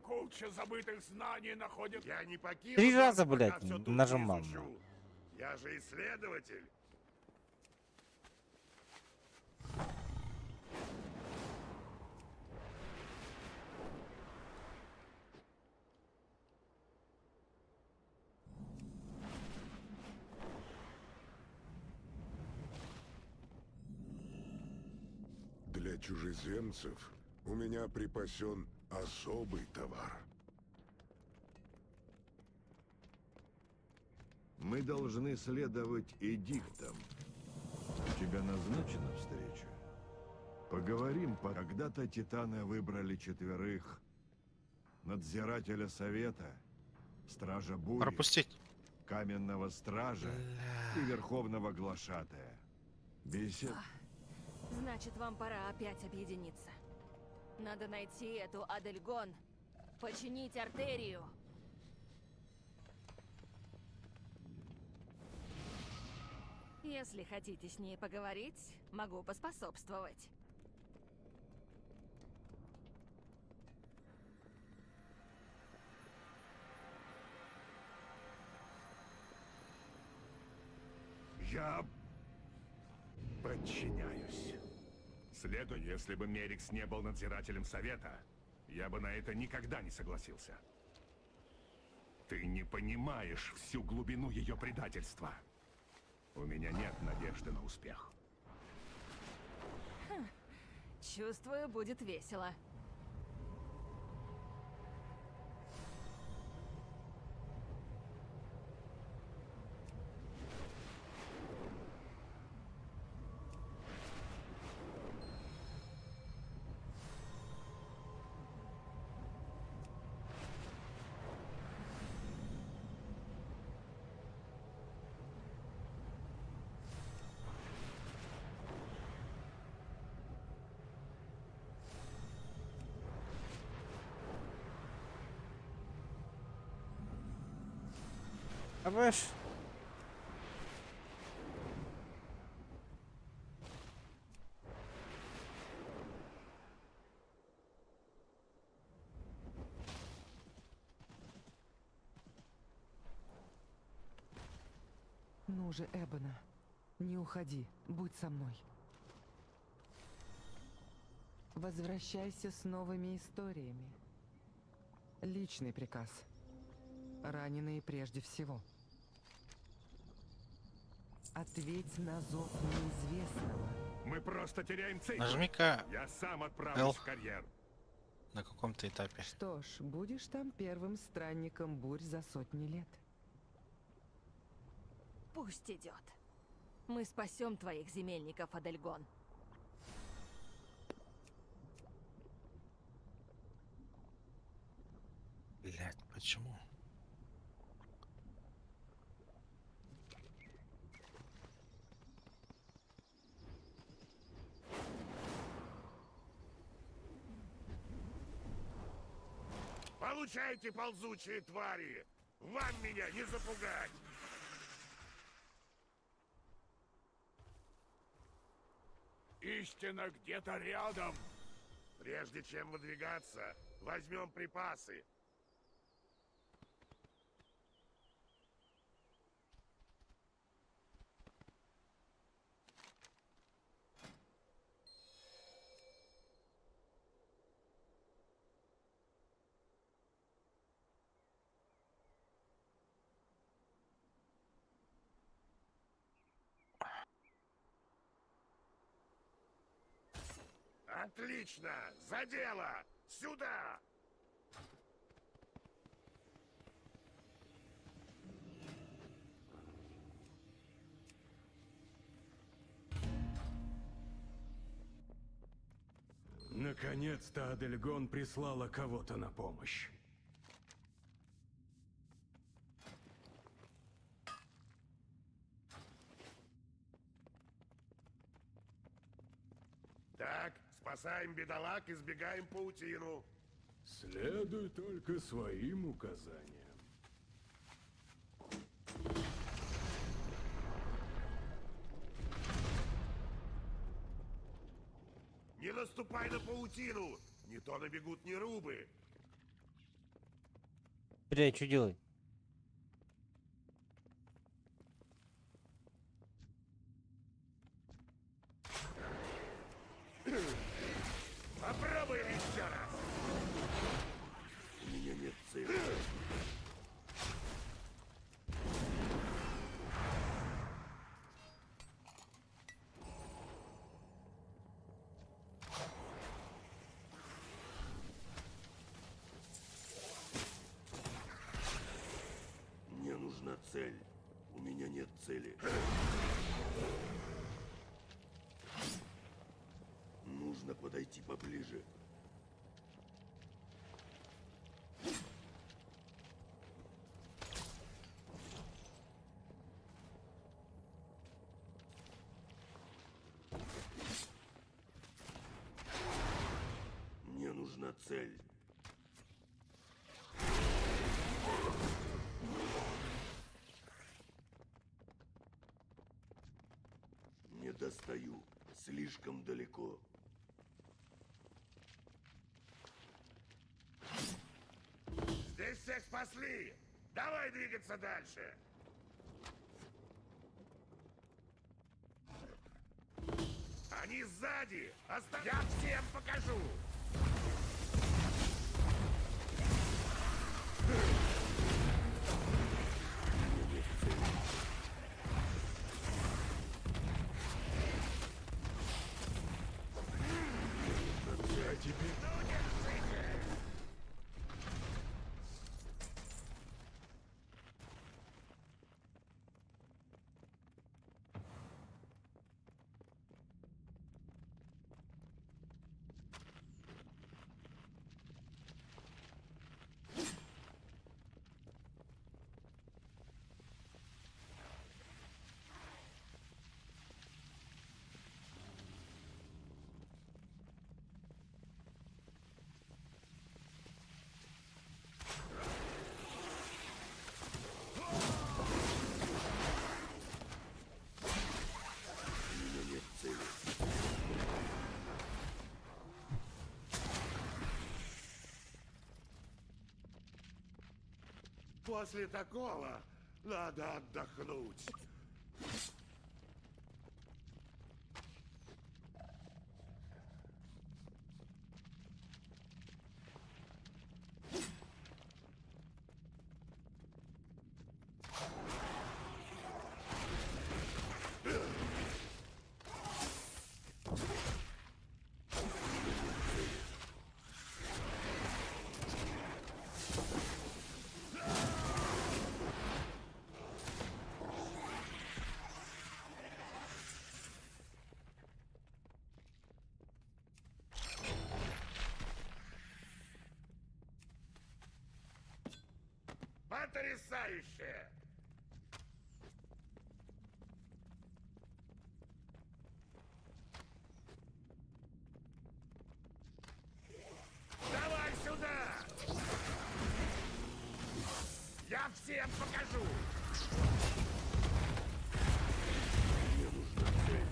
Куча забытых знаний находит. Я не покину. 3 вас, раза, пока блядь, всё тут нажимал. не изучу. Я же исследователь. Для чужеземцев у меня припасен особый товар. Мы должны следовать эдиктам. У тебя назначена встреча? Поговорим, когда-то титаны выбрали 4: надзирателя совета, стража бури, Пропустить. каменного стража и верховного глашатая. Бесед... Значит, вам пора опять объединиться. Надо найти эту Адельгон, починить артерию. Если хотите с ней поговорить, могу поспособствовать. Я подчиняюсь. Следуй, если бы Мерикс не был надзирателем Совета, я бы на это никогда не согласился. Ты не понимаешь всю глубину ее предательства. У меня нет надежды на успех. Чувствую, будет весело. Абаш. Ну же, Эбона, не уходи, будь со мной. Возвращайся с новыми историями. Личный приказ. Раненые прежде всего. Ответь на зов неизвестного. Мы просто теряем цель. Нажми-ка Я сам L отправлюсь в карьер. на каком-то этапе. Что ж, будешь там первым странником бурь за сотни лет. Пусть идет. Мы спасем твоих земельников, Адельгон. Блять, почему? Получайте, ползучие твари! Вам меня не запугать! Истина где-то рядом. Прежде чем выдвигаться, возьмем припасы. Отлично! За дело! Сюда! Наконец-то Адельгон прислала кого-то на помощь. Так, спасаем бедолаг и сбегаем паутину. Следуй только своим указаниям. Не наступай на паутину! Не то набегут нерубы. Бля, что делать? Попробуем еще раз. У меня нет цели. Мне нужна цель. У меня нет цели. Нужно подойти поближе. цель. Не достаю. Слишком далеко. Здесь всех спасли! Давай двигаться дальше! Они сзади! Я всем покажу! А теперь... После такого надо отдохнуть. Потрясающе! Давай сюда! Я всем покажу! Мне нужна цель.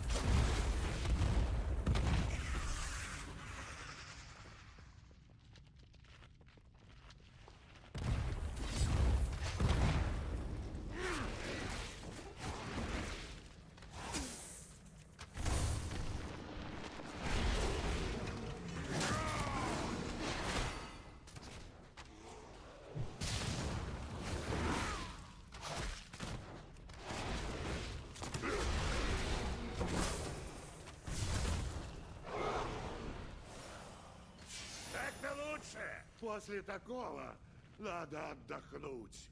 Так-то лучше! После такого надо отдохнуть.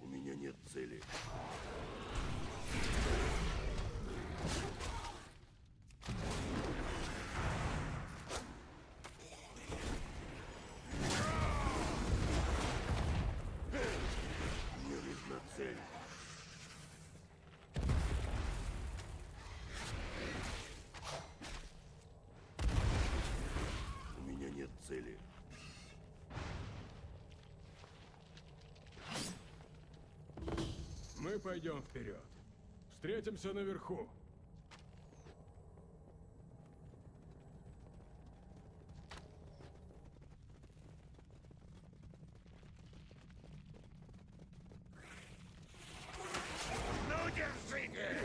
У меня нет цели. Мне нужна цель. У меня нет цели. Мы пойдем вперед. Встретимся наверху. Ну, держите!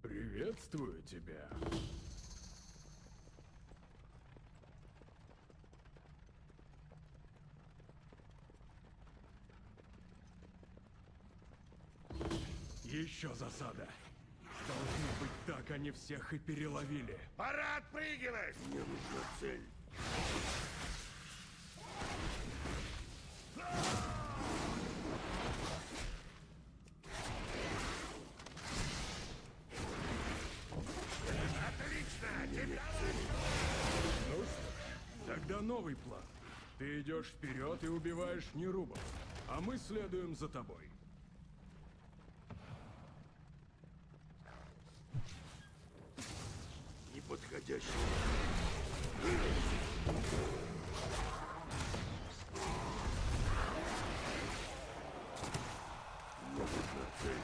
Приветствую тебя. Еще засада. Должны быть Так они всех и переловили. Пора отпрыгивать! Мне нужна цель. Ну что ж, тогда новый план. Ты идешь вперед и убиваешь нерубов, а мы следуем за тобой. Неподходящий. Мне нужна цель.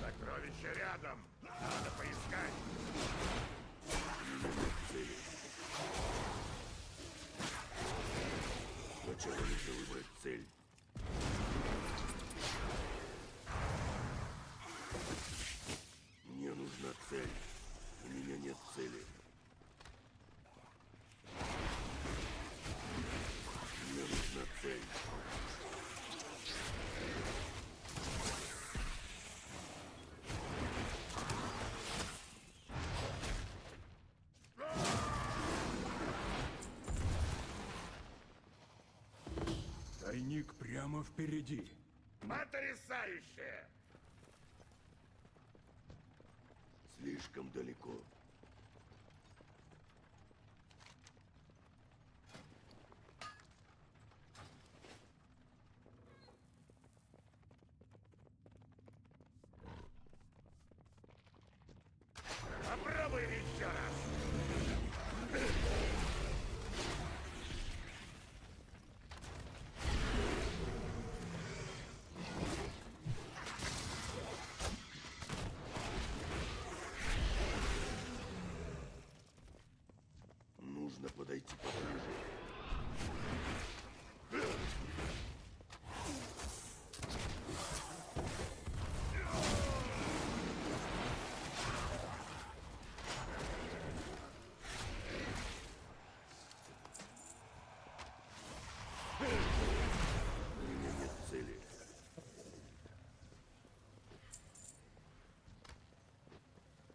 Сокровище рядом. Надо поискать. Сначала нужно выбрать цель. Мне нужна цель. У меня нет цели. Мне нужна цель. Тайник прямо впереди. Потрясающе! Слишком далеко. Попробуем еще раз. Нужно подойти поближе. У меня нет цели.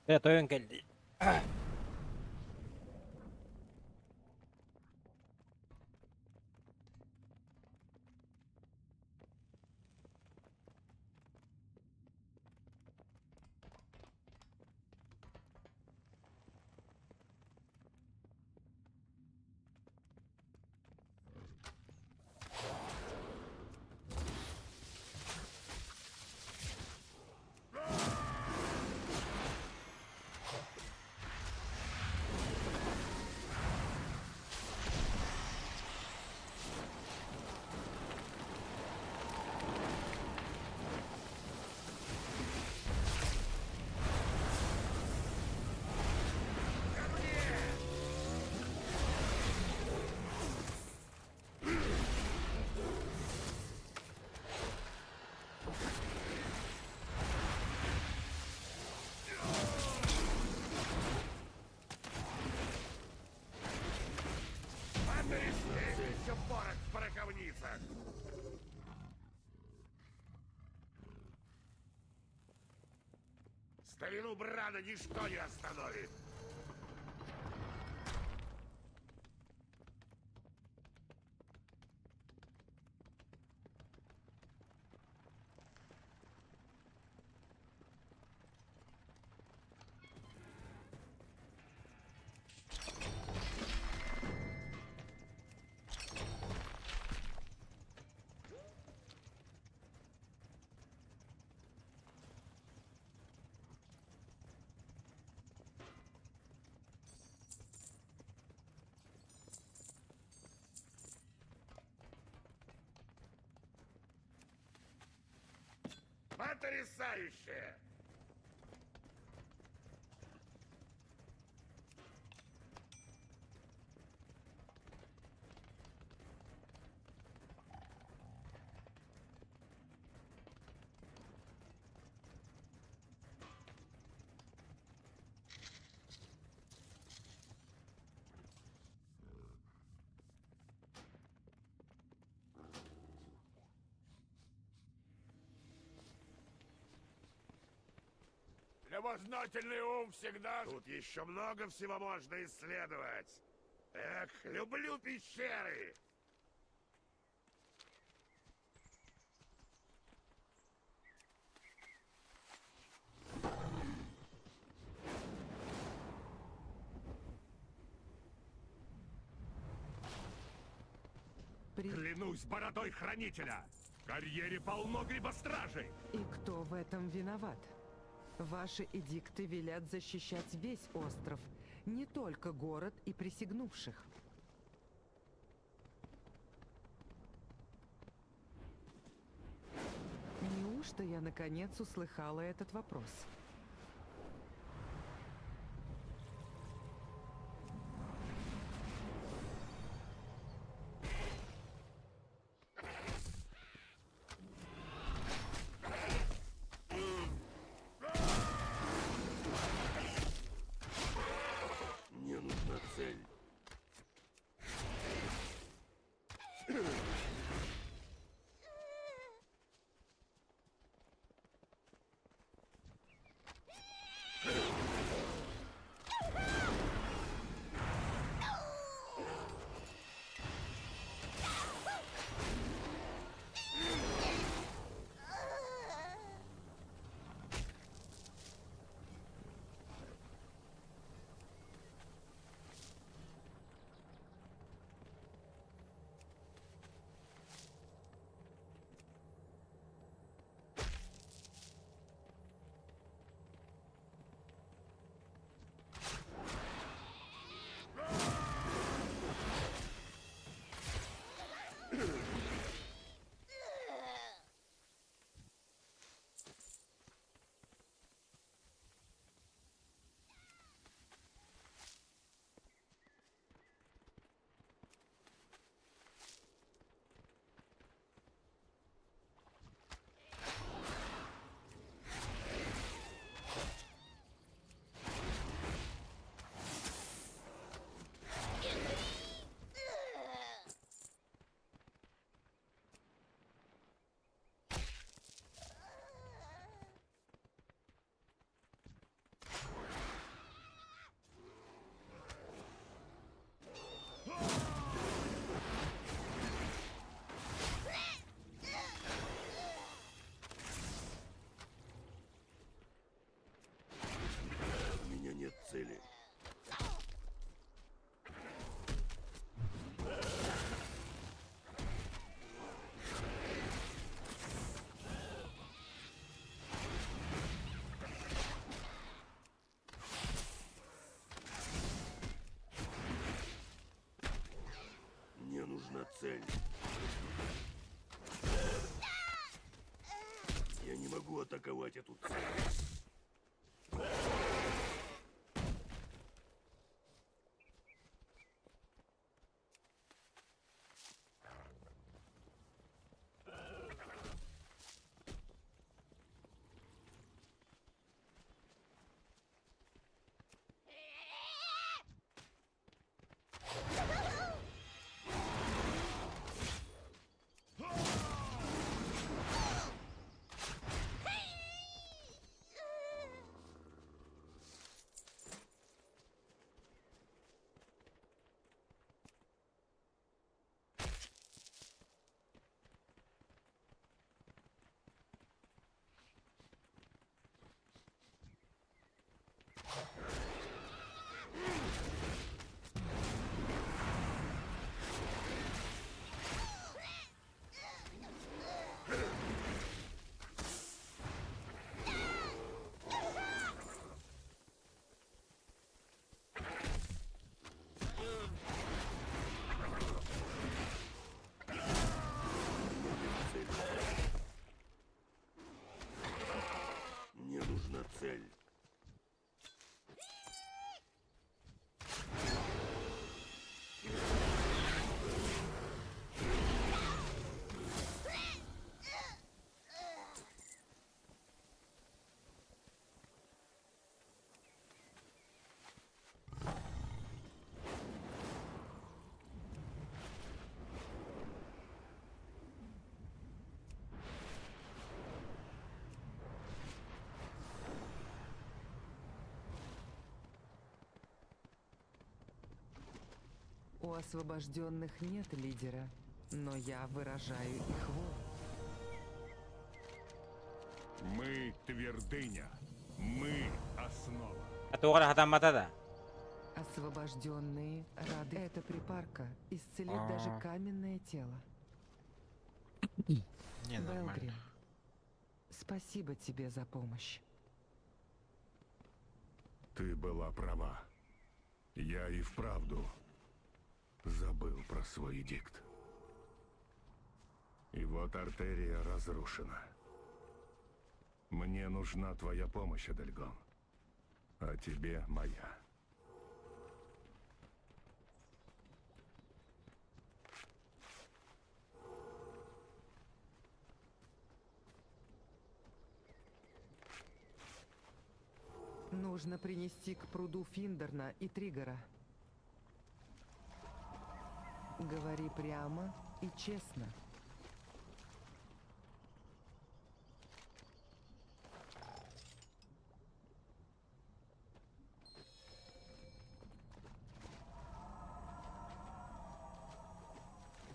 Evet oyun geldi. Еще порох в пороховницах. Старину Брана ничто не остановит. Потрясающе! Любознательный ум всегда... Тут еще много всего можно исследовать. Эх, люблю пещеры. Клянусь бородой хранителя! В карьере полно грибостражей! И кто в этом виноват? Ваши эдикты велят защищать весь остров, не только город и присягнувших. Неужто я наконец услыхала этот вопрос? Мне нужна цель. У меня нет цели. Мне нужна цель. Я не могу атаковать эту цель. Мне нужна цель. освобожденных нет лидера, но я выражаю их волю. Мы твердыня. Мы основа. Atuqara hatammatada. Освобожденные рады. Эта припарка исцелит даже каменное тело. Не, нормально. Белгрим, спасибо тебе за помощь. Ты была права. Я и вправду забыл про свой эдикт. И вот артерия разрушена. Мне нужна твоя помощь, Адельгон. А тебе моя. Нужно принести к пруду Финдерна и Триггера. Говори прямо и честно.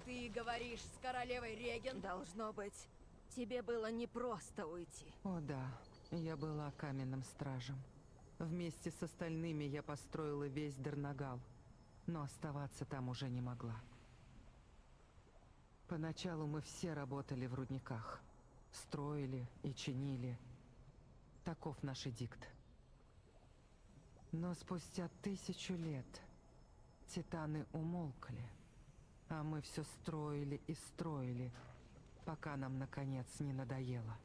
Ты говоришь с королевой Реген? Должно быть, тебе было непросто уйти. О да, я была каменным стражем. Вместе с остальными я построила весь Дарнагал, но оставаться там уже не могла. Поначалу мы все работали в рудниках. Строили и чинили. Таков наш эдикт. Но спустя 1000 лет титаны умолкли, а мы все строили и строили, пока нам наконец не надоело.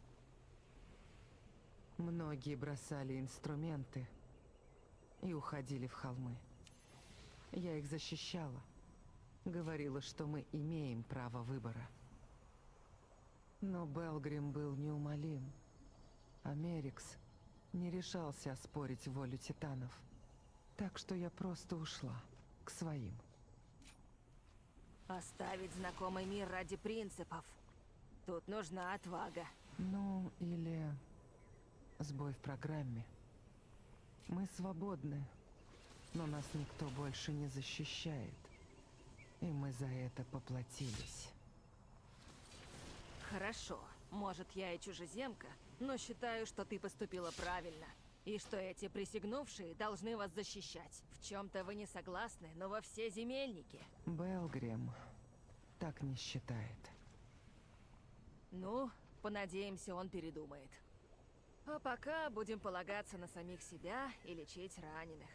Многие бросали инструменты и уходили в холмы. Я их защищала. Говорила, что мы имеем право выбора. Но Белгрим был неумолим, а Мерикс не решался оспорить волю титанов. Так что я просто ушла к своим. Оставить знакомый мир ради принципов. Тут нужна отвага. Ну, или сбой в программе. Мы свободны, но нас никто больше не защищает. И мы за это поплатились. Хорошо. Может, я и чужеземка, но считаю, что ты поступила правильно. И что эти присягнувшие должны вас защищать. В чем-то вы не согласны, но во все земельники. Белгрим так не считает. Ну, понадеемся, он передумает. А пока будем полагаться на самих себя и лечить раненых.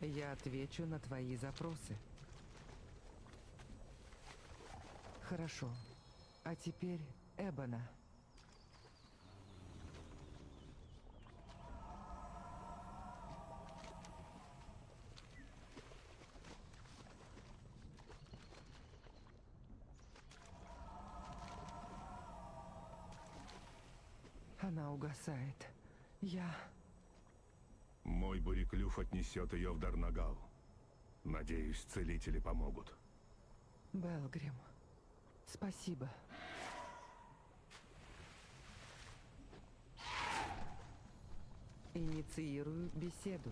Я отвечу на твои запросы. Хорошо. А теперь Эбона. Она угасает. Мой буреклюв отнесет ее в Дарнагал. Надеюсь, целители помогут. Белгрим, спасибо. Инициирую беседу.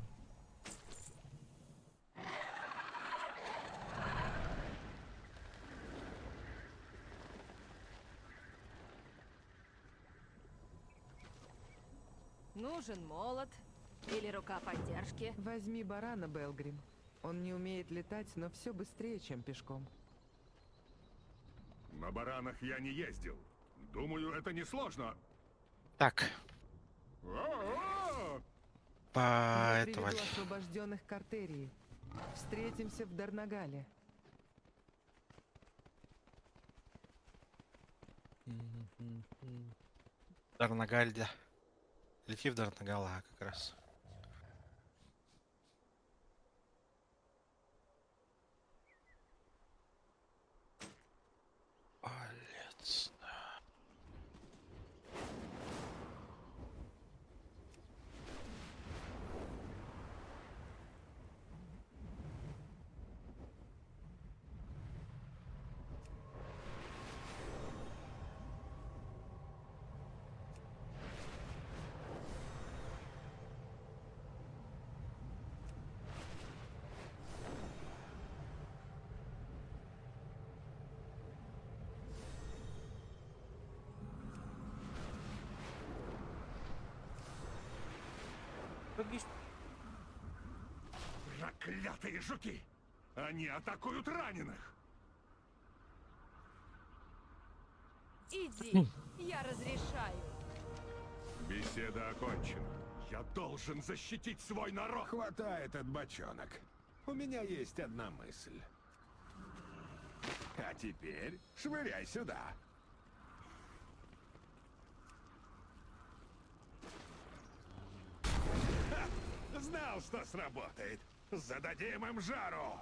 Нужен молот или рука поддержки. Возьми барана, Белгрим. Он не умеет летать, но все быстрее, чем пешком. На баранах я не ездил. Думаю, это несложно. Так. Я этого... приведу освобожденных к артерии. Встретимся в Дарнагале. Дарнагальда. Лети в Дарнагала как раз. Логично. Проклятые жуки! Они атакуют раненых! Иди, я разрешаю. Беседа окончена. Я должен защитить свой народ! Хватает от бочонок. У меня есть одна мысль. А теперь швыряй сюда. Ха! Знал, что сработает. Зададим им жару!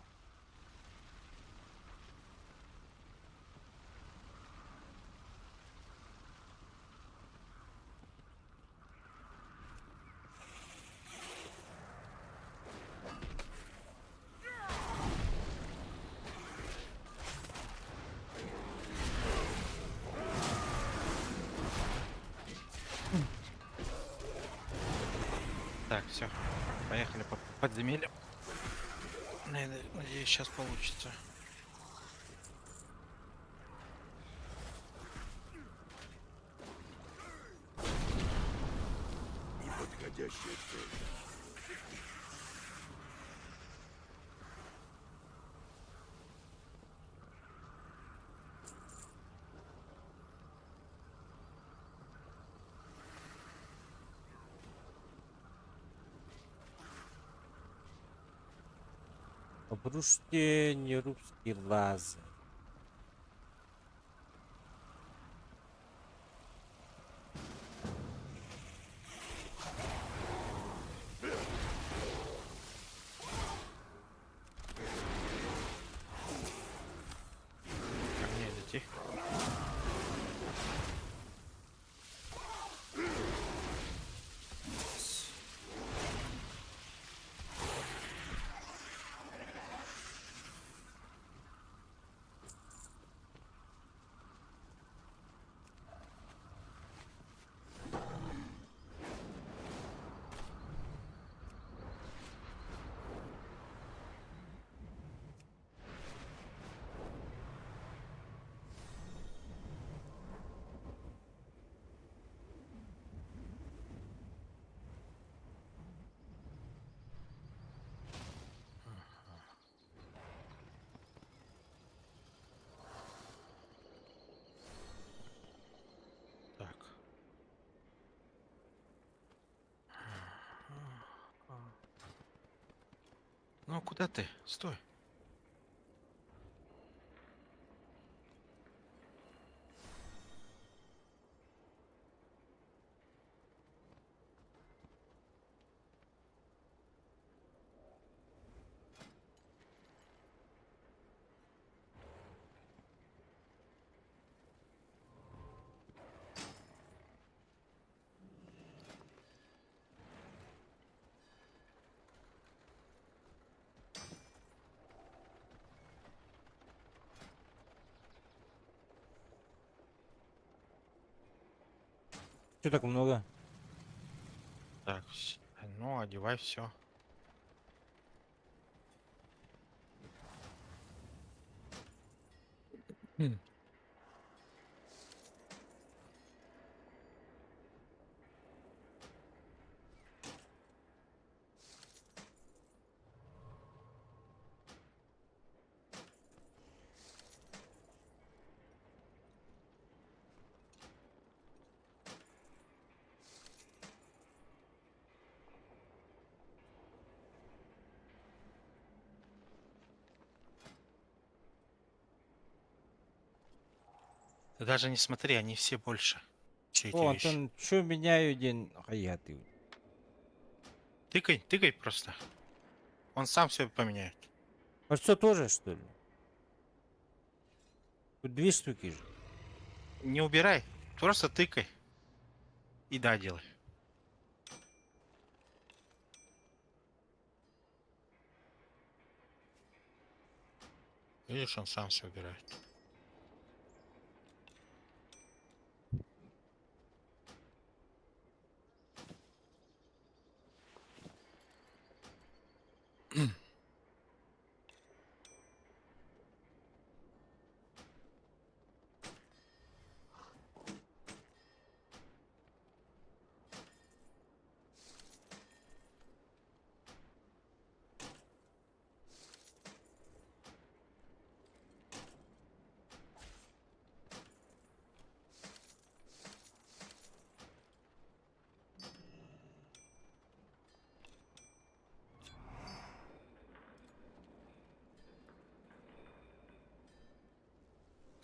Так, все. Поехали по подземельям. Надеюсь, сейчас получится. Неподходящая цель. Обрушьте нерусский лазер. Ко мне идти. Так. Ну, куда ты? Стой. Что так много? Так, ну, одевай все. Ты даже не смотри, они все больше. Все эти О, вещи. Антон, что меняю день? А я ты. Тыкай, тыкай просто. Он сам все поменяет. А что тоже, что ли? Тут 2 штуки же. Не убирай, просто тыкай. И да, делай. Видишь, он сам все убирает.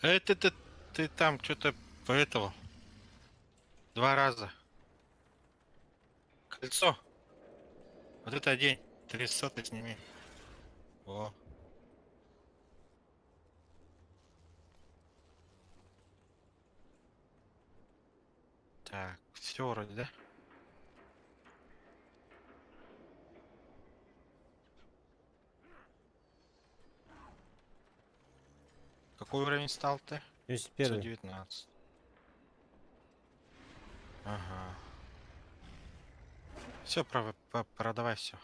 Ты там что-то по этого. 2 раза. Кольцо. Вот это одень. 300 ты сними. О. Так, все вроде, да? Какой уровень стал ты? 51. 119. Ага. Все, продавай все.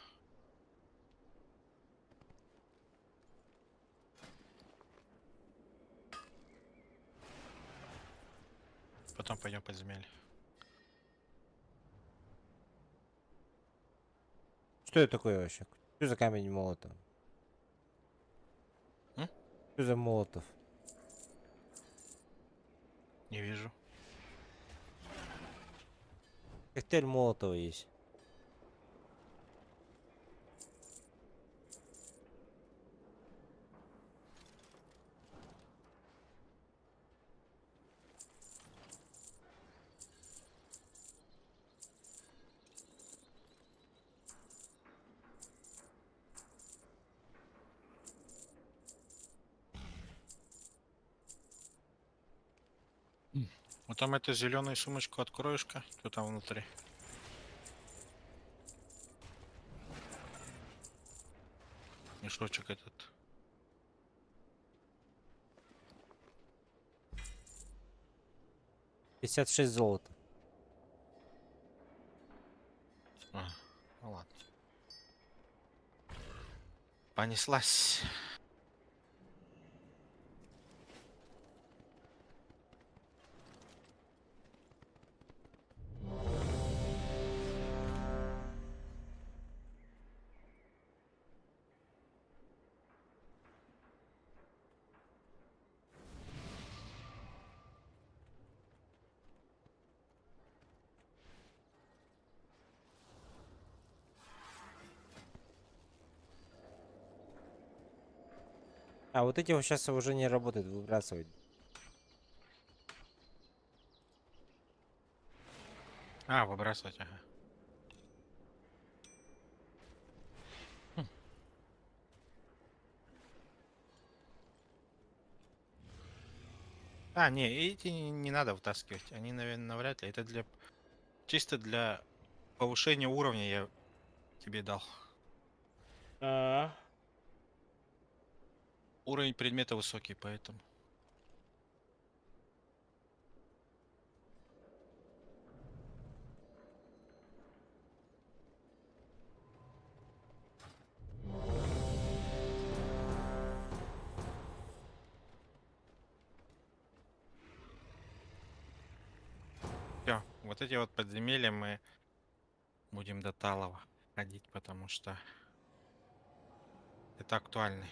Потом пойдем подземелье. Что это такое вообще? Что за камень молотов? Что за молотов? Не вижу. Коктейль молотова есть. Вот там эту зеленую сумочку откроешь-ка, что там внутри? Мешочек этот. $56 золота. Ну ладно. Понеслась. А вот эти вот сейчас уже не работают, выбрасывать. А, выбрасывать, ага. А, не, эти не надо вытаскивать. Они, наверное, навряд ли. Это для чисто для повышения уровня я тебе дал. Уровень предмета высокий, поэтому. Всё, вот эти вот подземелья мы будем до Талова ходить, потому что это актуально.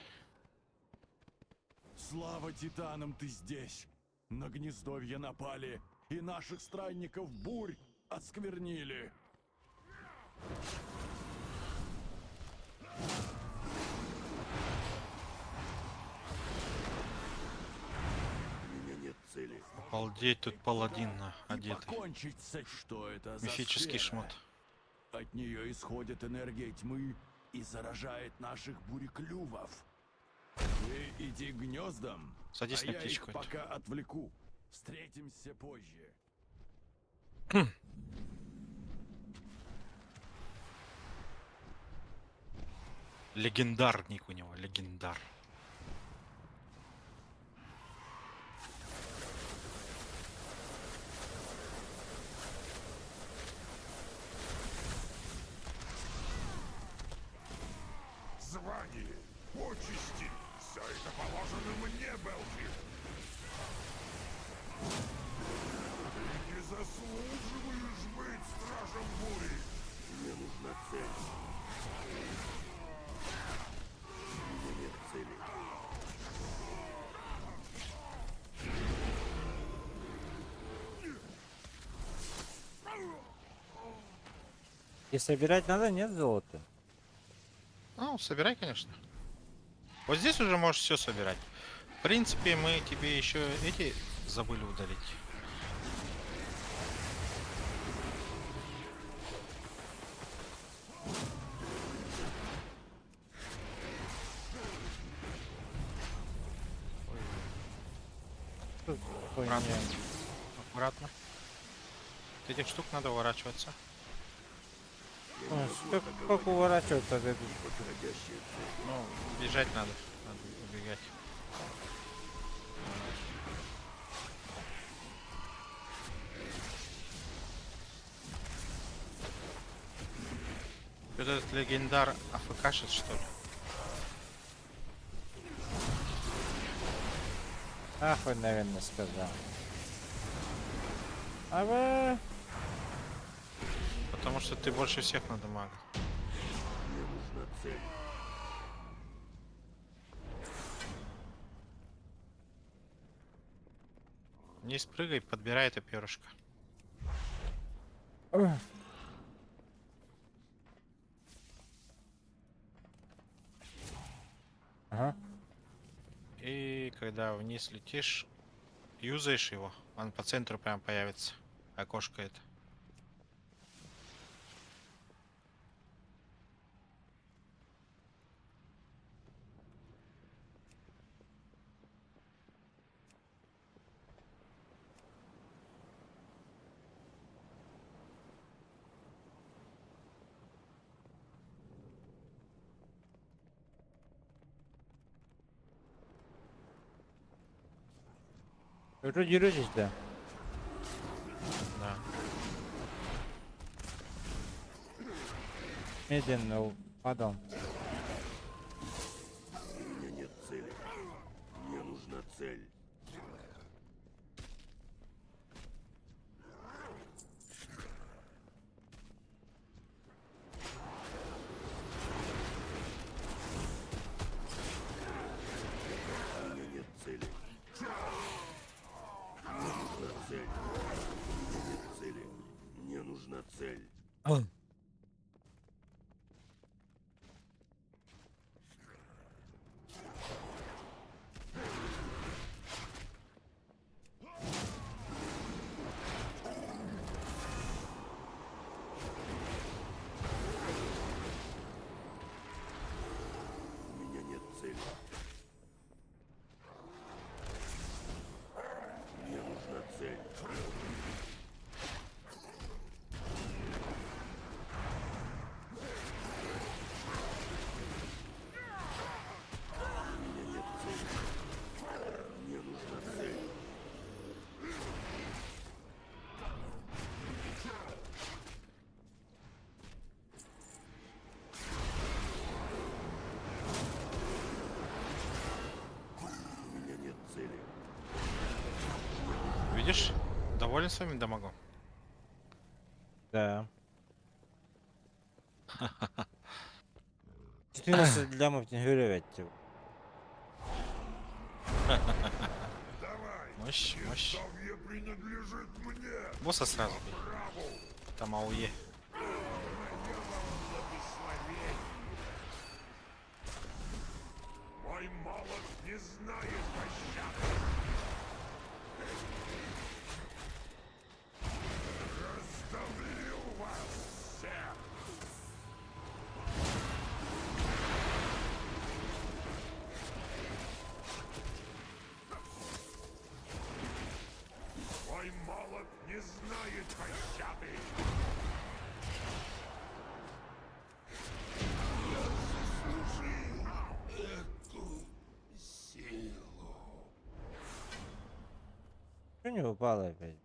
Слава титанам, ты здесь! На гнездовье напали, и наших странников бурь осквернили. У меня нет цели. Обалдеть, тут паладин одетый. Покончить с... Что это за Мифический сфера? шмот. От нее исходит энергия тьмы и заражает наших буреклювов. Ты иди к гнездам, Садись а на я птичку их эту. пока отвлеку. Встретимся позже. Легендарник у него, легендар. Звание, почести, все это положено мне, Белфи. Ты не заслуживаешь быть стражем бури. Мне нужна цель. У меня нет цели. И собирать надо, нет золота? Ну, собирай, конечно. Вот здесь уже можешь все собирать. В принципе, мы тебе еще эти забыли удалить. Аккуратно. Аккуратно. От этих штук надо уворачиваться. Как уворачиваться от этого? Ну, бежать надо. Надо убегать. Этот легендар АФКшит, что ли? Ах, он, наверное, сказал. А вы... Потому что ты больше всех на дамагах. Мне нужна цель. Не спрыгай, подбирай это перышко. Ага. И когда вниз летишь, юзаешь его, он по центру прям появится. Окошко это. Вроде держись, да. Да. Медленно падал. У меня нет цели. Мне нужна цель. У меня нет цели. Мне нужна цель. У меня нет цели. Мне нужна цель. Видишь? Доволен своим дамагом? Да. 14 лямов не говорю, Мощь, мощь. Босса сразу бей. Там АУЕ. Мой молот не знает пощады. Раздавлю вас всех. Мой молот не знает пощады. Я заслужил эту силу. Что не упало опять?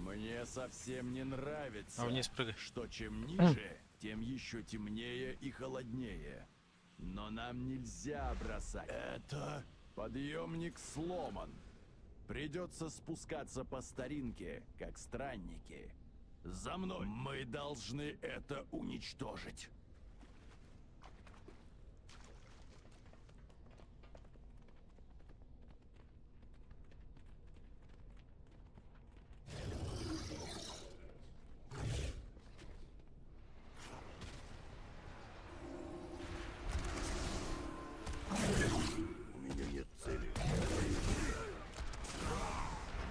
Мне совсем не нравится, А вниз прыгай. что чем ниже, тем еще темнее и холоднее. Но нам нельзя бросать. Это подъемник сломан. Придется спускаться по старинке, как странники. За мной! Мы должны это уничтожить. У меня нет цели.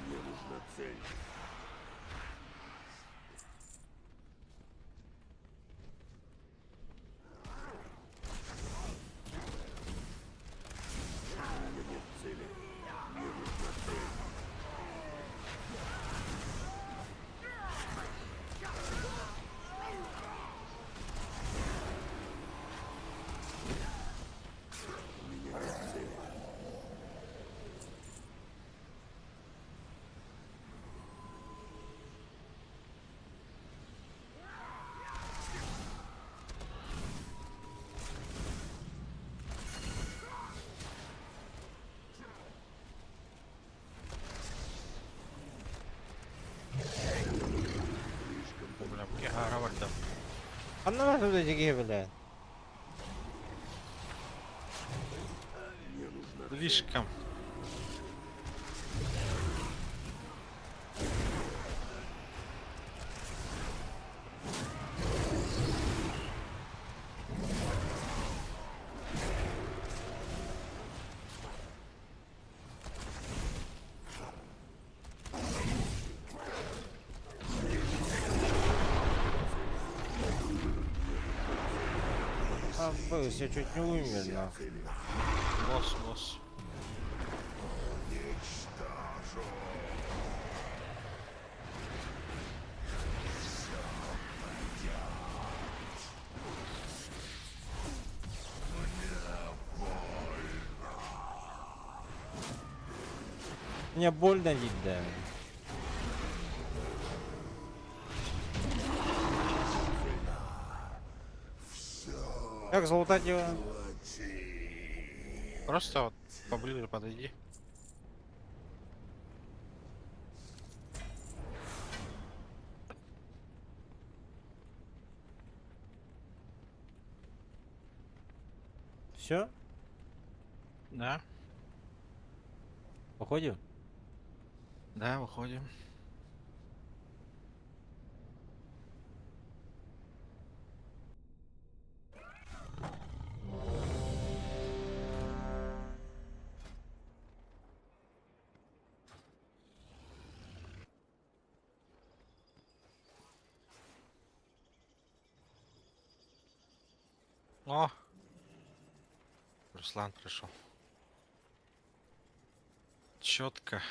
Мне нужна цель. У меня нет цели. Мне нужна цель. У меня нет цели. Бля, пригоровать да. Анлар туда диги, блядь. Мне нужна цель. Слишком. Быс, я чуть не умер, нахуй. Босс. Мне больно ведь, да. Как залутать его? Просто вот поближе подойди. Все? Да. Уходим? Да, выходим. О! Руслан пришел. Четко.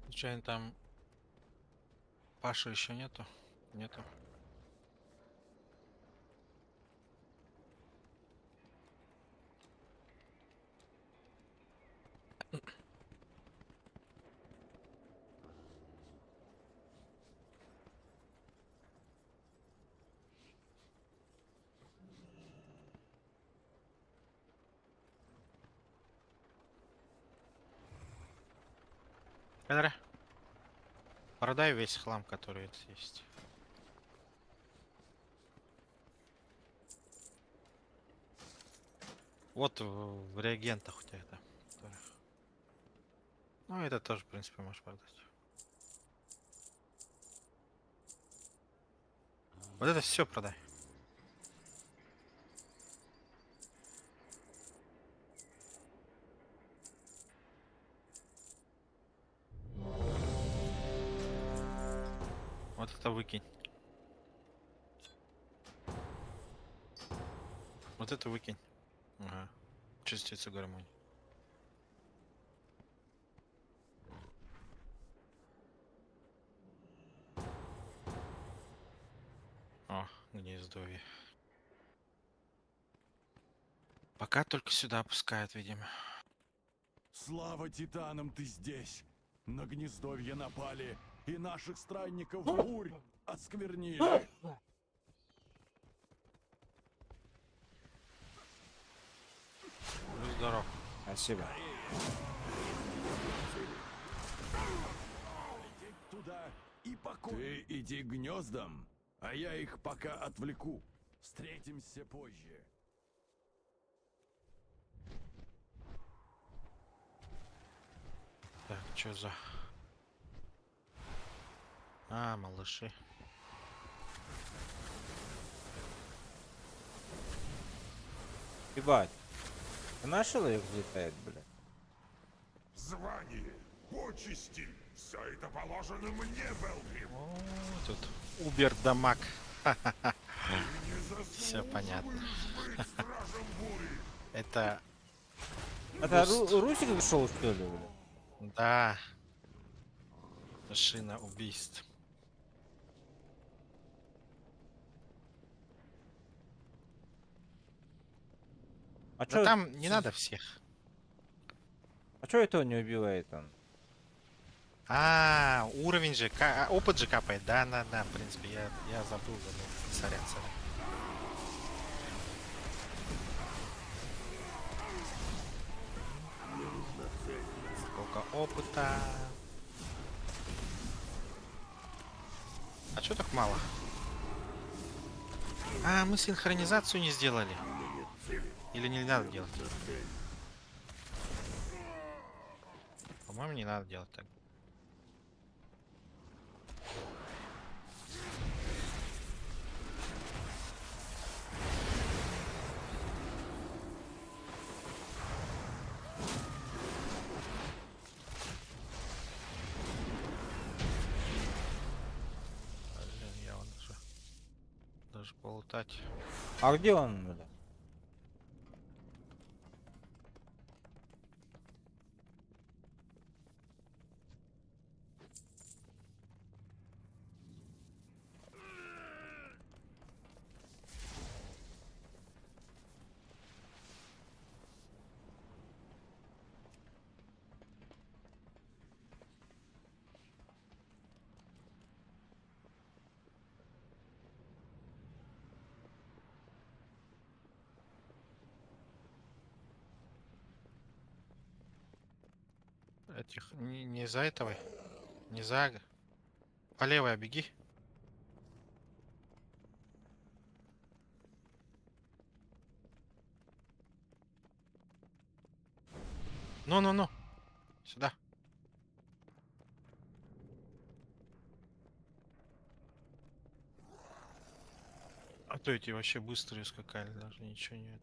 Случайно там Паши еще нету? Нету. Педро, продай весь хлам, который есть. Вот в реагентах у тебя это. Ну, это тоже, в принципе, можешь продать. Вот это все продай. Вот это выкинь. Вот это выкинь. Ага. Частицу гармонии. О, гнездовье. Пока только сюда опускают, видимо. Слава титанам, ты здесь! На гнездовье напали, и наших странников бурь осквернили. Будь здоров. Спасибо. Туда и покой. Ты иди к гнездам, а я их пока отвлеку. Встретимся позже. Так, что за... А, малыши. Ебать. Наш человек взлетает, блядь. Звание, почести, все это положено мне, Белгрим. Тут Убер Дамаг. Все понятно. Это... Это Русик зашел, что ли, блядь? Да. Машина убийств. А Да чё... там не надо всех. А чё это он не убивает он? А, уровень же, опыт же капает. Да, в принципе, я забыл. Сорян. Сколько опыта. А чё так мало? А, мы синхронизацию не сделали. Или не надо делать? По-моему, не надо делать так. Блин, я вон даже полутать. А где он, блядь? Этих не за этого, не за... По левой беги. Ну. Сюда. А то эти вообще быстрые скакали, даже ничего нет.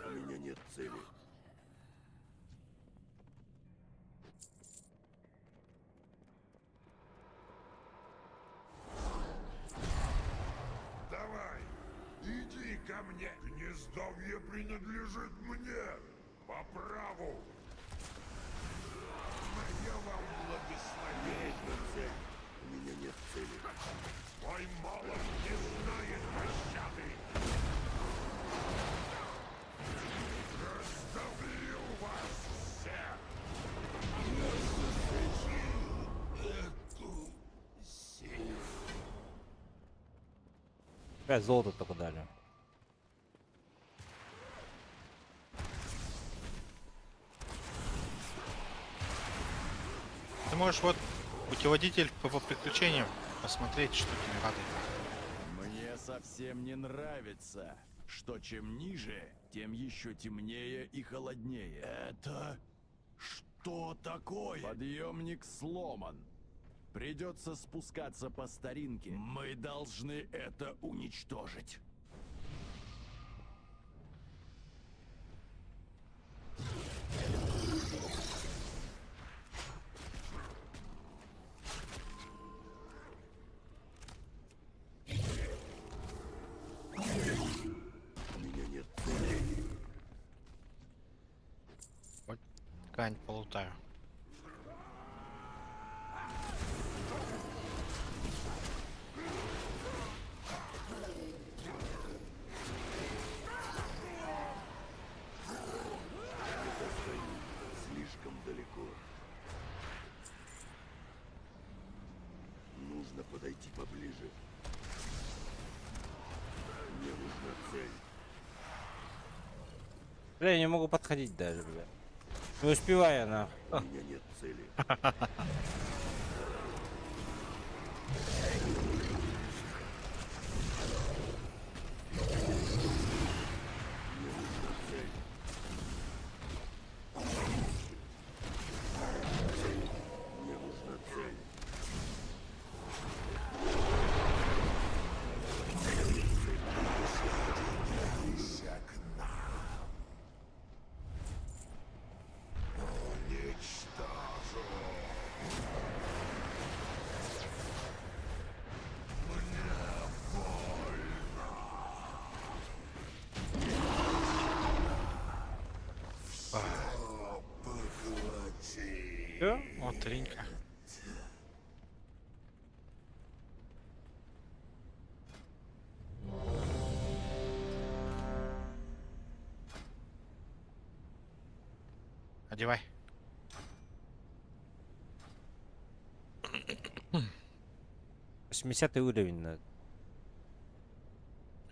У меня нет цели. Давай, иди ко мне. Гнездовье принадлежит мне. По праву. Мое вам благословение. У меня нет цели. Мой молот не знает пощады. Раздавлю вас всех. Эту силу. Опять золото только дали. Ты можешь вот путеводитель по приключениям посмотреть, что тебе надо. Мне совсем не нравится, что чем ниже, тем еще темнее и холоднее. Это что такое? Подъемник сломан. Придется спускаться по старинке. Мы должны это уничтожить. пока не полутаю. Слишком далеко. Нужно подойти поближе. Мне нужна цель. Бля, я не могу подходить даже, бля. Не успеваю, нахуй. У меня нет цели. Мне нужна цель. Всё? Вот тренька. Одевай. Восьмидесятый уровень надо.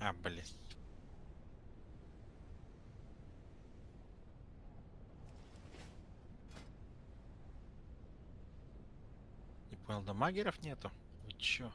А, блин. Не понял, дамагеров нету? Вы чё?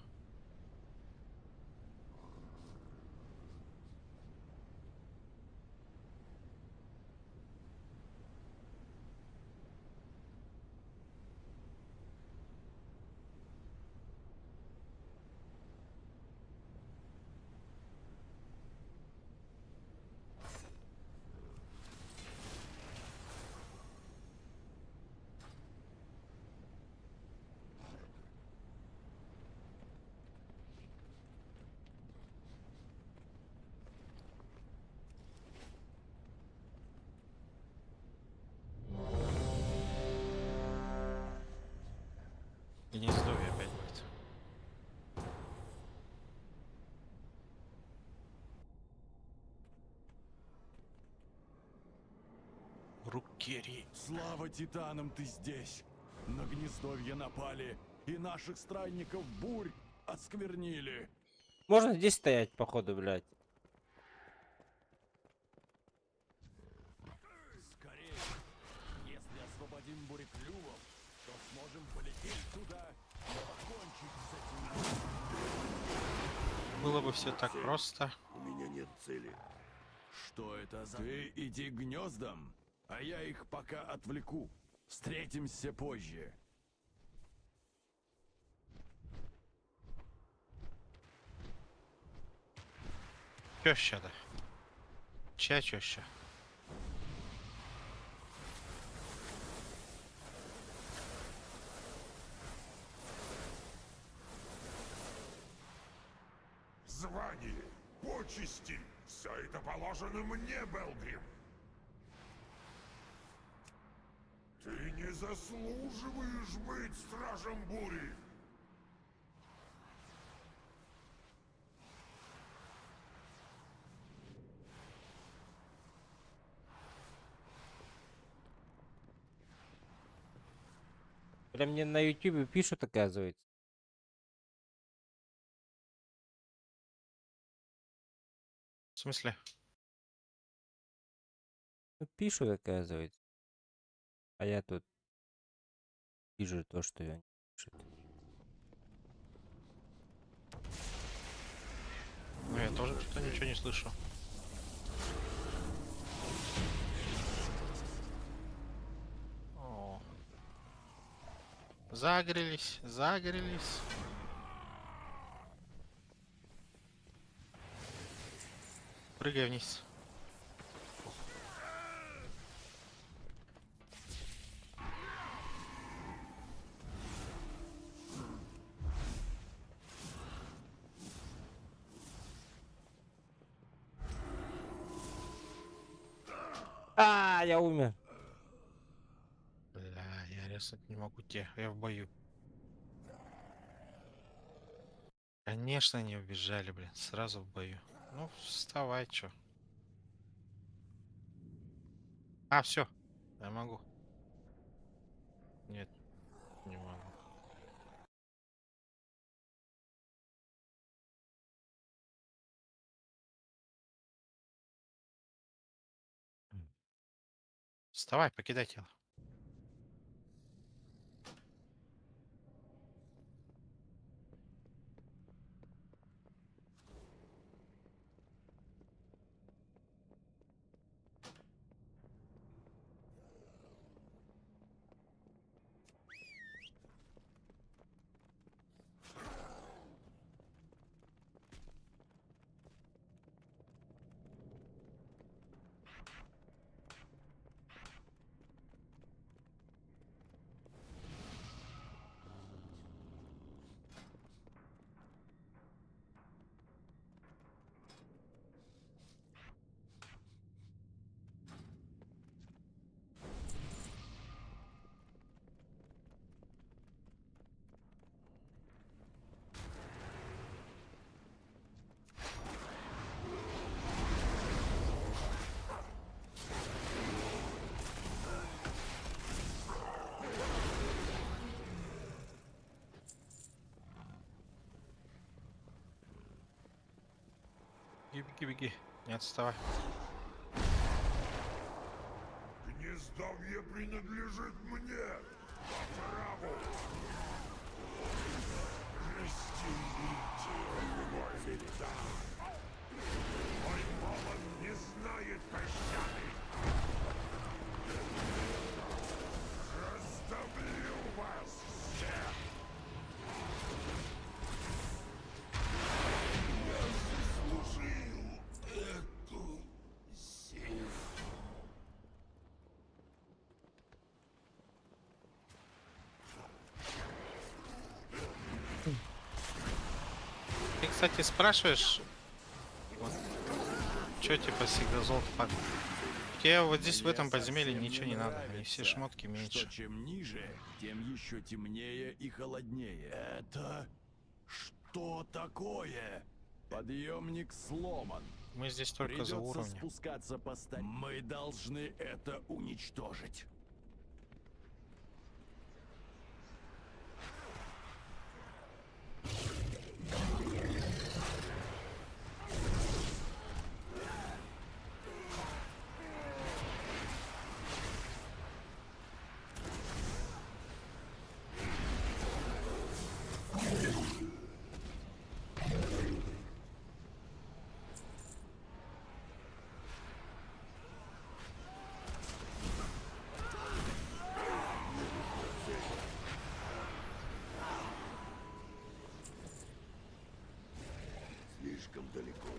Гнездовье опять будет. Рукери. Слава титанам, ты здесь! На гнездовье напали, и наших странников бурь осквернили. Можно здесь стоять, походу, блядь. Скорее, если освободим буреклювов, то сможем полететь туда и покончить с этим. Было бы все так просто. У меня нет цели. Что это за... Ты иди к гнездам, а я их пока отвлеку. Встретимся позже. Теща, да. Чья теща? Звание, почести, все это положено мне, Белгрим. Ты не заслуживаешь быть стражем бури. Прям мне на ютубе пишут, оказывается. В смысле? Ну, пишут, оказывается. А я тут вижу то, что я пишут. Ну, я тоже что-то ничего не слышу. О. Загорелись, загорелись. Прыгай вниз. А, я умер. Резнуть не могу те, я в бою. Конечно, не убежали, блин, сразу в бою. Ну, вставай, чё. А, все, я могу. Нет, не могу. Вставай, покидай тело. Беги, беги, беги. Не отставай. Гнездовье принадлежит мне, по праву. Расстелите мой вреда. Мой молот не знает пощады. Раздавлю вас всех. Я заслужил эту силу. Ты, кстати, спрашиваешь, вот, что типа всегда золото падает? Тебе вот здесь в этом подземелье ничего не надо, и все шмотки меньше. Что чем ниже, тем еще темнее и холоднее. Это что такое? Подъемник сломан. Мы здесь только за Придется уровнем. спускаться по Мы должны это уничтожить. Слишком далеко.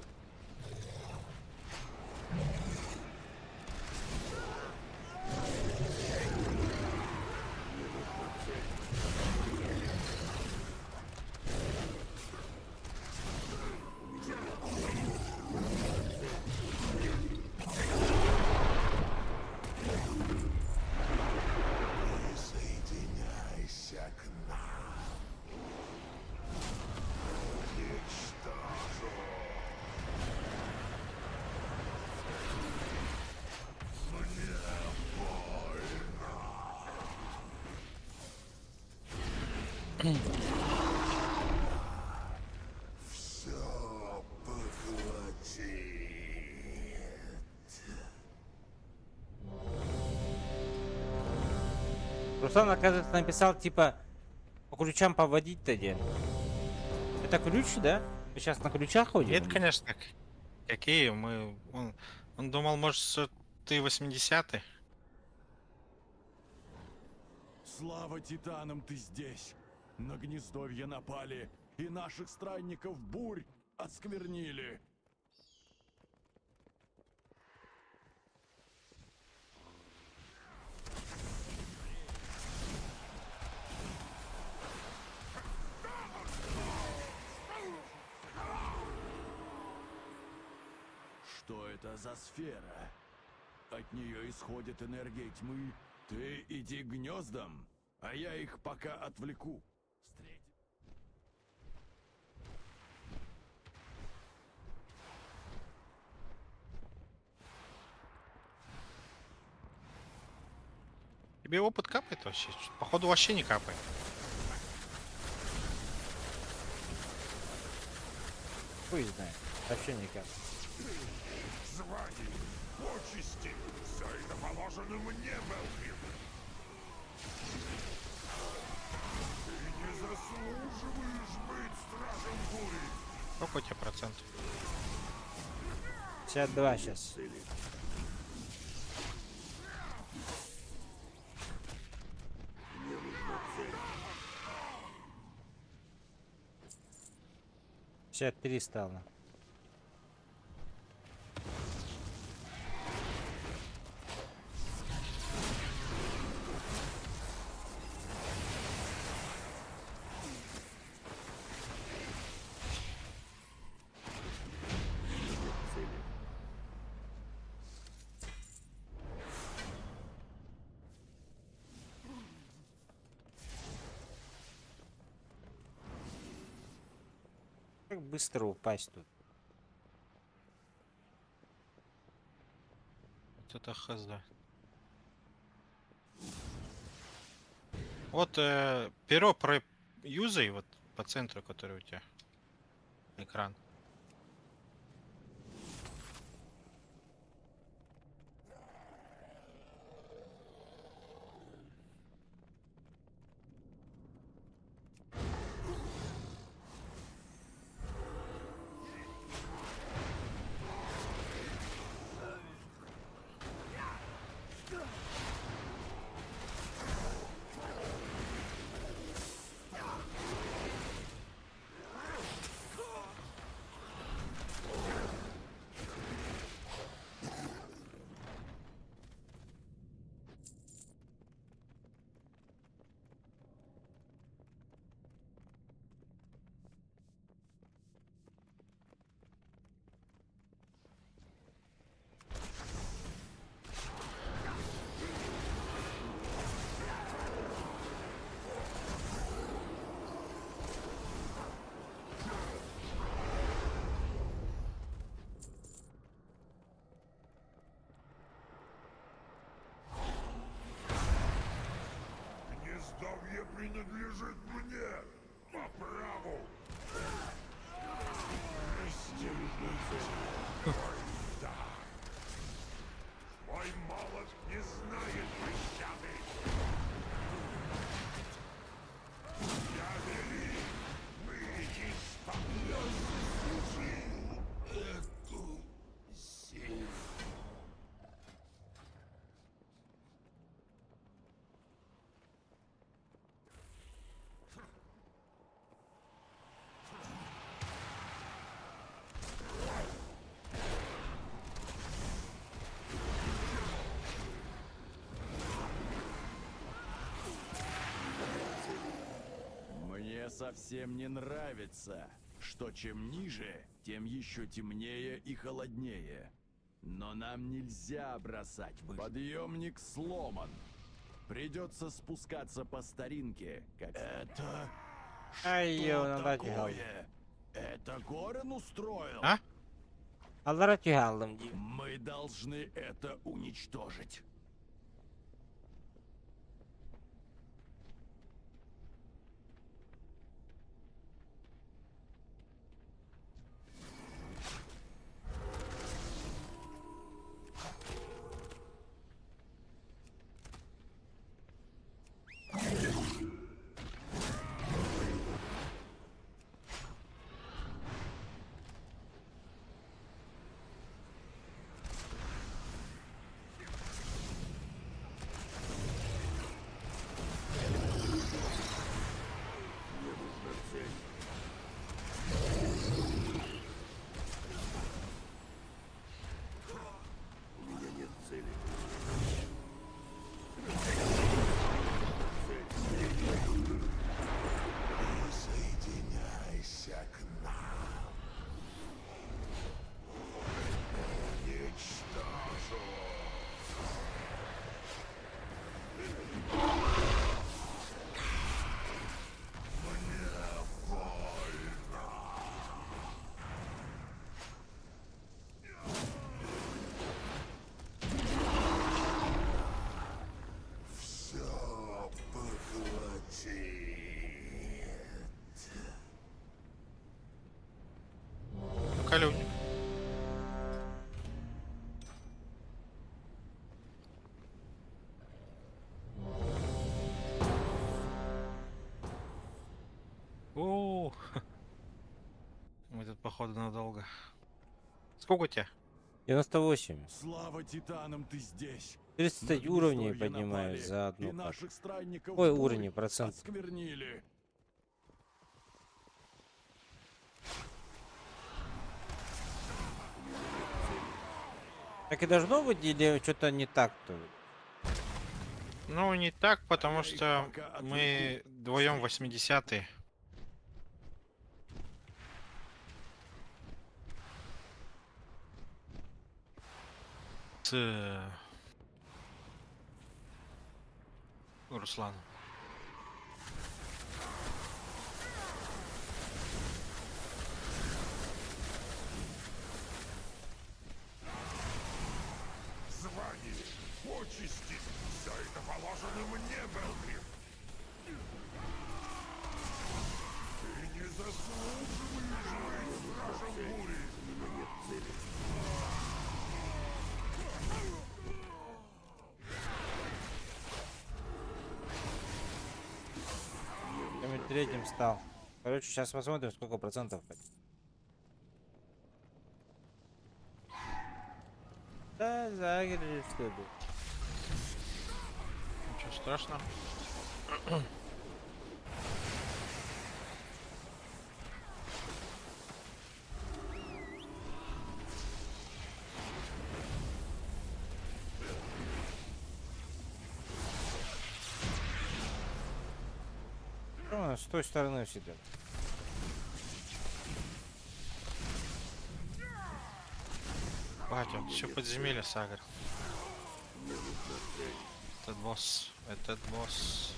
Присоединяйся к нам. Уничтожу. Мне больно. Все поглотит. Руслан, оказывается, написал, типа, по ключам поводить-то где? Это ключ, да? Мы сейчас на ключах ходим? Нет, конечно. Какие? Он думал, может, что ты 80-й? Слава титанам, ты здесь. На гнездовье напали, и наших странников бурь осквернили. Что это за сфера? От нее исходит энергия тьмы. Ты иди к гнездам. а я их пока отвлеку. Тебе опыт капает вообще? Походу вообще не капает. Хуй знает. Вообще никак. Звание, почести, все это положено мне, Мелвин. Ты не заслуживаешь быть стражем бури. Сколько у тебя процентов? 52 сейчас. Мне нужна цель. 53 стало. Как быстро упасть тут? Вот это хз. Вот перо про юзай вот по центру, который у тебя экран. Гнездовье принадлежит мне по праву. Да. Мой молот не знает пощады. Я велик, мы исполнен служил эту силу. Мне совсем не нравится, что чем ниже, тем еще темнее и холоднее. Но нам нельзя бросать вызов. Подъемник сломан. Придется спускаться по старинке, как... Это... Что такое? Это Горен устроил? А? Мы должны это уничтожить. Халюнь. О, мы тут походу надолго. Сколько у тебя? 98. Слава титанам, ты здесь. 30 На уровней Гнездовье поднимаю напали, за одну и карту. наших странников Ой, вдвое уровни, процент. осквернили. Так и должно быть или что-то не так-то? Ну, не так, потому что мы вдвоем 80-е. С Русланом. Звание, почести, все это положено мне, Белгрим. Ты не заслуживаешь жить в нашем мире. У меня нет цели. Я третьим стал. Короче, сейчас посмотрим, сколько процентов. Да, загрели, что ли. Ничего страшного. С той стороны всегда. Батя, он еще подземелье сагр. Этот босс, этот босс.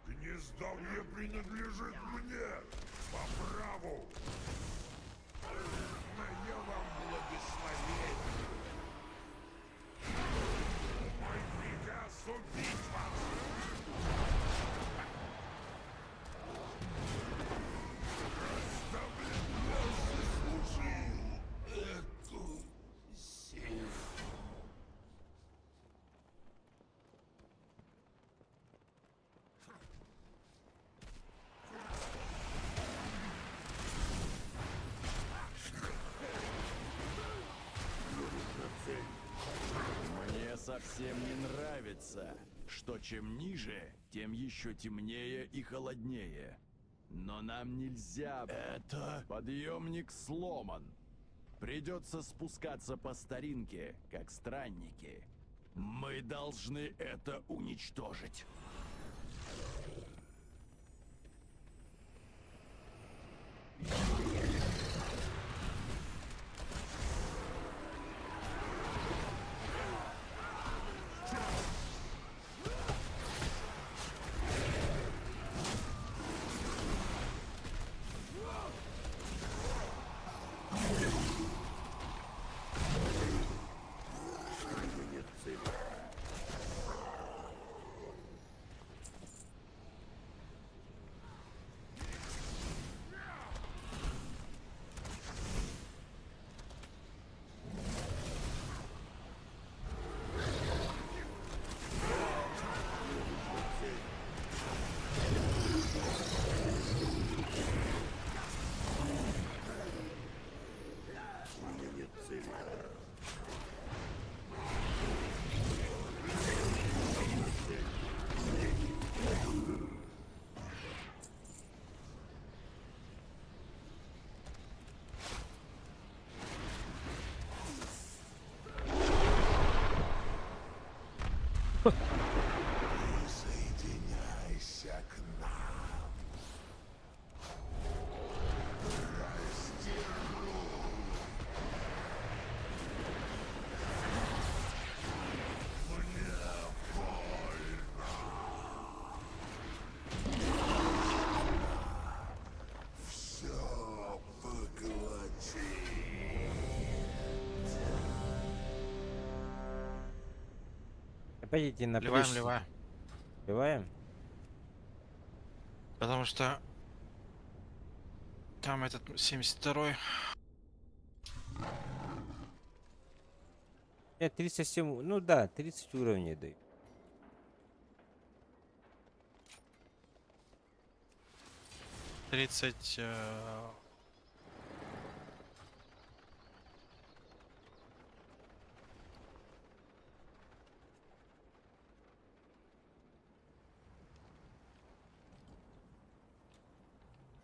Гнездовье принадлежит мне по праву. Мое вам благословение. Мой приказ убить вас. Расставлен, я заслужил эту силу. Мне совсем не нравится, что чем ниже, тем еще темнее и холоднее. Но нам нельзя... Это... Подъемник сломан. Придется спускаться по старинке, как странники. Мы должны это уничтожить. Присоединяйся к нам. Все поглоти. Опять идти на Ливаем, площадь. ливаем. Ливаем? Потому что там этот 72-й. Нет, 37, ну да, 30 уровней дают. Тридцать.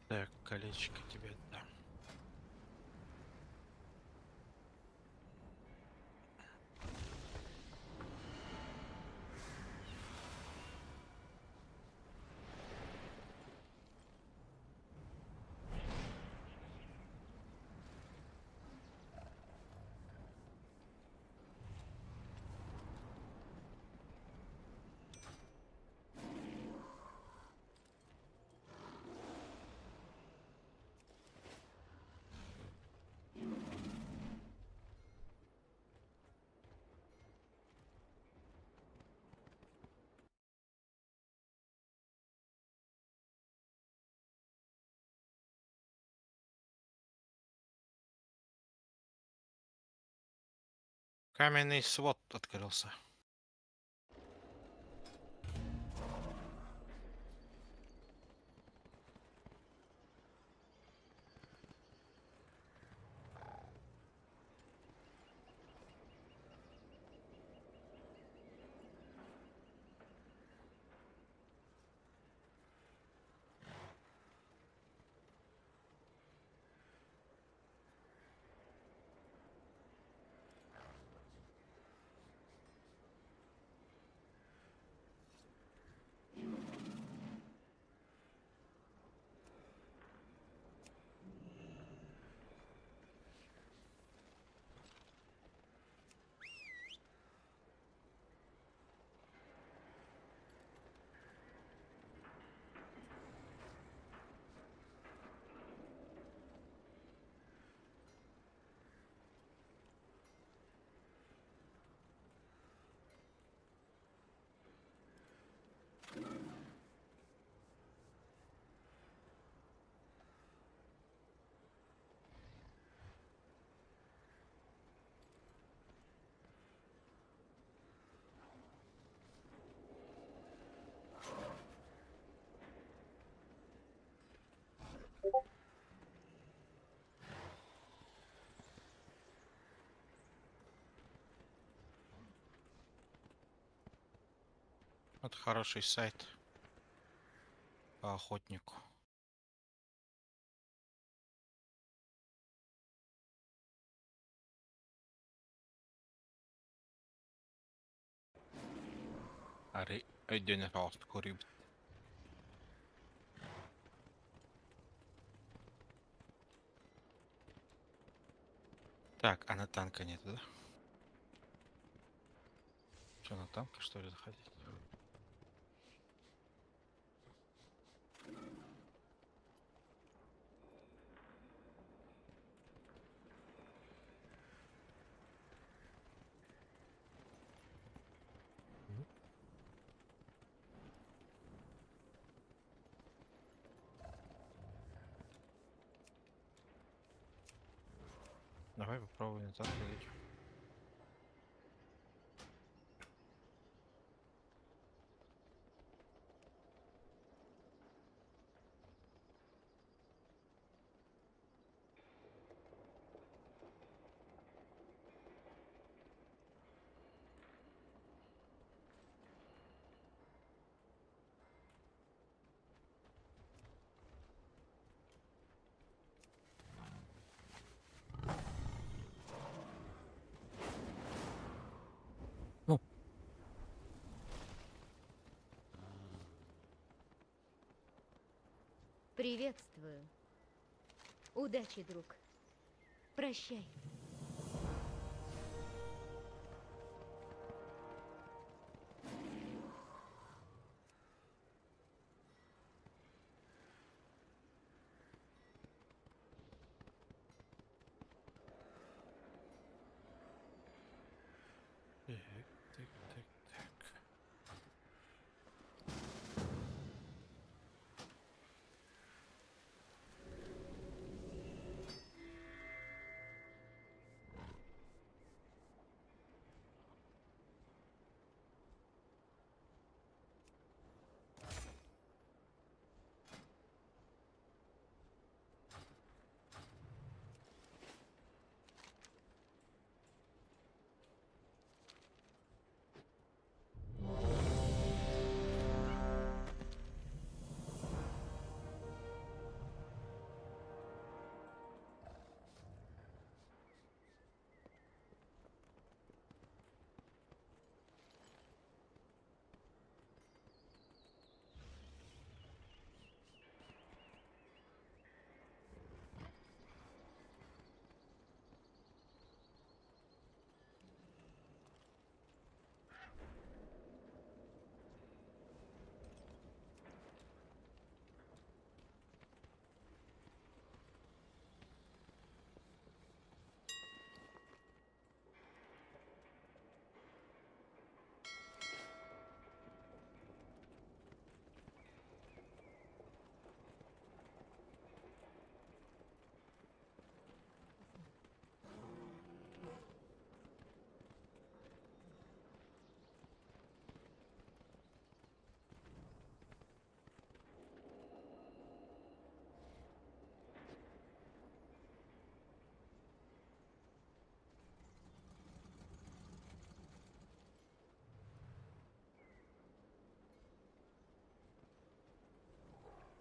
Так, колечко тебе дам. Каменный свод открылся. Вот хороший сайт по охотнику. Ари, ödünü fast koruyup. Так, а на танка нет, да? Что, на танка что ли заходить? Давай попробуем на танк сходить. Приветствую. Удачи, друг. Прощай.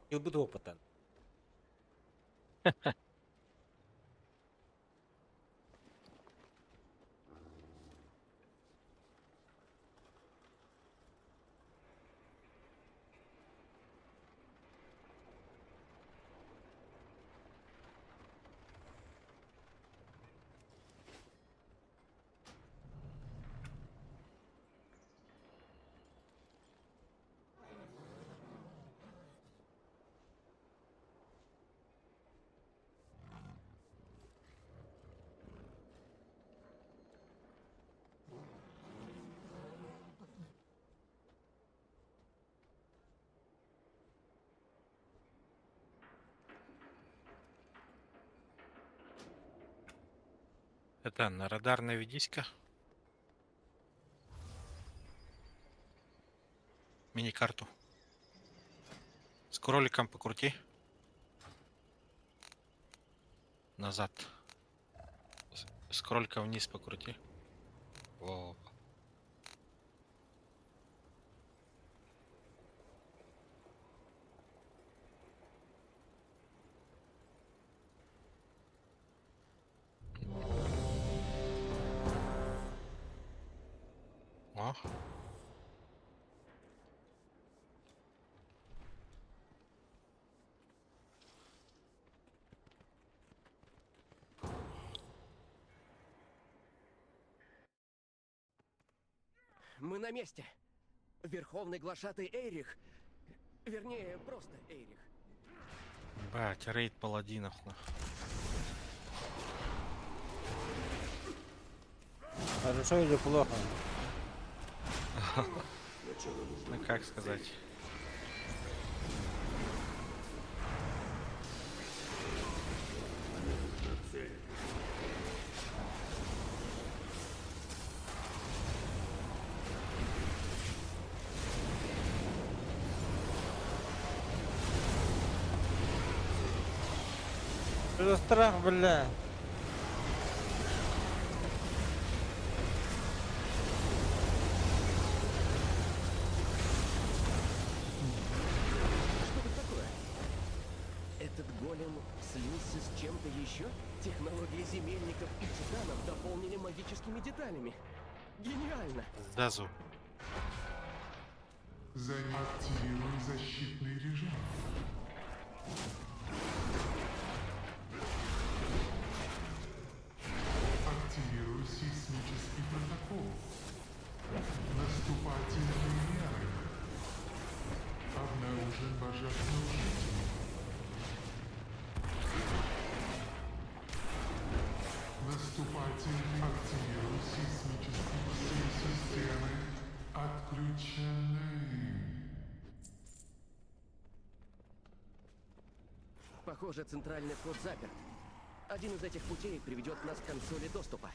Хотел бы опыта. Это на радар наведись-ка. Мини-карту. С кроликом покрути. Назад. С кролика вниз покрути. Во. О. Мы на месте. Верховный глашатый Эйрих. Вернее, просто Эйрих. Бать, рейд паладинов, нахуй. Хорошо или плохо? Ну как сказать? Что за страх, бля? Что это такое? Этот голем слился с чем-то еще? Технологии земельников и титанов дополнили магическими деталями. Гениально! Дазу. Активируй защитный режим. Активируй сейсмический протокол. Наступательные меры. Обнаружен божественный. Наступательные. Активируй сейсмические системы. Отключены. Похоже, центральный вход заперт. Один из этих путей приведет нас к консоли доступа.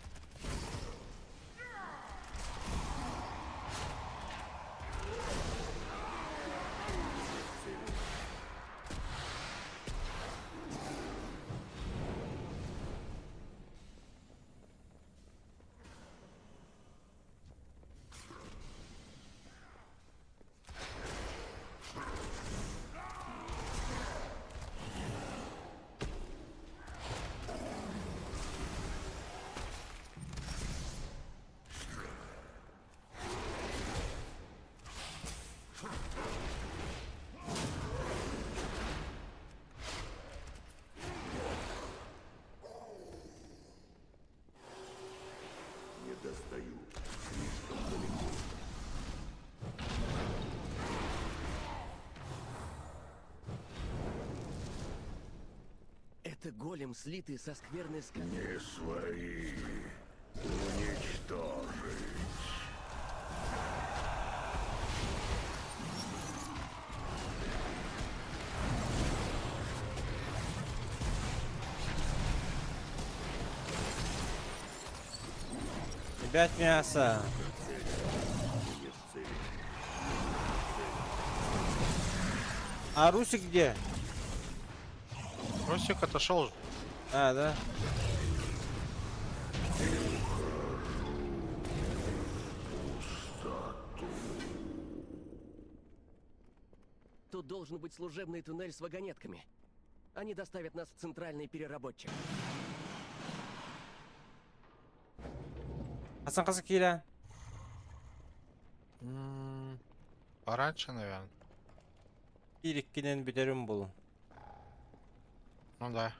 Не достаю. Слишком далеко. Это голем, слитый со скверной Не свои. Уничтожить. Опять мясо. А Русик где? Русик отошел. А, да? Тут должен быть служебный туннель с вагонетками. Они доставят нас в центральный переработчик. Hasan kızı kira. Пораньше, наверное. İlkinin biterim bulun. Ну да.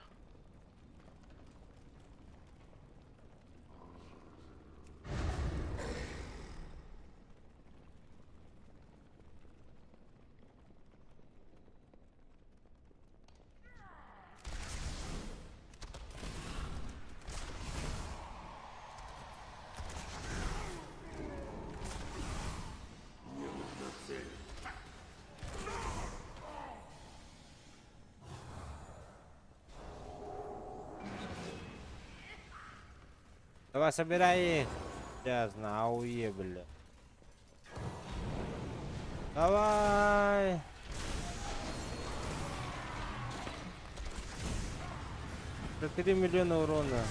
Мне нужна цель. Давай собирай их. Сейчас на АУЕ, бля. Давай. За 3 миллиона урона.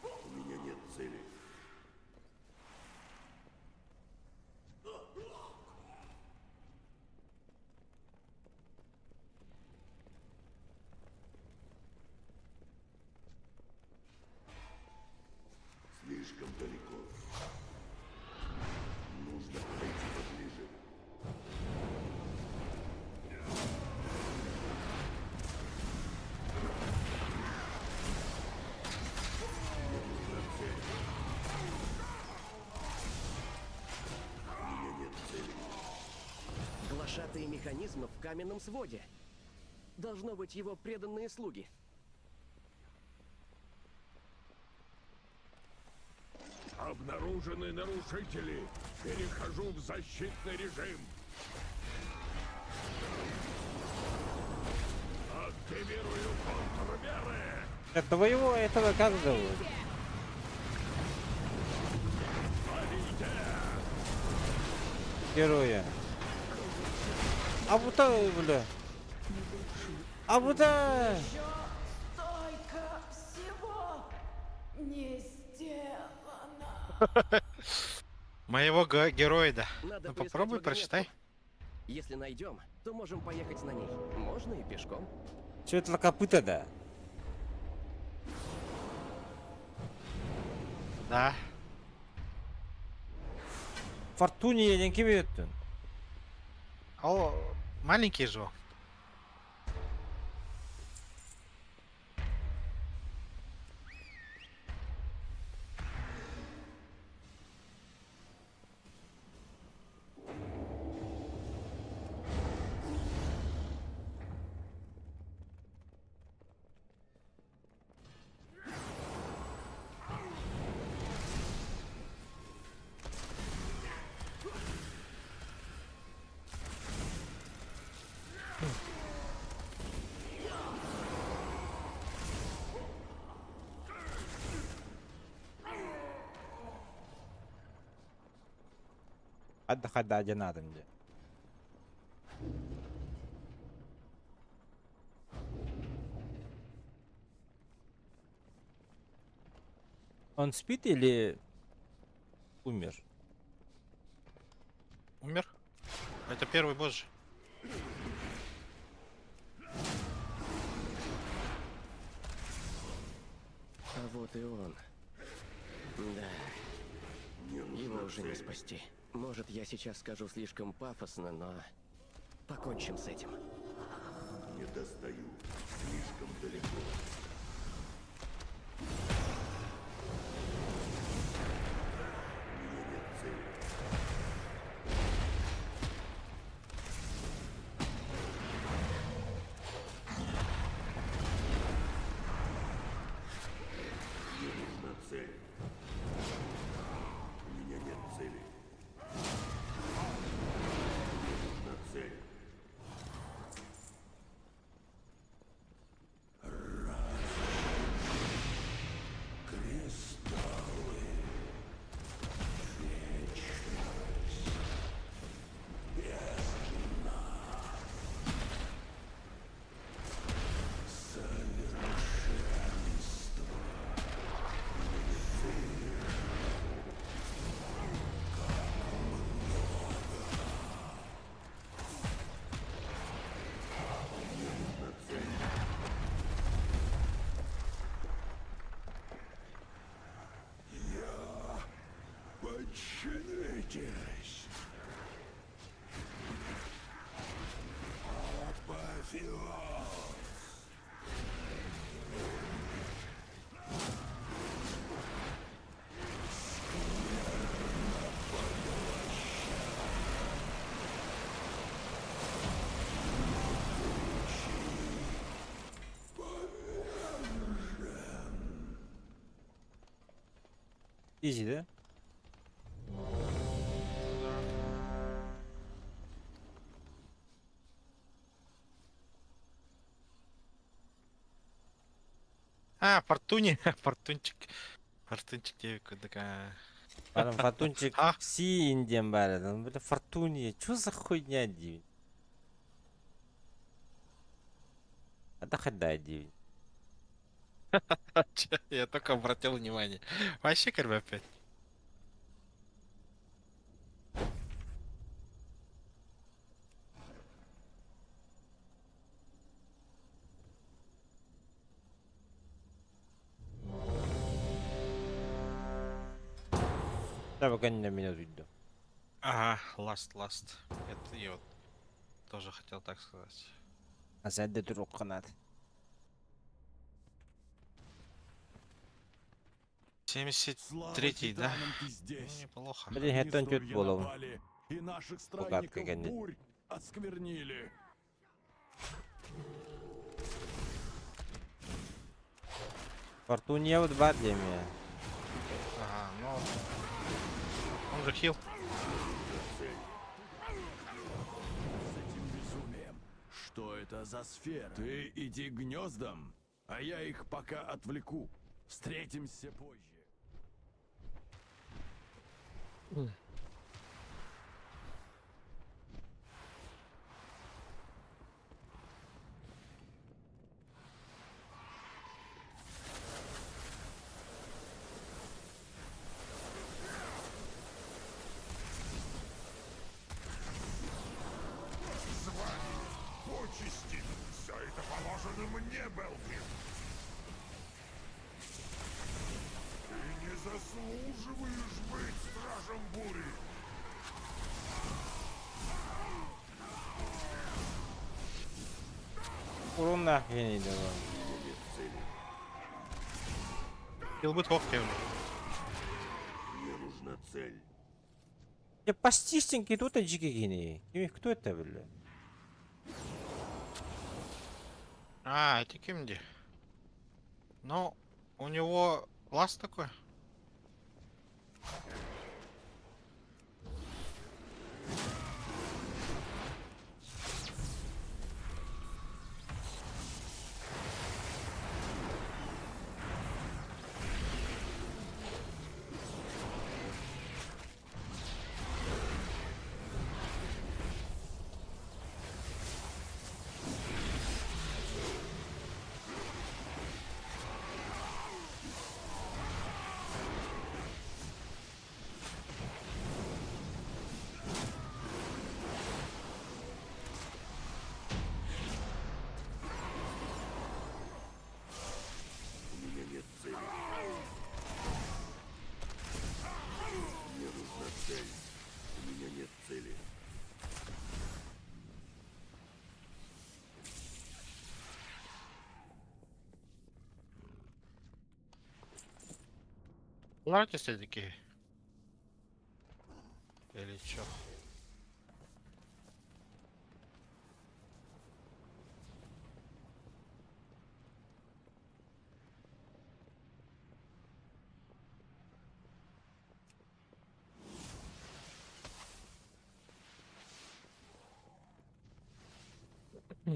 У меня нет цели. слишком далеко. Нужно подойти поближе. Мне нужна цель. У меня нет цели. Глашатые механизмы в каменном своде. Должно быть его преданные слуги. Обнаружены нарушители. Перехожу в защитный режим. Активирую контрмеры. Этого как зовут? Героя. А вот бля. А вот Столько всего не сделано. Моего героида. Надо Ну поискать попробуй, вагонетку. прочитай. Если найдем, то можем поехать на ней. Можно и пешком. Что это копыта, да? Да. Фортуне не кибеттин. О, маленький же. Отдыхать aja надо мне. Он спит или умер? Умер? Это первый босс же. А вот и он. Да. Его уже не спасти. Может, я сейчас скажу слишком пафосно, но покончим с этим. Не достаю. Слишком далеко. У меня нет цели. Мне нужна цель. У меня нет цели. Мне нужна цель. Кристаллы. Вечность. Бездна. Совершенство. Подчинитесь. Апофеоз. Изи, да? А, Фортуне. Фортунчик. Фортунчик девка такая. Барам фортунчик си индиан барадан. Бля, фортуне. Чё за хуйня, дивин? Отдыхать да, дивин. Я только обратил внимание. Вообще как бы опять. Да, пока не на меня видно. Ага, last. Это я вот тоже хотел так сказать. А за это друг канат. 73-й, да? Ты здесь. Ну, неплохо. Блин, это он чуть голову. Напали, и наших Пугатка странников гонит. бурь осквернили. Фортуния в 2 для меня. Ага, ну... Он же хил. С этим безумием. Что это за сфера? Ты иди к гнездам, а я их пока отвлеку. Встретимся позже. Звание, почести, все это положено мне, Белфин. Ты не заслуживаешь быть стражем бури. Урон нахрен не давал. Хил бы тох кевнул. Мне нужна цель. Я пастистенький тут аджигигини. Кто это, бля? А, это Кимди. Ну, у него ласт такой. У меня нет цели. Мне нужна цель. У меня нет цели. Ларки все-таки. Или чё? У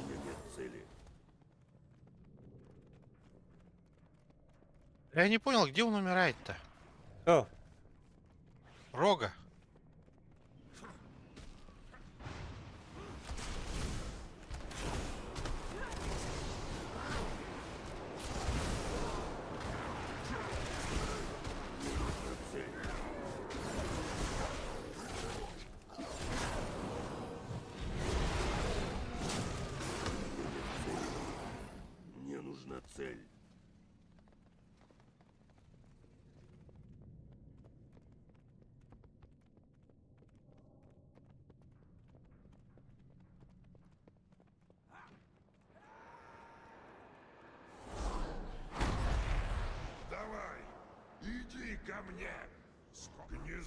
меня нет цели. Я не понял, где он умирает-то? Кто? Рога. Мне нужна цель.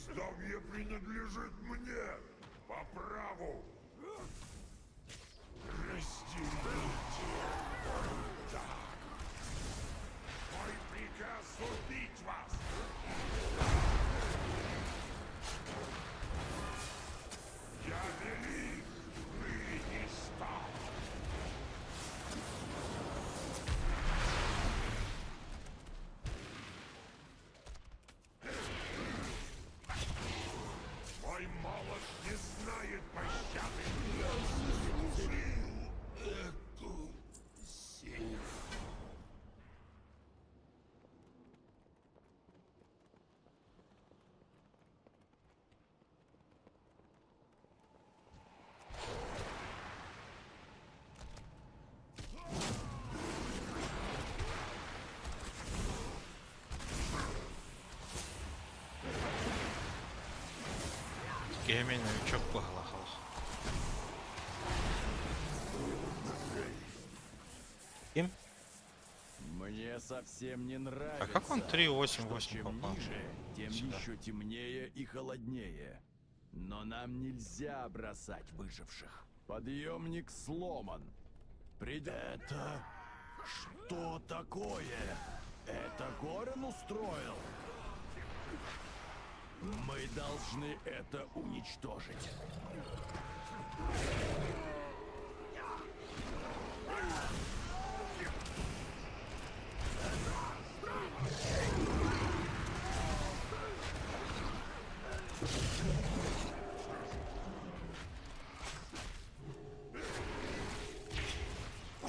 Гнездовье принадлежит мне по праву. Разделите. Да. Мой приказ убить вас. Я велик, вы не стал. Мой молот не знает пощады. Я заслужил эту силу. Геймей новичок погалахал. Кем? Мне совсем не нравится. А как он 3.8.8 что чем попал? ниже, тем Сюда. еще темнее и холоднее. Но нам нельзя бросать выживших. Подъемник сломан. Это что такое? Это Горен устроил? Мы должны это уничтожить. У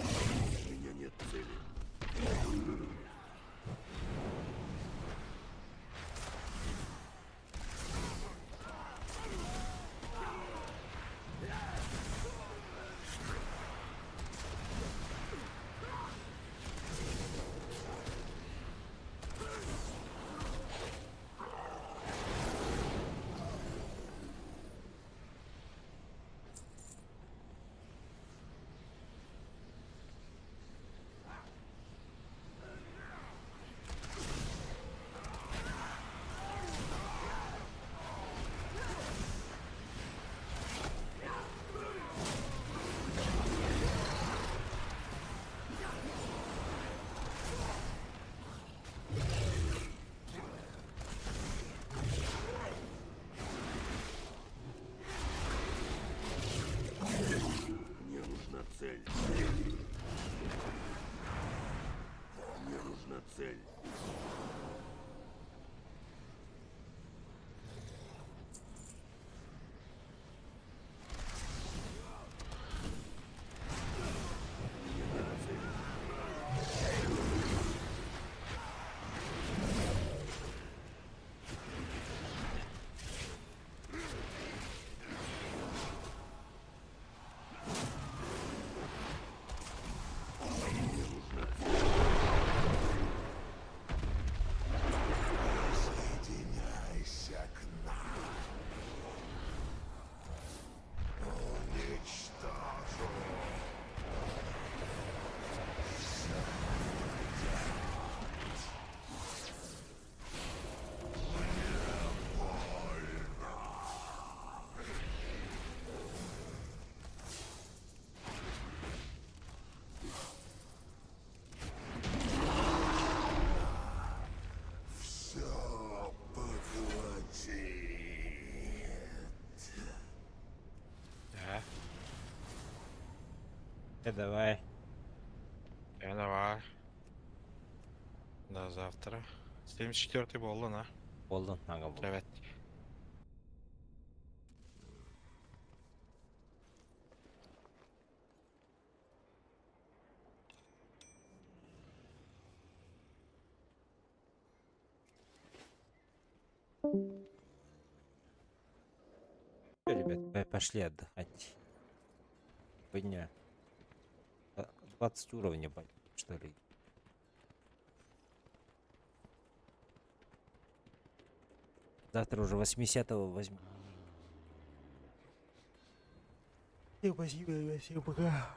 меня нет цели. Мне нужна цель. Мне нужна цель. Присоединяйся к нам. Уничтожу. Все поглотит. Да. Давай. Давай. До завтра. 74-й болдун, а? Болдун, ага, болдун. Evet. Всё, ребят, пошли отдыхать. Сегодня 20 уровней, что ли. Завтра уже 80-го возьму. Всем спасибо, всем пока.